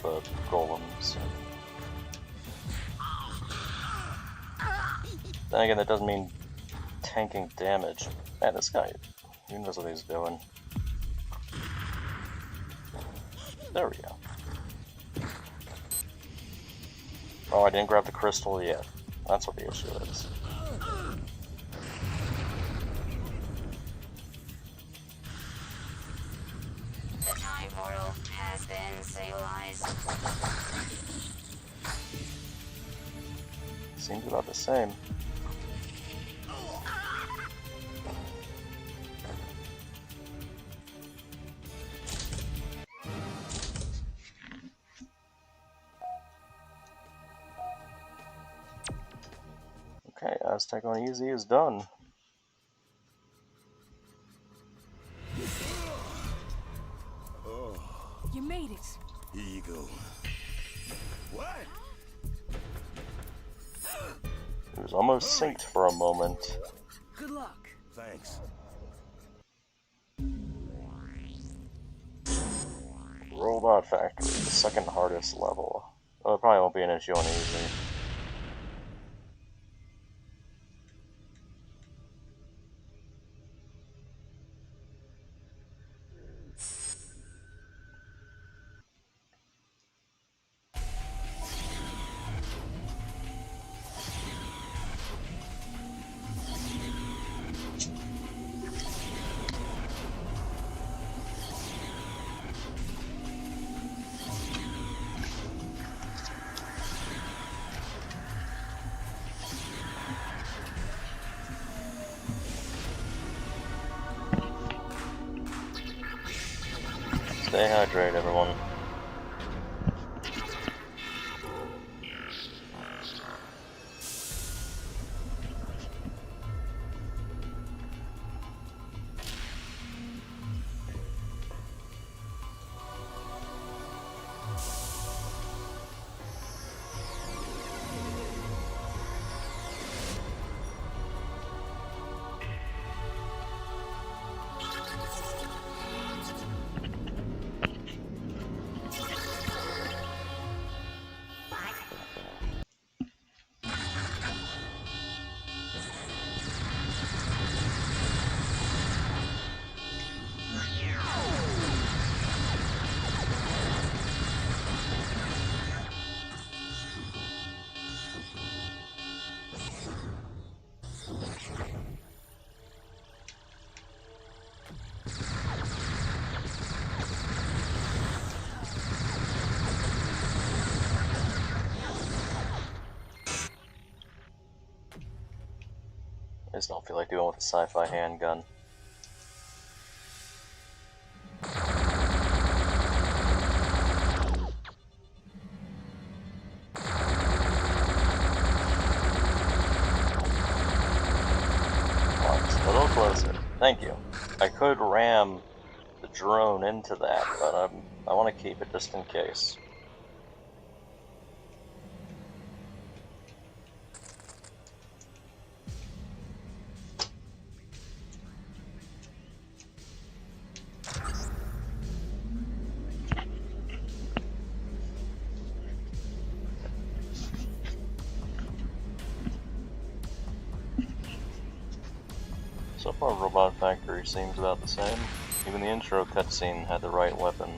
the golems. Then again, that doesn't mean tanking damage. Man, this guy, he knows what he's doing. There we go. Oh, I didn't grab the crystal yet. That's what the issue is. The time portal has been stabilized. Seems about the same. Okay, Aztec on easy is done. You made it. Here you go. What? It was almost synced for a moment. Good luck. Thanks. Robot Factory, the second hardest level. Well, it probably won't be an issue on easy. Stay hydrated, everyone. I just don't feel like dealing with a sci-fi handgun. Thank you. I could ram the drone into that, but I want to keep it just in case. So far, Robot Factory seems about the same. Even the intro cutscene had the right weapon.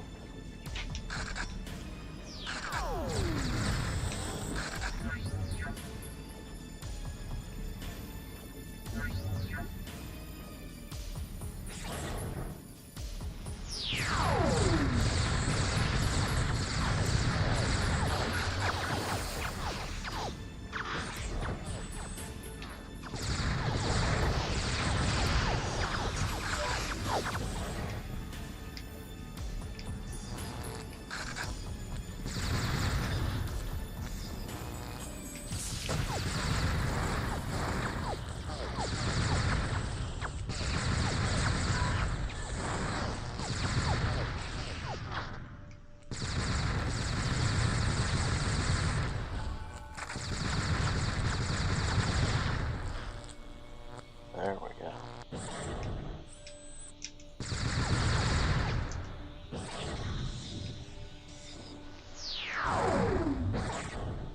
There we go.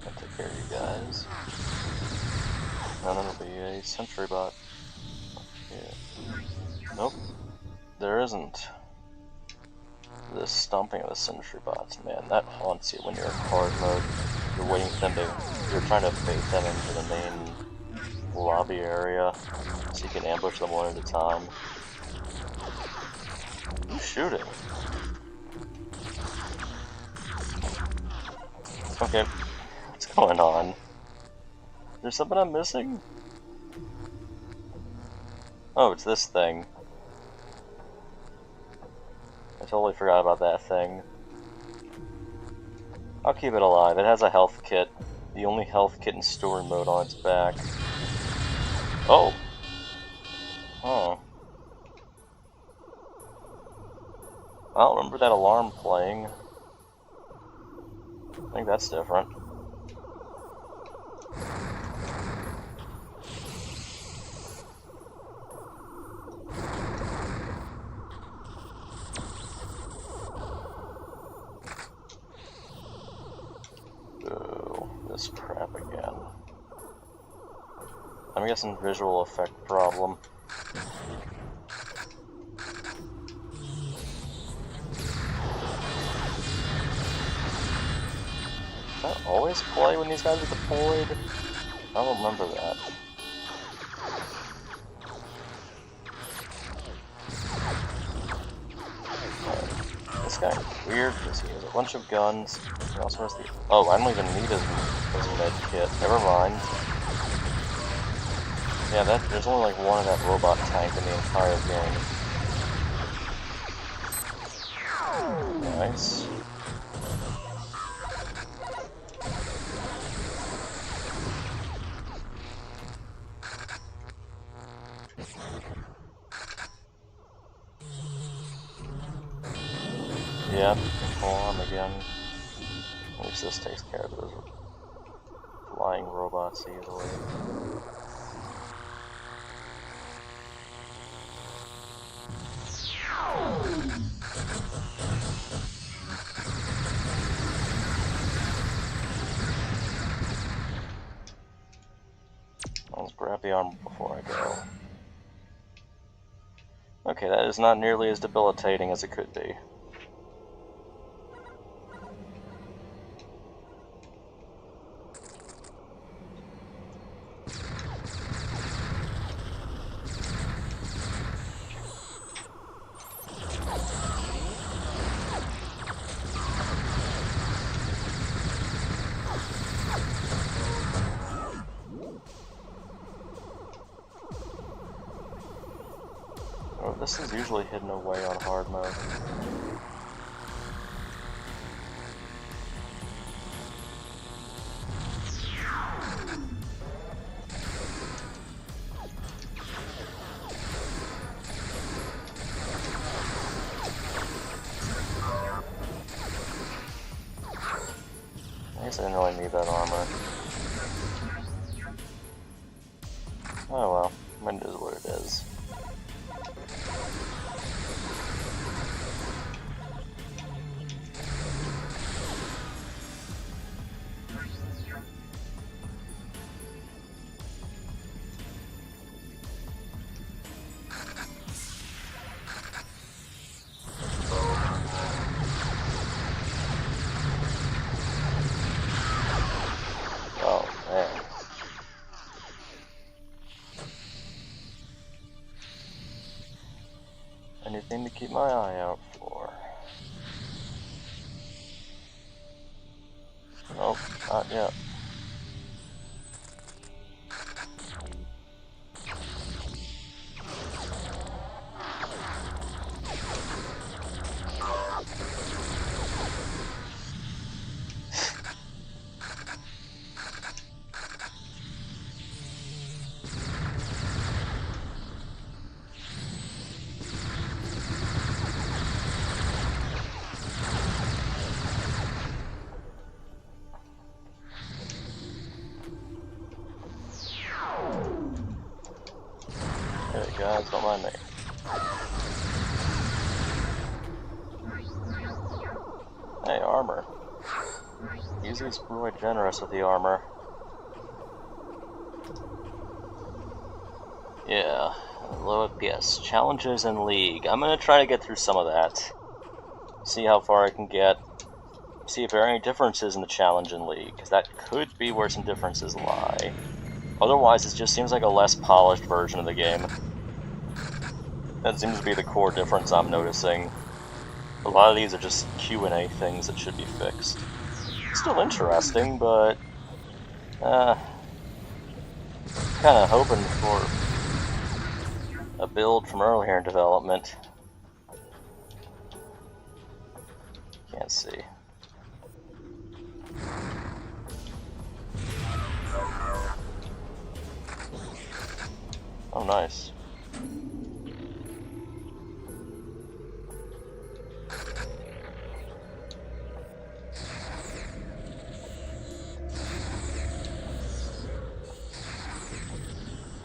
I'll take care of you guys. And then it'll be a sentry bot. Yeah. Nope. There isn't. The stomping of the sentry bots, man, that haunts you when you're in hard mode. You're waiting for them to... You're trying to bait them into the main lobby area so you can ambush them one at a time. Who's shooting? Okay, what's going on? There's something I'm missing? Oh, it's this thing. I totally forgot about that thing. I'll keep it alive. It has a health kit. The only health kit in story mode on its back. Oh! Oh. I don't remember that alarm playing. I think that's different. Oh, this crap again. I'm guessing visual effect problem. Does that always play when these guys are deployed? I don't remember that. This guy is weird because he has a bunch of guns. He also has the... Oh, I don't even need his med kit. Never mind. Yeah, there's only like one of that robot tank in the entire game. Nice. Yep, alarm again. At least this takes care of those flying robots easily. Let's grab the armor before I go. Okay, that is not nearly as debilitating as it could be. Oh, this is usually hidden away on hard mode. didn't really need that armor. Oh well, it is what it is. Anything to keep my eye out for. Nope, not yet. Hey guys, don't mind me. Hey, armor. Usually quite generous with the armor. Yeah, low FPS. Challenges in League. I'm gonna try to get through some of that. See how far I can get. See if there are any differences in the challenge in League, because that could be where some differences lie. Otherwise, it just seems like a less polished version of the game. That seems to be the core difference I'm noticing. A lot of these are just Q&A things that should be fixed. Still interesting, but kind of hoping for a build from earlier in development. Can't see. Oh, nice.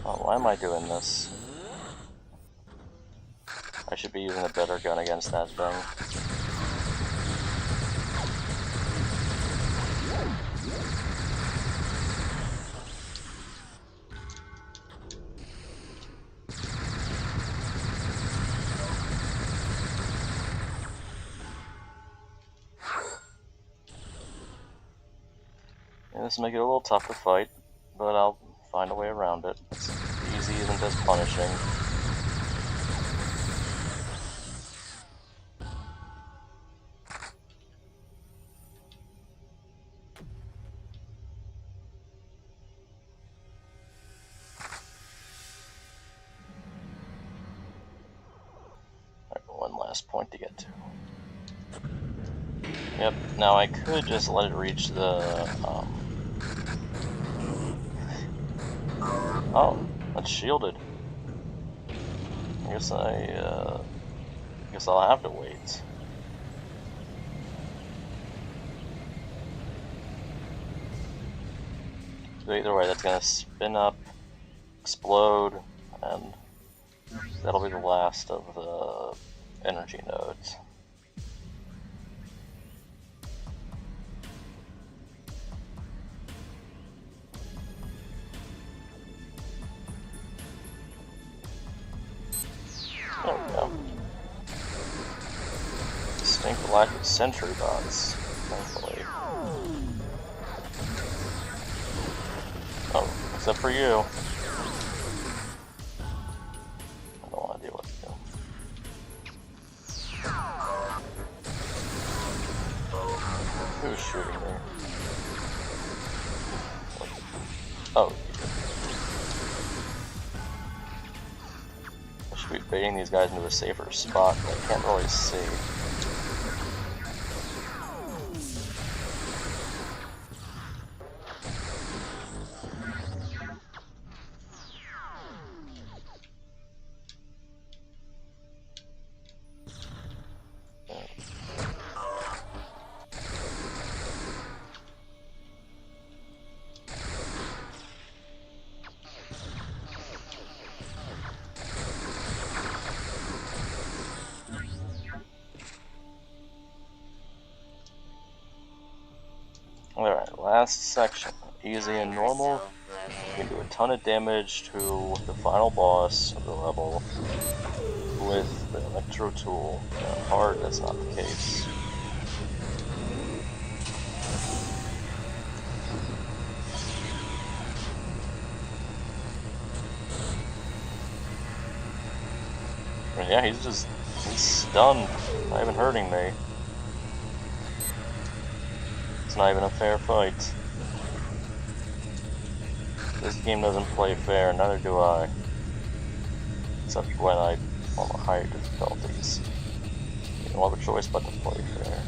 Oh, why am I doing this? I should be using a better gun against that thing. Yeah, this will make it a little tough to fight, but I'll find a way around it. It's easy isn't as punishing. One last point to get to. Yep, now I could just let it reach the, Oh, that's shielded. I guess I'll have to wait. Either way, that's gonna spin up, explode, and that'll be the last of the energy nodes. There we go. Distinct lack of sentry bots, thankfully. Oh, except for you. I don't want to deal with you. Who's shooting me? Oh. I should be baiting these guys into a safer spot, but I can't really see. Alright, last section. Easy and normal. You can do a ton of damage to the final boss of the level with the electro tool. Hard, that's not the case. And yeah, he's stunned, not even hurting me. It's not even a fair fight. This game doesn't play fair, neither do I. Except when I'm on the higher difficulties. You don't have a choice but to play fair.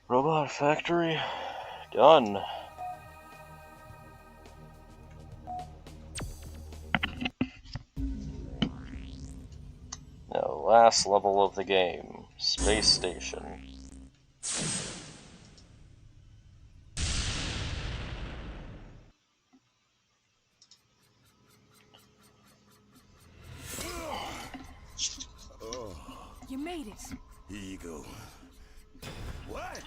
Robot factory done. Now, last level of the game, Space Station. You made it. Here you go. What?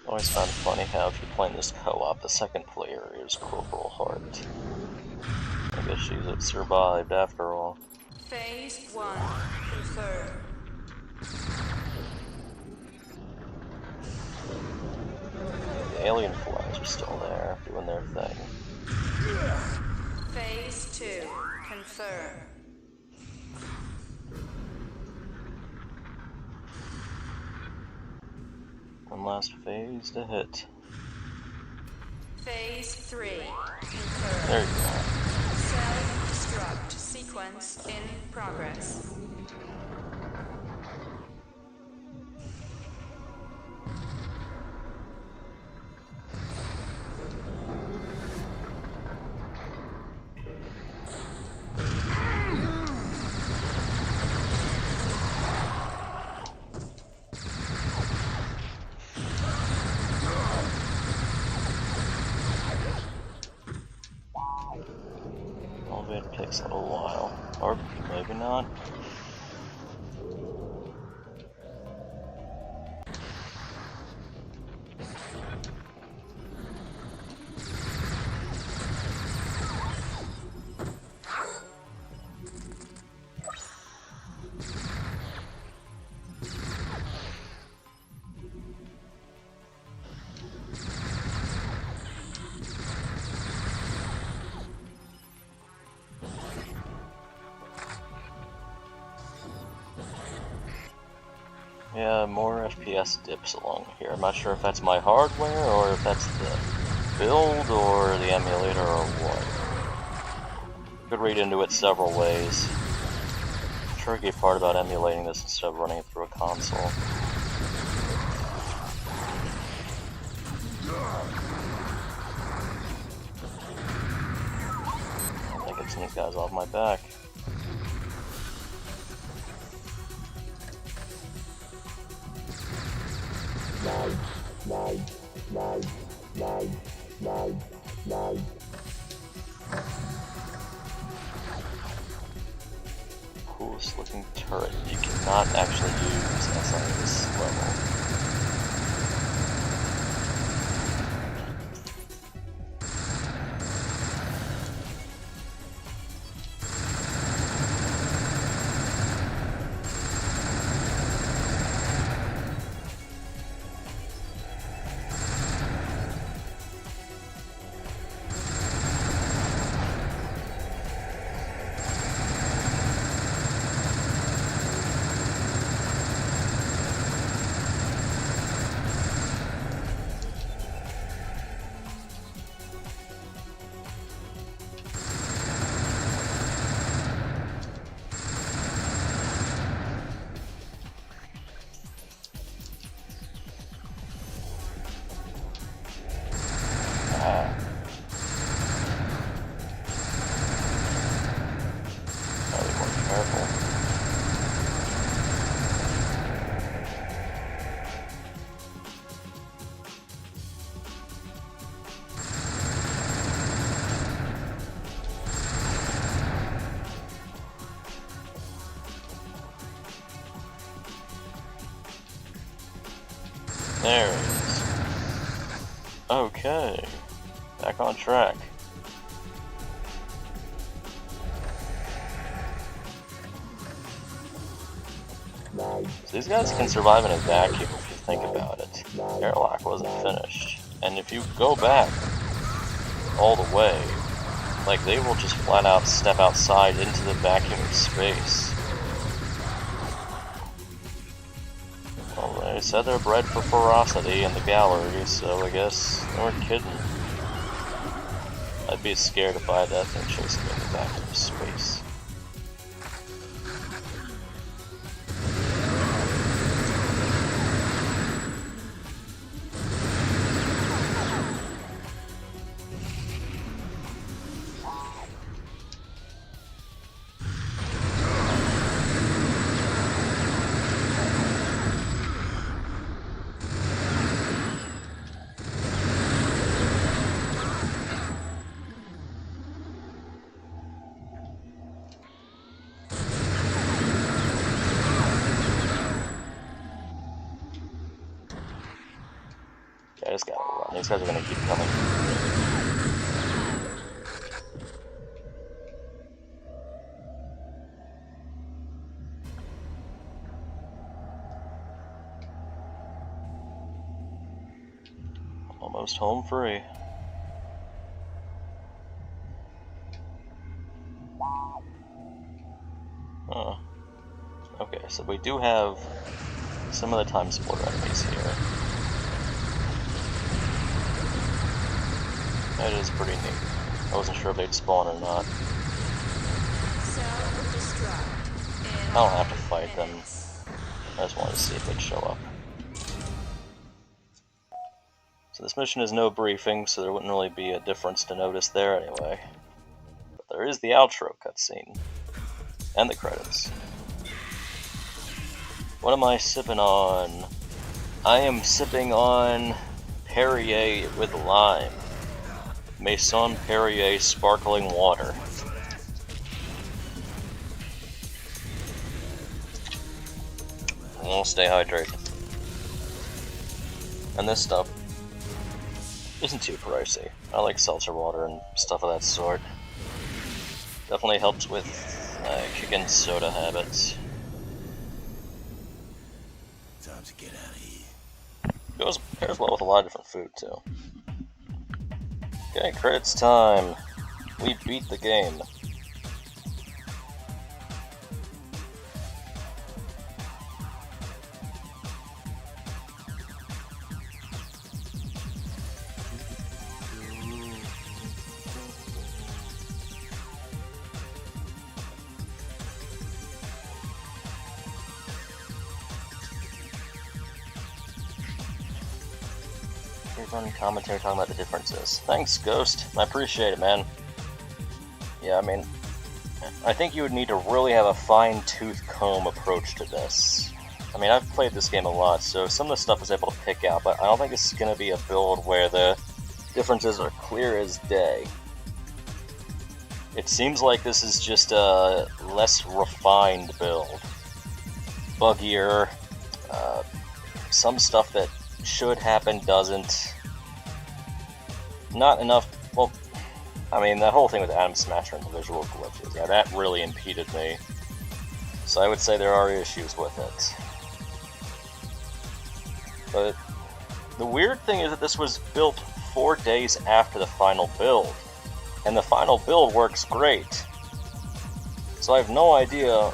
Always found it funny how if you're playing this co-op, the second player is Corporal Hart. I guess she's survived after all. Phase 1 confirmed. The alien flies are still there, doing their thing. Phase 2 confirmed. One last phase to hit. Phase 3 confirmed. There you go. Self-destruct sequence in progress. Elevator takes a little while, or maybe not. Yeah, more FPS dips along here. I'm not sure if that's my hardware, or if that's the build, or the emulator, or what. Could read into it several ways. The tricky part about emulating this instead of running it through a console. I think it's these guys off my back. Coolest looking turret you cannot actually use outside of this level. There it is. Okay. Back on track. So these guys can survive in a vacuum if you think about it. Airlock wasn't finished. And if you go back all the way, like they will just flat out step outside into the vacuum of space. Well, they said they're bred for ferocity in the gallery, so I guess they weren't kidding. I'd be scared if I had that thing chasing me in the vacuum of space. I just gotta run. These guys are gonna keep coming. Almost home free. Huh. Okay, so we do have some of the TimeSplitters enemies here. That is pretty neat. I wasn't sure if they'd spawn or not. I don't have to fight them. I just wanted to see if they'd show up. So this mission is no briefing, so there wouldn't really be a difference to notice there anyway. But there is the outro cutscene. And the credits. What am I sipping on? I am sipping on Perrier with lime. Maison Perrier sparkling water. We'll stay hydrated. And this stuff isn't too pricey. I like seltzer water and stuff of that sort. Definitely helps with kicking soda habits. Time to get out of here. Pairs well with a lot of different food too. Okay, credits time. We beat the game. Run commentary talking about the differences. Thanks, Ghost. I appreciate it, man. Yeah, I mean, I think you would need to really have a fine-tooth comb approach to this. I mean, I've played this game a lot, so some of the stuff I was able to pick out, but I don't think this is going to be a build where the differences are clear as day. It seems like this is just a less refined build. Buggier, some stuff that should happen doesn't. Not enough. Well, I mean, that whole thing with Atom Smasher and the visual glitches, yeah, that really impeded me. So I would say there are issues with it. But the weird thing is that this was built 4 days after the final build, and the final build works great. So I have no idea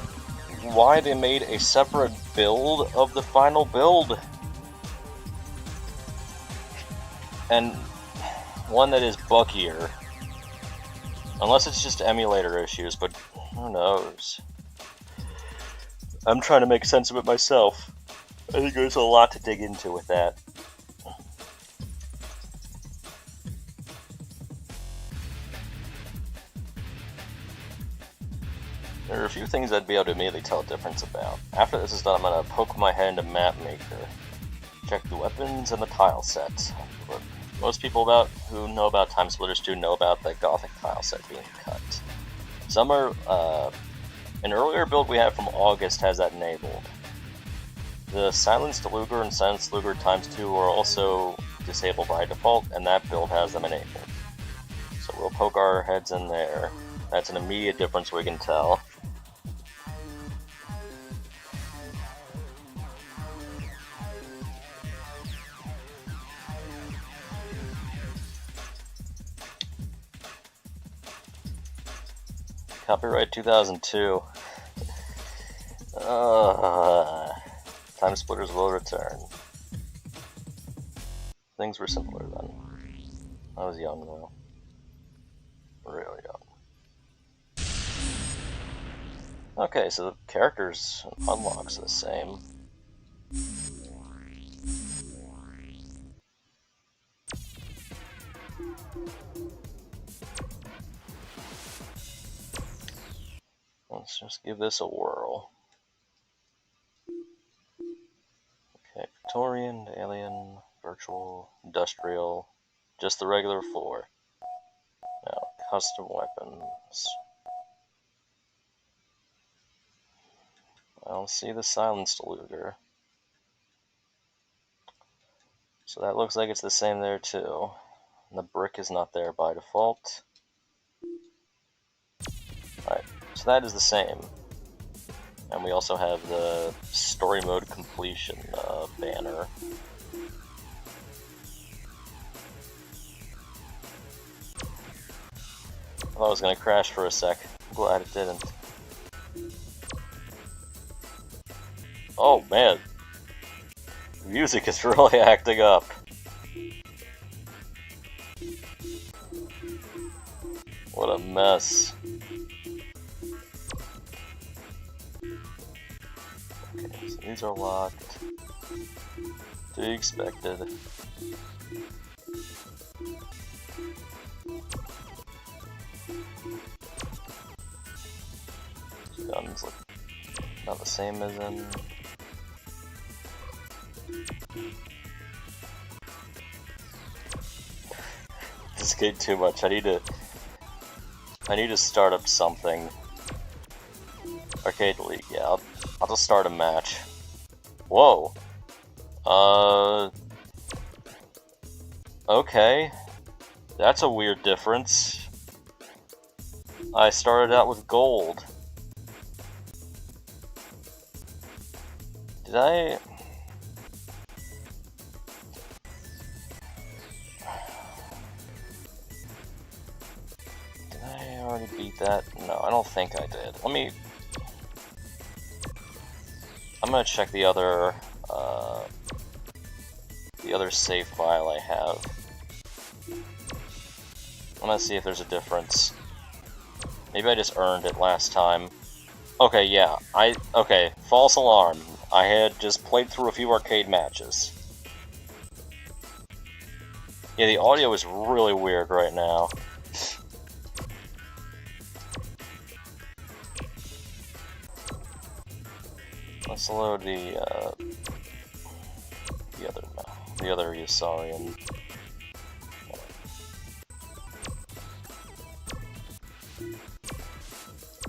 why they made a separate build of the final build. And one that is buggier. Unless it's just emulator issues, but who knows? I'm trying to make sense of it myself. I think there's a lot to dig into with that. There are a few things I'd be able to immediately tell a difference about. After this is done, I'm going to poke my head into MapMaker. Check the weapons and the tile set. Most people who know about TimeSplitters do know about the Gothic tile set being cut. Some are, an earlier build we had from August has that enabled. the Silenced Luger and Silenced Luger ×2 are also disabled by default, and that build has them enabled. So we'll poke our heads in there. That's an immediate difference we can tell. Copyright 2002. TimeSplitters will return. Things were simpler then. I was young though. Real young. Okay, so the characters unlocks the same. Let's just give this a whirl. Okay, Victorian, Alien, Virtual, Industrial, just the regular 4. Now, custom weapons. I don't see the Silenced Luger. So that looks like it's the same there too. And the brick is not there by default. Alright, so that is the same. And we also have the story mode completion banner. I thought it was going to crash for a sec. I'm glad it didn't. Oh man, music is really acting up. What a mess. Okay, so these are locked. To be expected. Guns look not the same as in. This is getting too much. I need to start up something. Arcade League, yeah. I'll just start a match. Whoa. Okay. That's a weird difference. I started out with gold. Did I already beat that? No, I don't think I did. I'm gonna check the other save file I have. I'm gonna see if there's a difference. Maybe I just earned it last time. Okay, yeah. Okay, false alarm. I had just played through a few arcade matches. Yeah, the audio is really weird right now. Let's load the other Yossarian.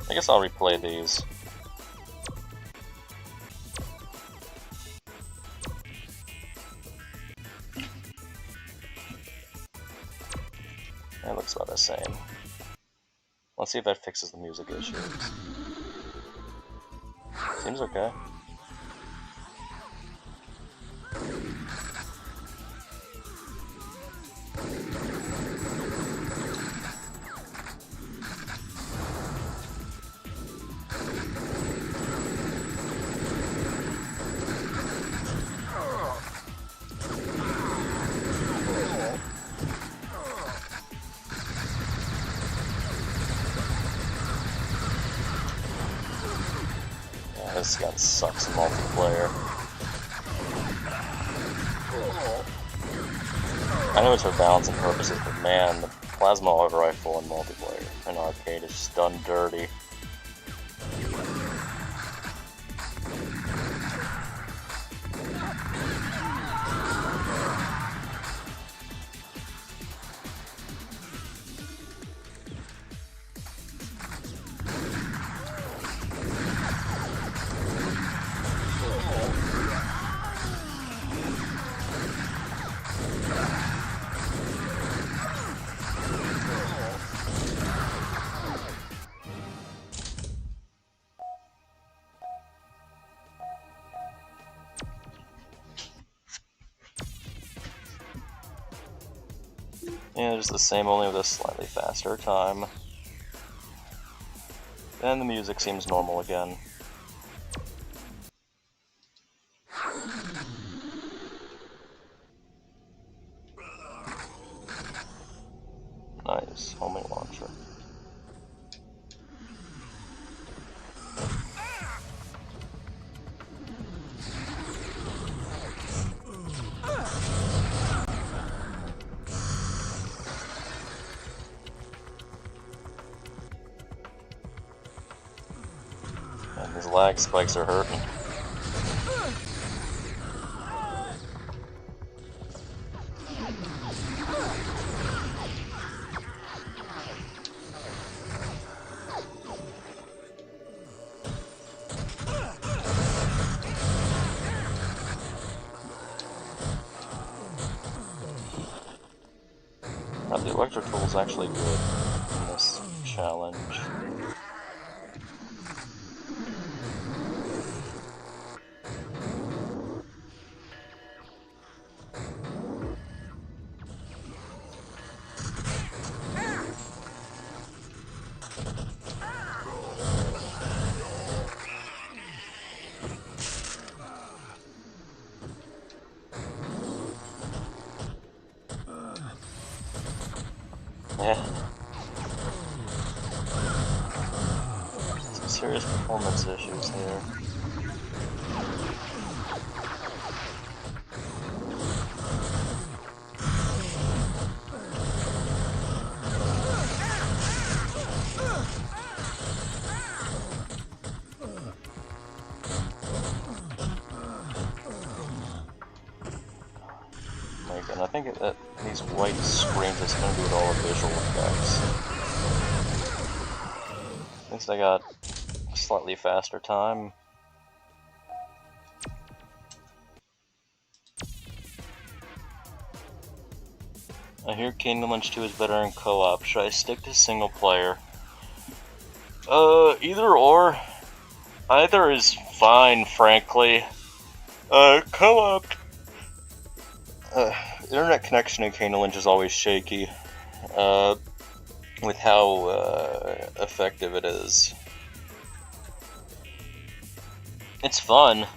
I guess I'll replay these. That looks about the same. Let's see if that fixes the music issue. Seems okay. This gun sucks in multiplayer. I know it's for balancing purposes, but man, the plasma auto rifle in multiplayer in arcade is just done dirty. Yeah, just the same, only with a slightly faster time. And the music seems normal again. Nice, homing launcher. And these lag spikes are hurting. The electric tool is actually good in this challenge. Yeah. Some serious performance issues here. And I think that these white screens is going to do with all the visual effects. At least I got a slightly faster time. I hear Kingdom Lynch 2 is better in co-op. Should I stick to single player? Either or. Either is fine, frankly. Co-op. Internet connection in Kingdom Lynch is always shaky, with how effective it is. It's fun.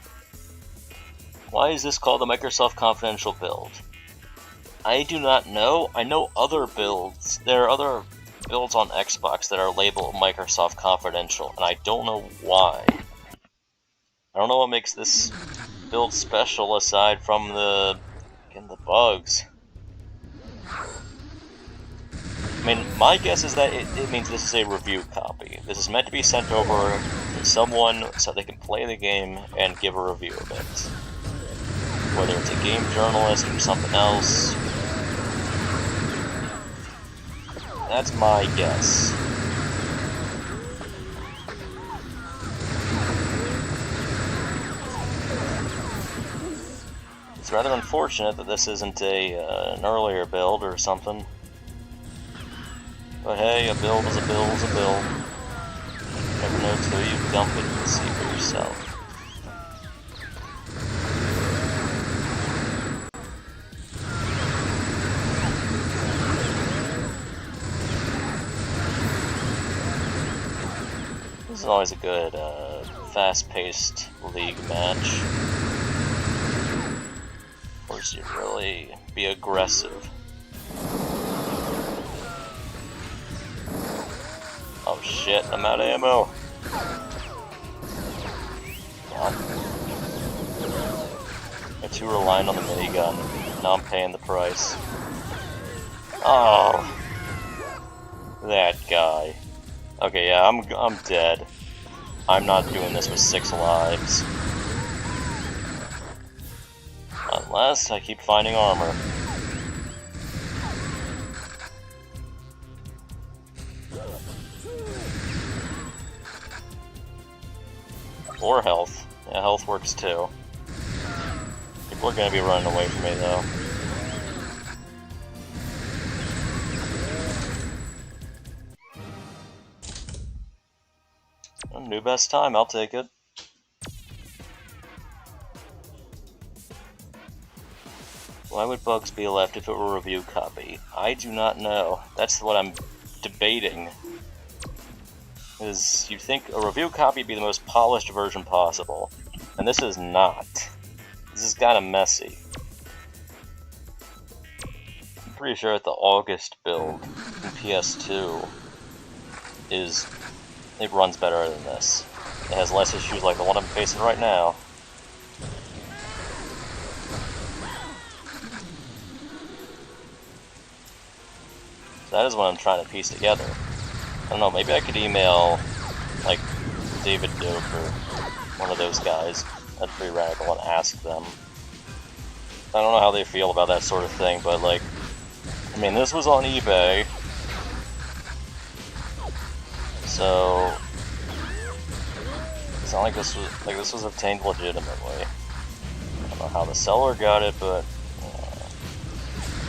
Why is this called a Microsoft Confidential build? I do not know. I know other builds. There are other builds on Xbox that are labeled Microsoft Confidential, and I don't know why. I don't know what makes this build special aside from the bugs. I mean, my guess is that it means this is a review copy. This is meant to be sent over to someone so they can play the game and give a review of it. Whether it's a game journalist or something else. That's my guess. It's rather unfortunate that this isn't an earlier build or something. But hey, a build is a build is a build. You never know till you dump it and see for yourself. This is always a good, fast-paced league match. Force you to really be aggressive. Oh shit, I'm out of ammo. I'm too reliant on the minigun. Now I'm paying the price. Oh, that guy. Okay, yeah, I'm dead. I'm not doing this with 6 lives. Unless I keep finding armor. Or health. Yeah, health works too. People are gonna be running away from me though. New best time, I'll take it. Why would bugs be left if it were a review copy? I do not know. That's what I'm debating. Is you'd think a review copy would be the most polished version possible, and this is not. This is kind of messy. I'm pretty sure that the August build in PS2 it runs better than this. It has less issues like the one I'm facing right now. That is what I'm trying to piece together. I don't know, maybe I could email, like, David Doak or one of those guys at Free Radical and ask them. I don't know how they feel about that sort of thing, but, like, I mean, this was on eBay, so it's not like this was obtained legitimately. I don't know how the seller got it, but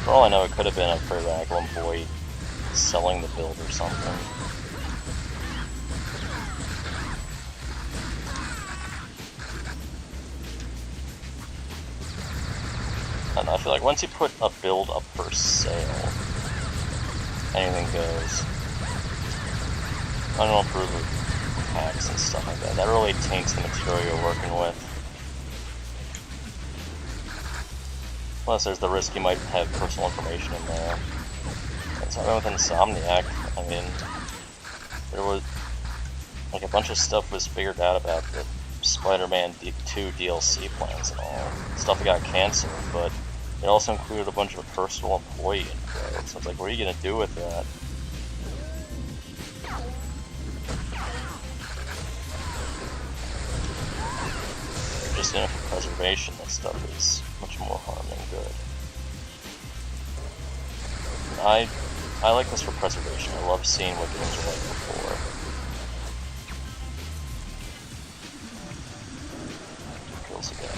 for all I know, it could have been a Free Radical employee selling the build or something. I don't know, I feel like once you put a build up for sale, anything goes. I don't approve of hacks and stuff like that. That really taints the material you're working with. Plus, there's the risk you might have personal information in there. So I went with Insomniac. I mean, there was like a bunch of stuff was figured out about the Spider-Man 2 DLC plans and all. Stuff that got canceled, but it also included a bunch of personal employee info. So it's like, what are you gonna do with that? Just in it for preservation, that stuff is much more harm than good. I like this for preservation. I love seeing what games were like before. Kills again.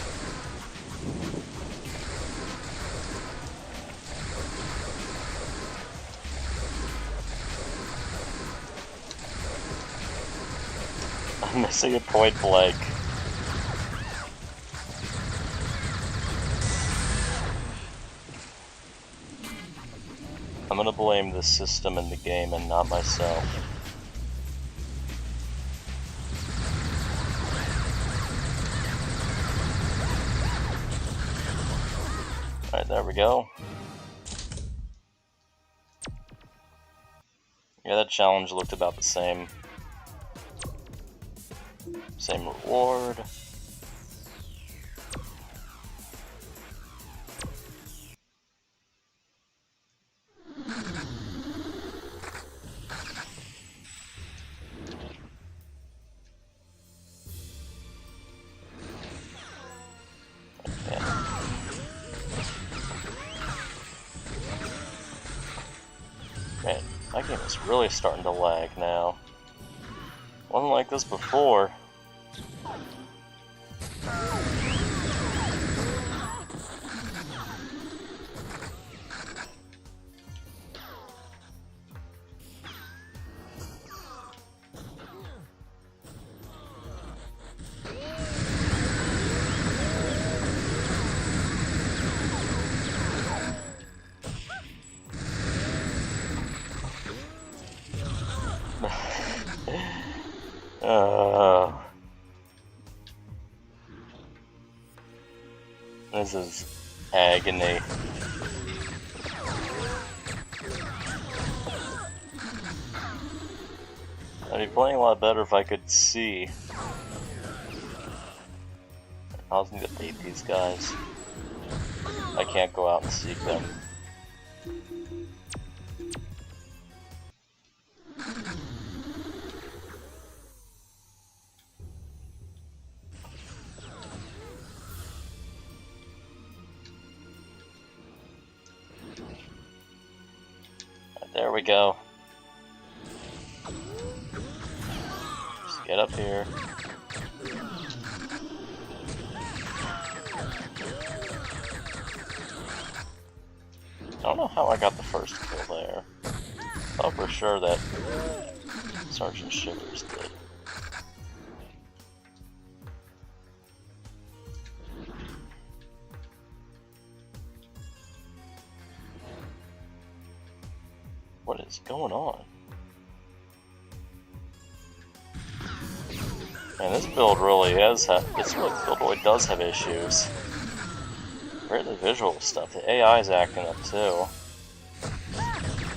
I'm missing a point blank. I'm gonna blame the system and the game and not myself. Alright, there we go. Yeah, that challenge looked about the same. Same reward. Man, my game is really starting to lag now. Wasn't like this before. This is agony. I'd be playing a lot better if I could see. I'll just need to beat these guys. I can't go out and seek them. There we go. Just get up here. I don't know how I got the first kill there. I thought for sure that Sergeant Shivers did. What is going on? And this build really has this build really does have issues. Where the visual stuff? The AI is acting up too.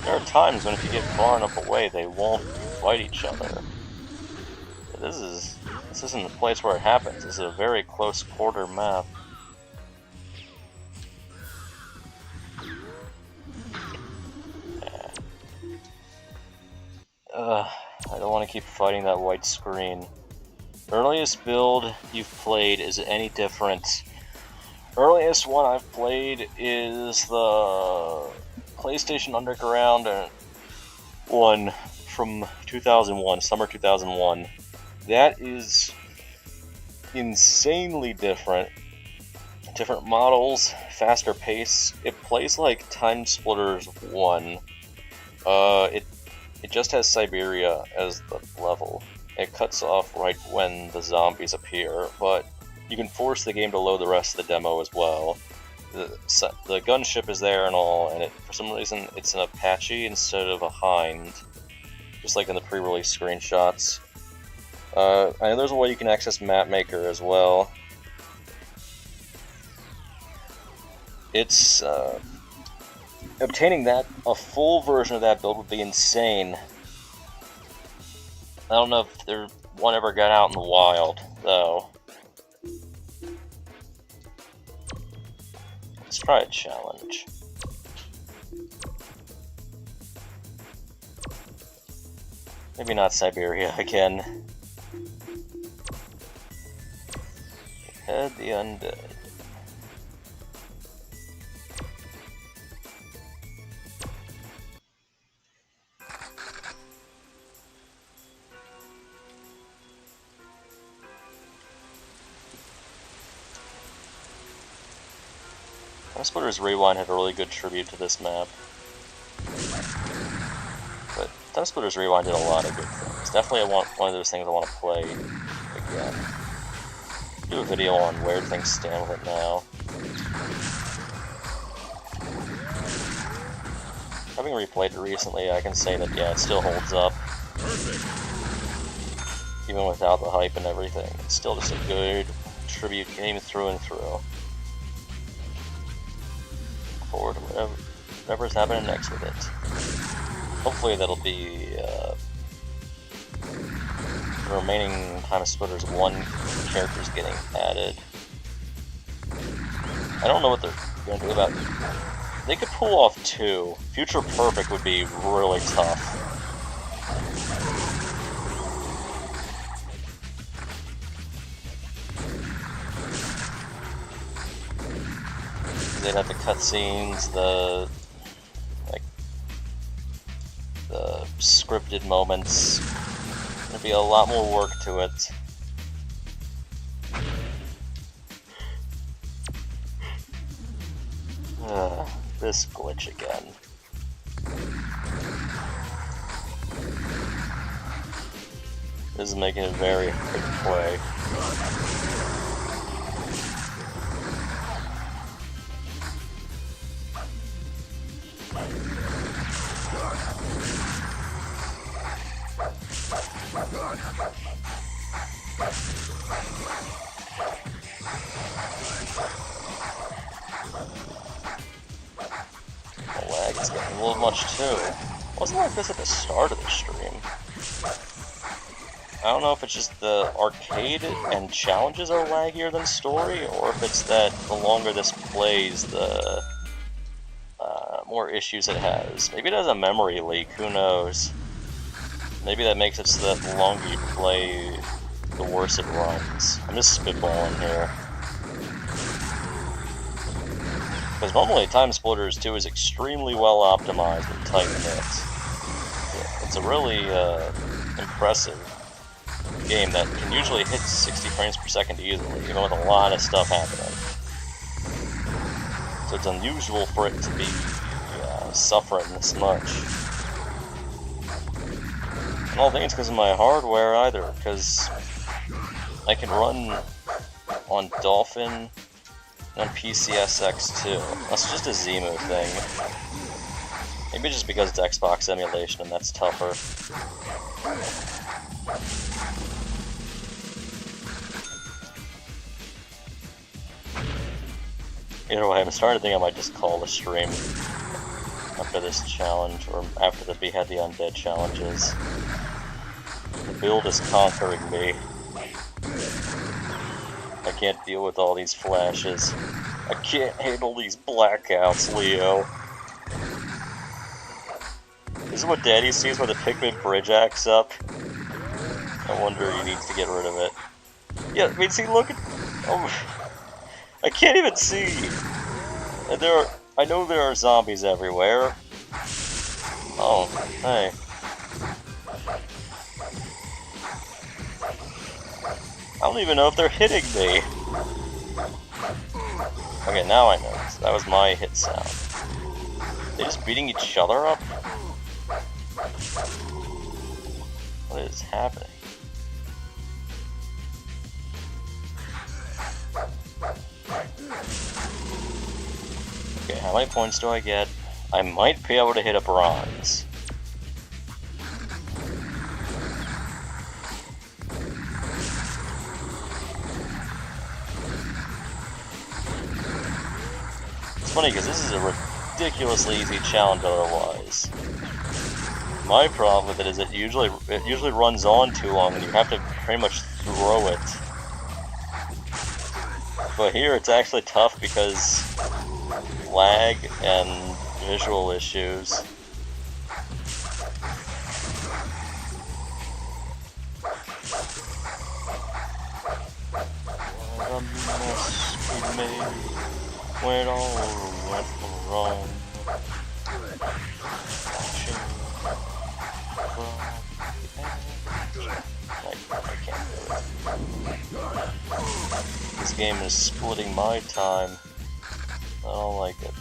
There are times when if you get far enough away, they won't fight each other. But this isn't the place where it happens. This is a very close quarter map. I don't want to keep fighting that white screen. Earliest build you've played, is it any different? Earliest one I've played is the PlayStation Underground one from 2001, summer 2001. That is insanely different. Different models, faster pace. It plays like TimeSplitters 1. It just has Siberia as the level. It cuts off right when the zombies appear, but you can force the game to load the rest of the demo as well. The gunship is there and all, and for some reason it's an Apache instead of a Hind, just like in the pre-release screenshots. I know there's a way you can access MapMaker as well. It's obtaining a full version of that build would be insane. I don't know if one ever got out in the wild, though. Let's try a challenge. Maybe not Siberia again. Behead the Undead. TimeSplitters Rewind had a really good tribute to this map. But TimeSplitters Rewind did a lot of good things. Definitely one of those things I want to play again. Do a video on where things stand with it now. Having replayed it recently, I can say that yeah, it still holds up. Even without the hype and everything. It's still just a good tribute game through and through. Forward to whatever's happening next with it. Hopefully that'll be the remaining TimeSplitters 1 characters getting added. I don't know what they're going to do about it. They could pull off 2. Future Perfect would be really tough. They'd have the cutscenes, the scripted moments. There'd be a lot more work to it. This glitch again. This is making it very hard to play. The lag is getting a little much too. It wasn't like this at the start of the stream. I don't know if it's just the arcade and challenges are laggier than story, or if it's that the longer this plays, the more issues it has. Maybe it has a memory leak, who knows? Maybe that makes it so that the longer you play, the worse it runs. I'm just spitballing here. Because normally TimeSplitters 2 is extremely well optimized and tight knit. It's a really impressive game that can usually hit 60 frames per second easily, even with a lot of stuff happening. So it's unusual for it to be suffering this much. I don't think it's because of my hardware either, because I can run on Dolphin and on PCSX too. That's just a Zemu thing. Maybe just because it's Xbox emulation and that's tougher. Either way, I'm starting to think I might just call the stream after this challenge, or after the Behead the Undead challenges. The build is conquering me. I can't deal with all these flashes. I can't handle these blackouts, Leo. This is what Daddy sees when the Pikmin bridge acts up. I wonder he needs to get rid of it. Yeah, I mean, see, look at... Oh, I can't even see! And I know there are zombies everywhere. Oh, hey. I don't even know if they're hitting me. Okay, now I know. So that was my hit sound. They're just beating each other up? What is happening? Okay, how many points do I get? I might be able to hit a bronze. It's funny because this is a ridiculously easy challenge otherwise. My problem with it is it usually runs on too long and you have to pretty much throw it. But here it's actually tough because lag and visual issues. Where it all went wrong. I can't do it. This game is splitting my time. I don't like it.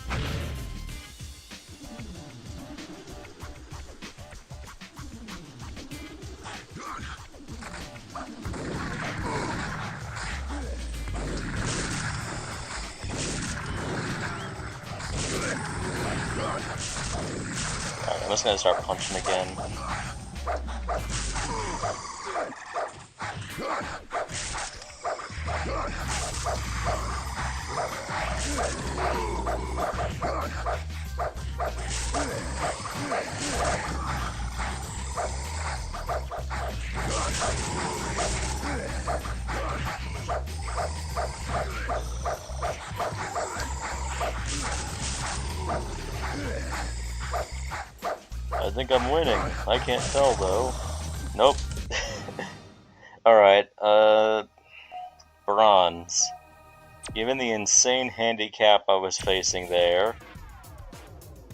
Alright, I'm just gonna start punching again. I think I'm winning. I can't tell though. Nope. Alright, bronze. Given the insane handicap I was facing there,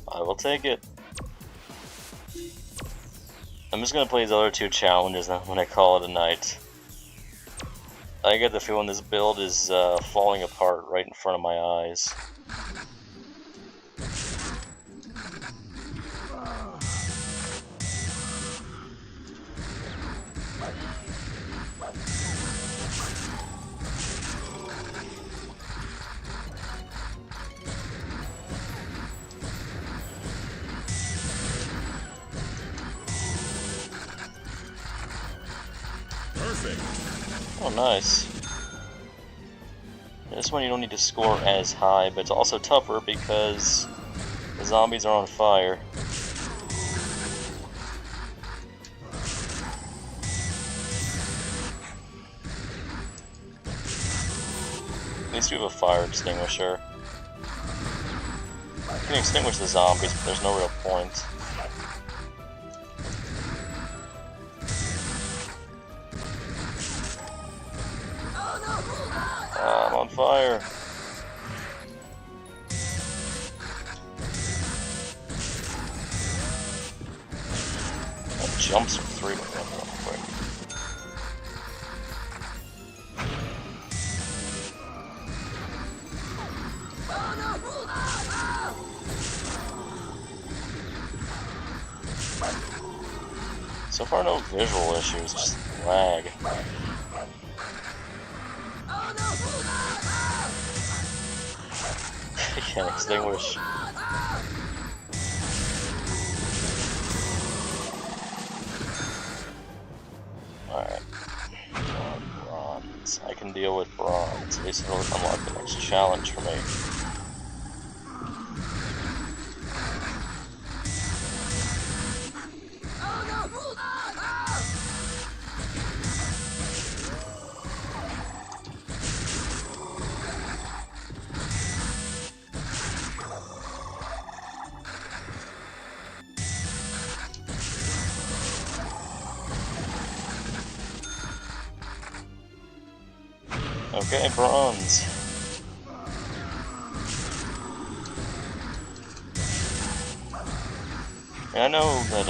I will take it. I'm just gonna play these other two challenges when I call it a night. I get the feeling this build is falling apart right in front of my eyes. Oh, nice. This one you don't need to score as high, but it's also tougher because the zombies are on fire. At least you have a fire extinguisher. You can extinguish the zombies, but there's no real point. I'm on fire. That jumps from 3 to 1 real quick. So far, no visual issues, just lag. I can't extinguish. can deal with bronze. At least it'll unlock the next challenge for me. Okay, bronze. And I know that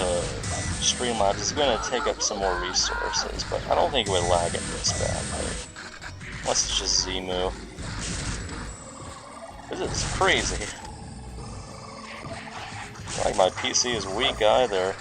Streamlabs is going to take up some more resources, but I don't think it would lag it this badly. Unless it's just Zemu. This is crazy. Not like my PC is weak either.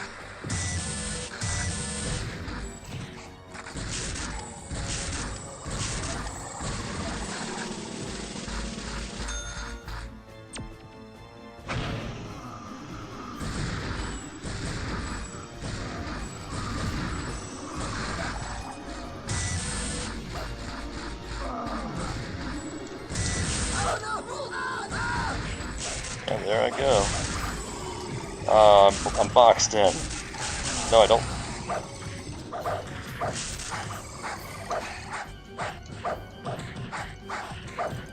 And there I go. I'm boxed in. No, I don't.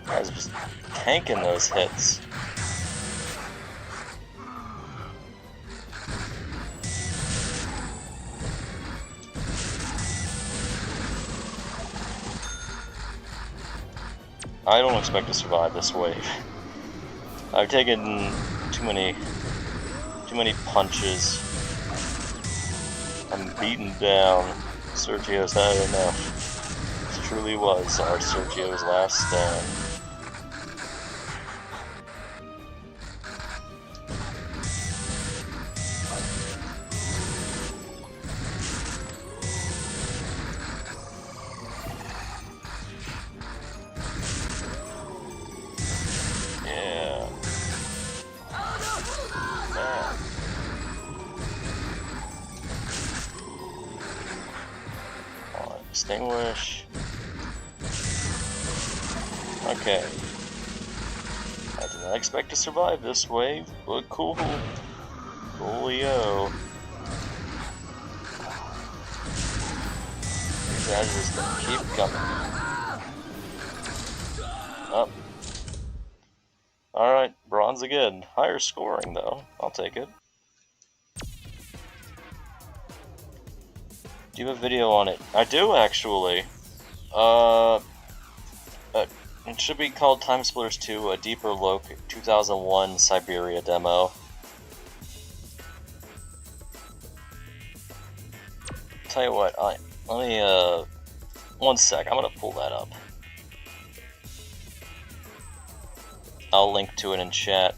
Guys just tanking those hits. I don't expect to survive this wave. I've taken too many punches. I'm beaten down. Sergio's had enough. This truly was our Sergio's last stand. Extinguish. Okay. I did not expect to survive this wave, but cool. Coolio. These guys are just gonna keep coming. Up. Alright, bronze again. Higher scoring though. I'll take it. Do you have a video on it? I do actually. It should be called TimeSplitters 2, a deeper look, 2001 Siberia demo. Tell you what, let me, one sec, I'm gonna pull that up. I'll link to it in chat.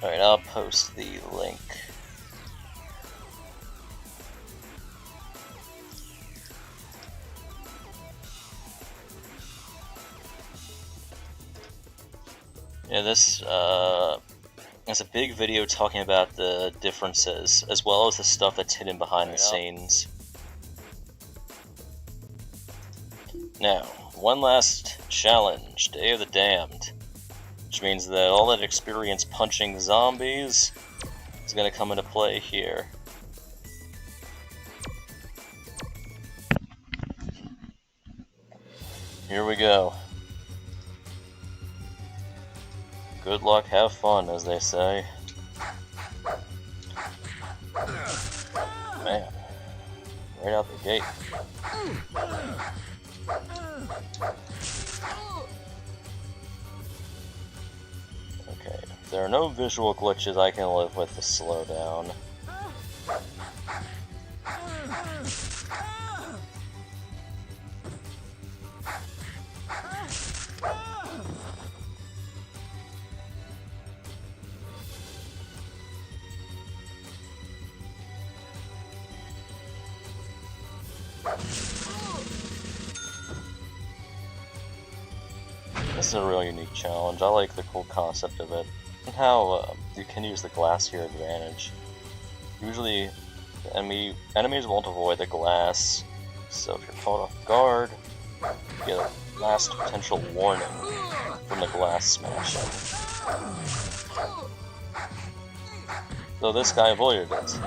Alright, I'll post the link. Yeah, this is a big video talking about the differences, as well as the stuff that's hidden behind the scenes. Now, one last challenge, Day of the Damned. Which means that all that experience punching zombies is going to come into play here. Here we go. Good luck, have fun, as they say. Man, right out the gate. Okay, if there are no visual glitches, I can live with the slowdown. This is a really unique challenge. I like the cool concept of it, and how you can use the glass to your advantage. Usually, the enemies won't avoid the glass, so if you're caught off guard, you get a last potential warning from the glass smashing. So this guy avoided it.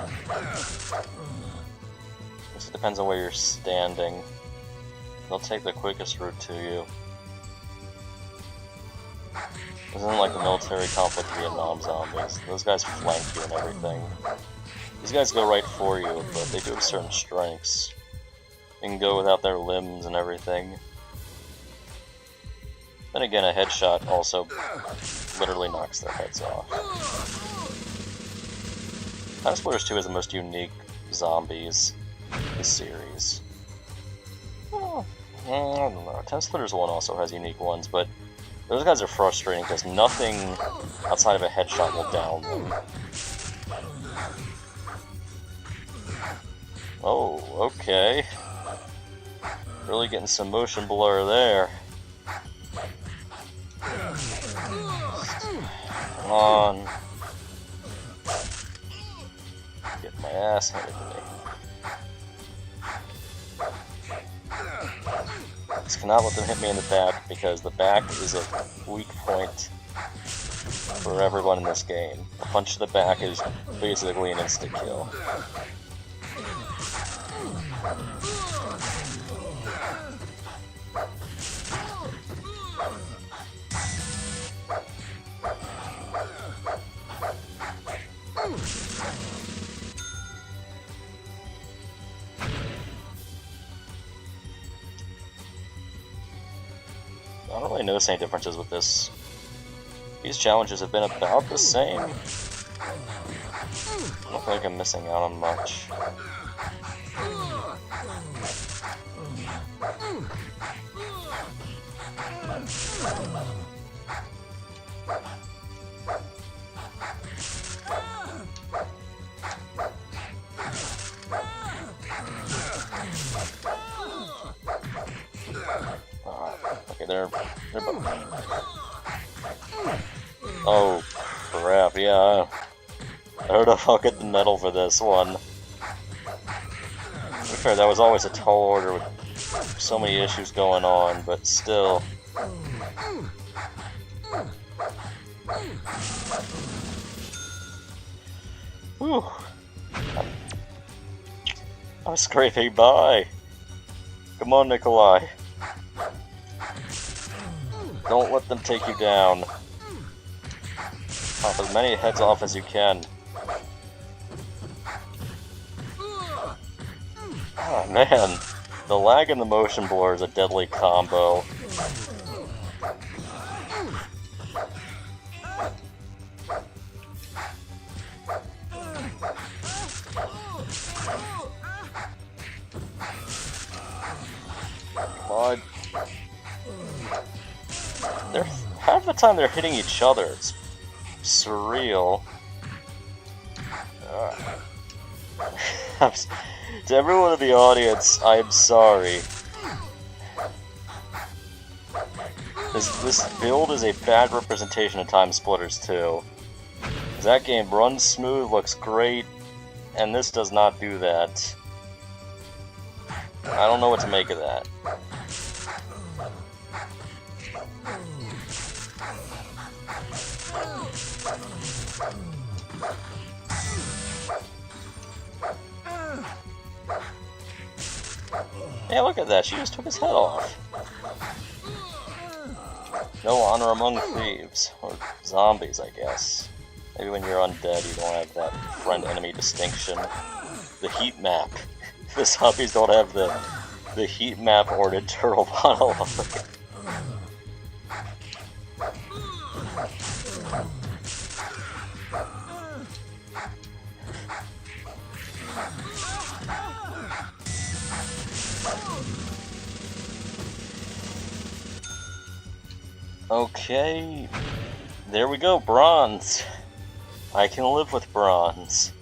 It depends on where you're standing. They'll take the quickest route to you. This isn't like the military conflict Vietnam zombies. Those guys flank you and everything. These guys go right for you, but they do have certain strengths. They can go without their limbs and everything. Then again, a headshot also literally knocks their heads off. TimeSplitters 2 is the most unique zombies in the series. I don't know. TimeSplitters 1 also has unique ones, but those guys are frustrating because nothing outside of a headshot will down them. Oh, okay. Really getting some motion blur there. Come on. Get my ass handed to me. Just cannot let them hit me in the back, because the back is a weak point for everyone in this game. A punch to the back is basically an instant kill. I don't really notice any differences with this. These challenges have been about the same. I don't feel like I'm missing out on much. Okay, they're oh crap, yeah. I don't know if I'll get the medal for this one. To be fair, that was always a tall order with so many issues going on, but still. Whew. I'm scraping by. Come on, Nikolai. Don't let them take you down. Pop as many heads off as you can. Oh man, the lag and the motion blur is a deadly combo. God. Half the time they're hitting each other. It's surreal. To everyone in the audience, I'm sorry. This build is a bad representation of TimeSplitters 2. That game runs smooth, looks great, and this does not do that. I don't know what to make of that. Hey, look at that, she just took his head off. No honor among thieves. Or zombies, I guess. Maybe when you're undead you don't have that friend-enemy distinction. The heat map. The zombies don't have the heat map or the turtle monologue. Okay, there we go, bronze. I can live with bronze.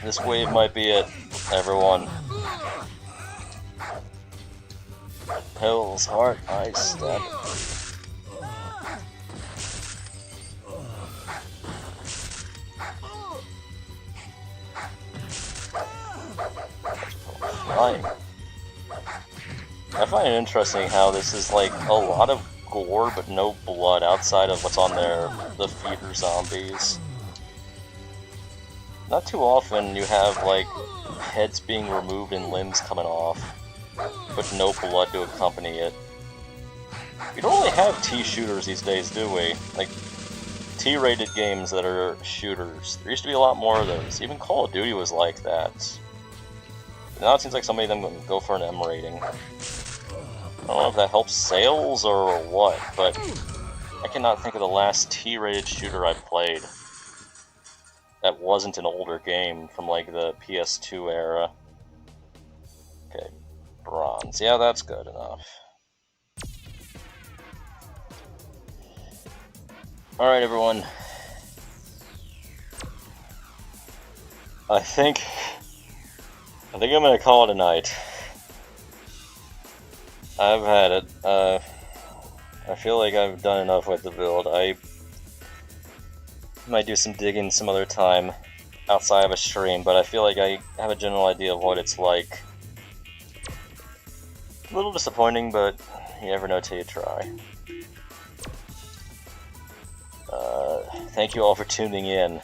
This wave might be it, everyone. Hell's Heart Ice Step. Flying. I find it interesting how this is like a lot of gore but no blood outside of what's on the feeder zombies. Not too often you have like heads being removed and limbs coming off, but no blood to accompany it. We don't really have T shooters these days, do we? Like T-rated games that are shooters. There used to be a lot more of those. Even Call of Duty was like that. Now it seems like so many of them go for an M rating. I don't know if that helps sales or what, but I cannot think of the last T-rated shooter I played that wasn't an older game from like the PS2 era. Okay, bronze. Yeah, that's good enough. Alright, everyone. I think I'm gonna call it a night. I've had it. I feel like I've done enough with the build. I might do some digging some other time outside of a stream, but I feel like I have a general idea of what it's like. A little disappointing, but you never know till you try. Thank you all for tuning in.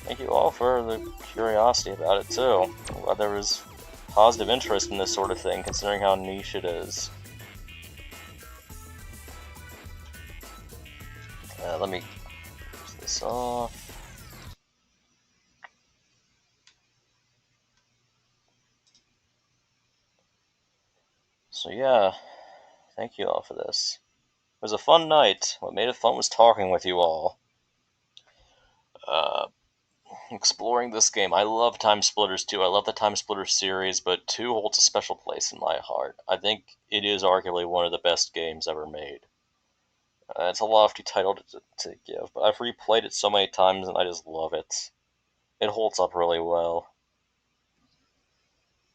Thank you all for the curiosity about it too. I'm glad there was positive interest in this sort of thing, considering how niche it is. Let me close this off. So yeah, thank you all for this. It was a fun night. What made it fun was talking with you all. Exploring this game. I love TimeSplitters 2. I love the TimeSplitters series, but 2 holds a special place in my heart. I think it is arguably one of the best games ever made. It's a lofty title to give, but I've replayed it so many times and I just love it. It holds up really well.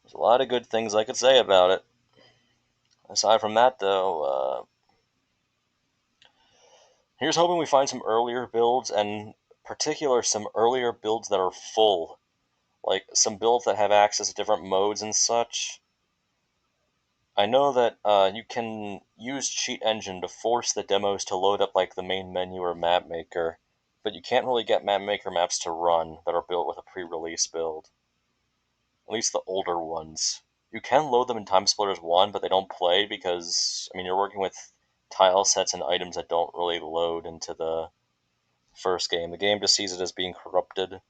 There's a lot of good things I could say about it. Aside from that, though, here's hoping we find some earlier builds, and in particular some earlier builds that are full. Like some builds that have access to different modes and such. I know that you can use Cheat Engine to force the demos to load up like the main menu or MapMaker, but you can't really get MapMaker maps to run that are built with a pre-release build. At least the older ones. You can load them in TimeSplitters 1, but they don't play because, I mean, you're working with tile sets and items that don't really load into the first game. The game just sees it as being corrupted.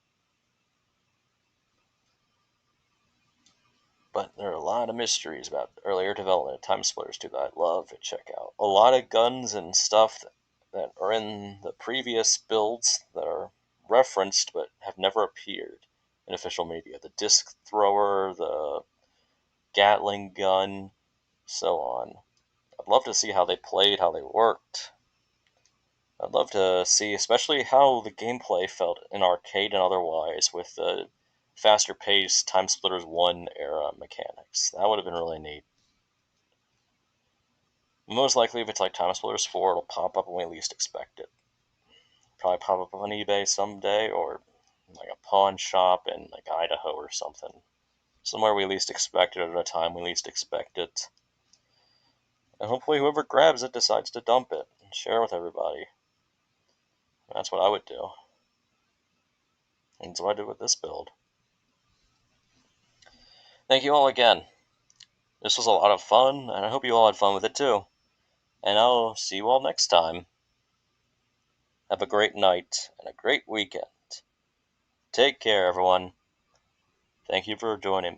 But there are a lot of mysteries about earlier development of TimeSplitters 2 that I'd love to check out. A lot of guns and stuff that are in the previous builds that are referenced but have never appeared in official media. The disc thrower, the Gatling gun, so on. I'd love to see how they played, how they worked. I'd love to see especially how the gameplay felt in arcade and otherwise with the faster paced TimeSplitters 1 era mechanics. That would have been really neat. Most likely if it's like TimeSplitters 4, it'll pop up when we least expect it. Probably pop up on eBay someday, or like a pawn shop in like Idaho or something. Somewhere we least expect it at a time we least expect it. And hopefully whoever grabs it decides to dump it and share it with everybody. That's what I would do. And that's what I did with this build. Thank you all again. This was a lot of fun, and I hope you all had fun with it too. And I'll see you all next time. Have a great night and a great weekend. Take care, everyone. Thank you for joining me.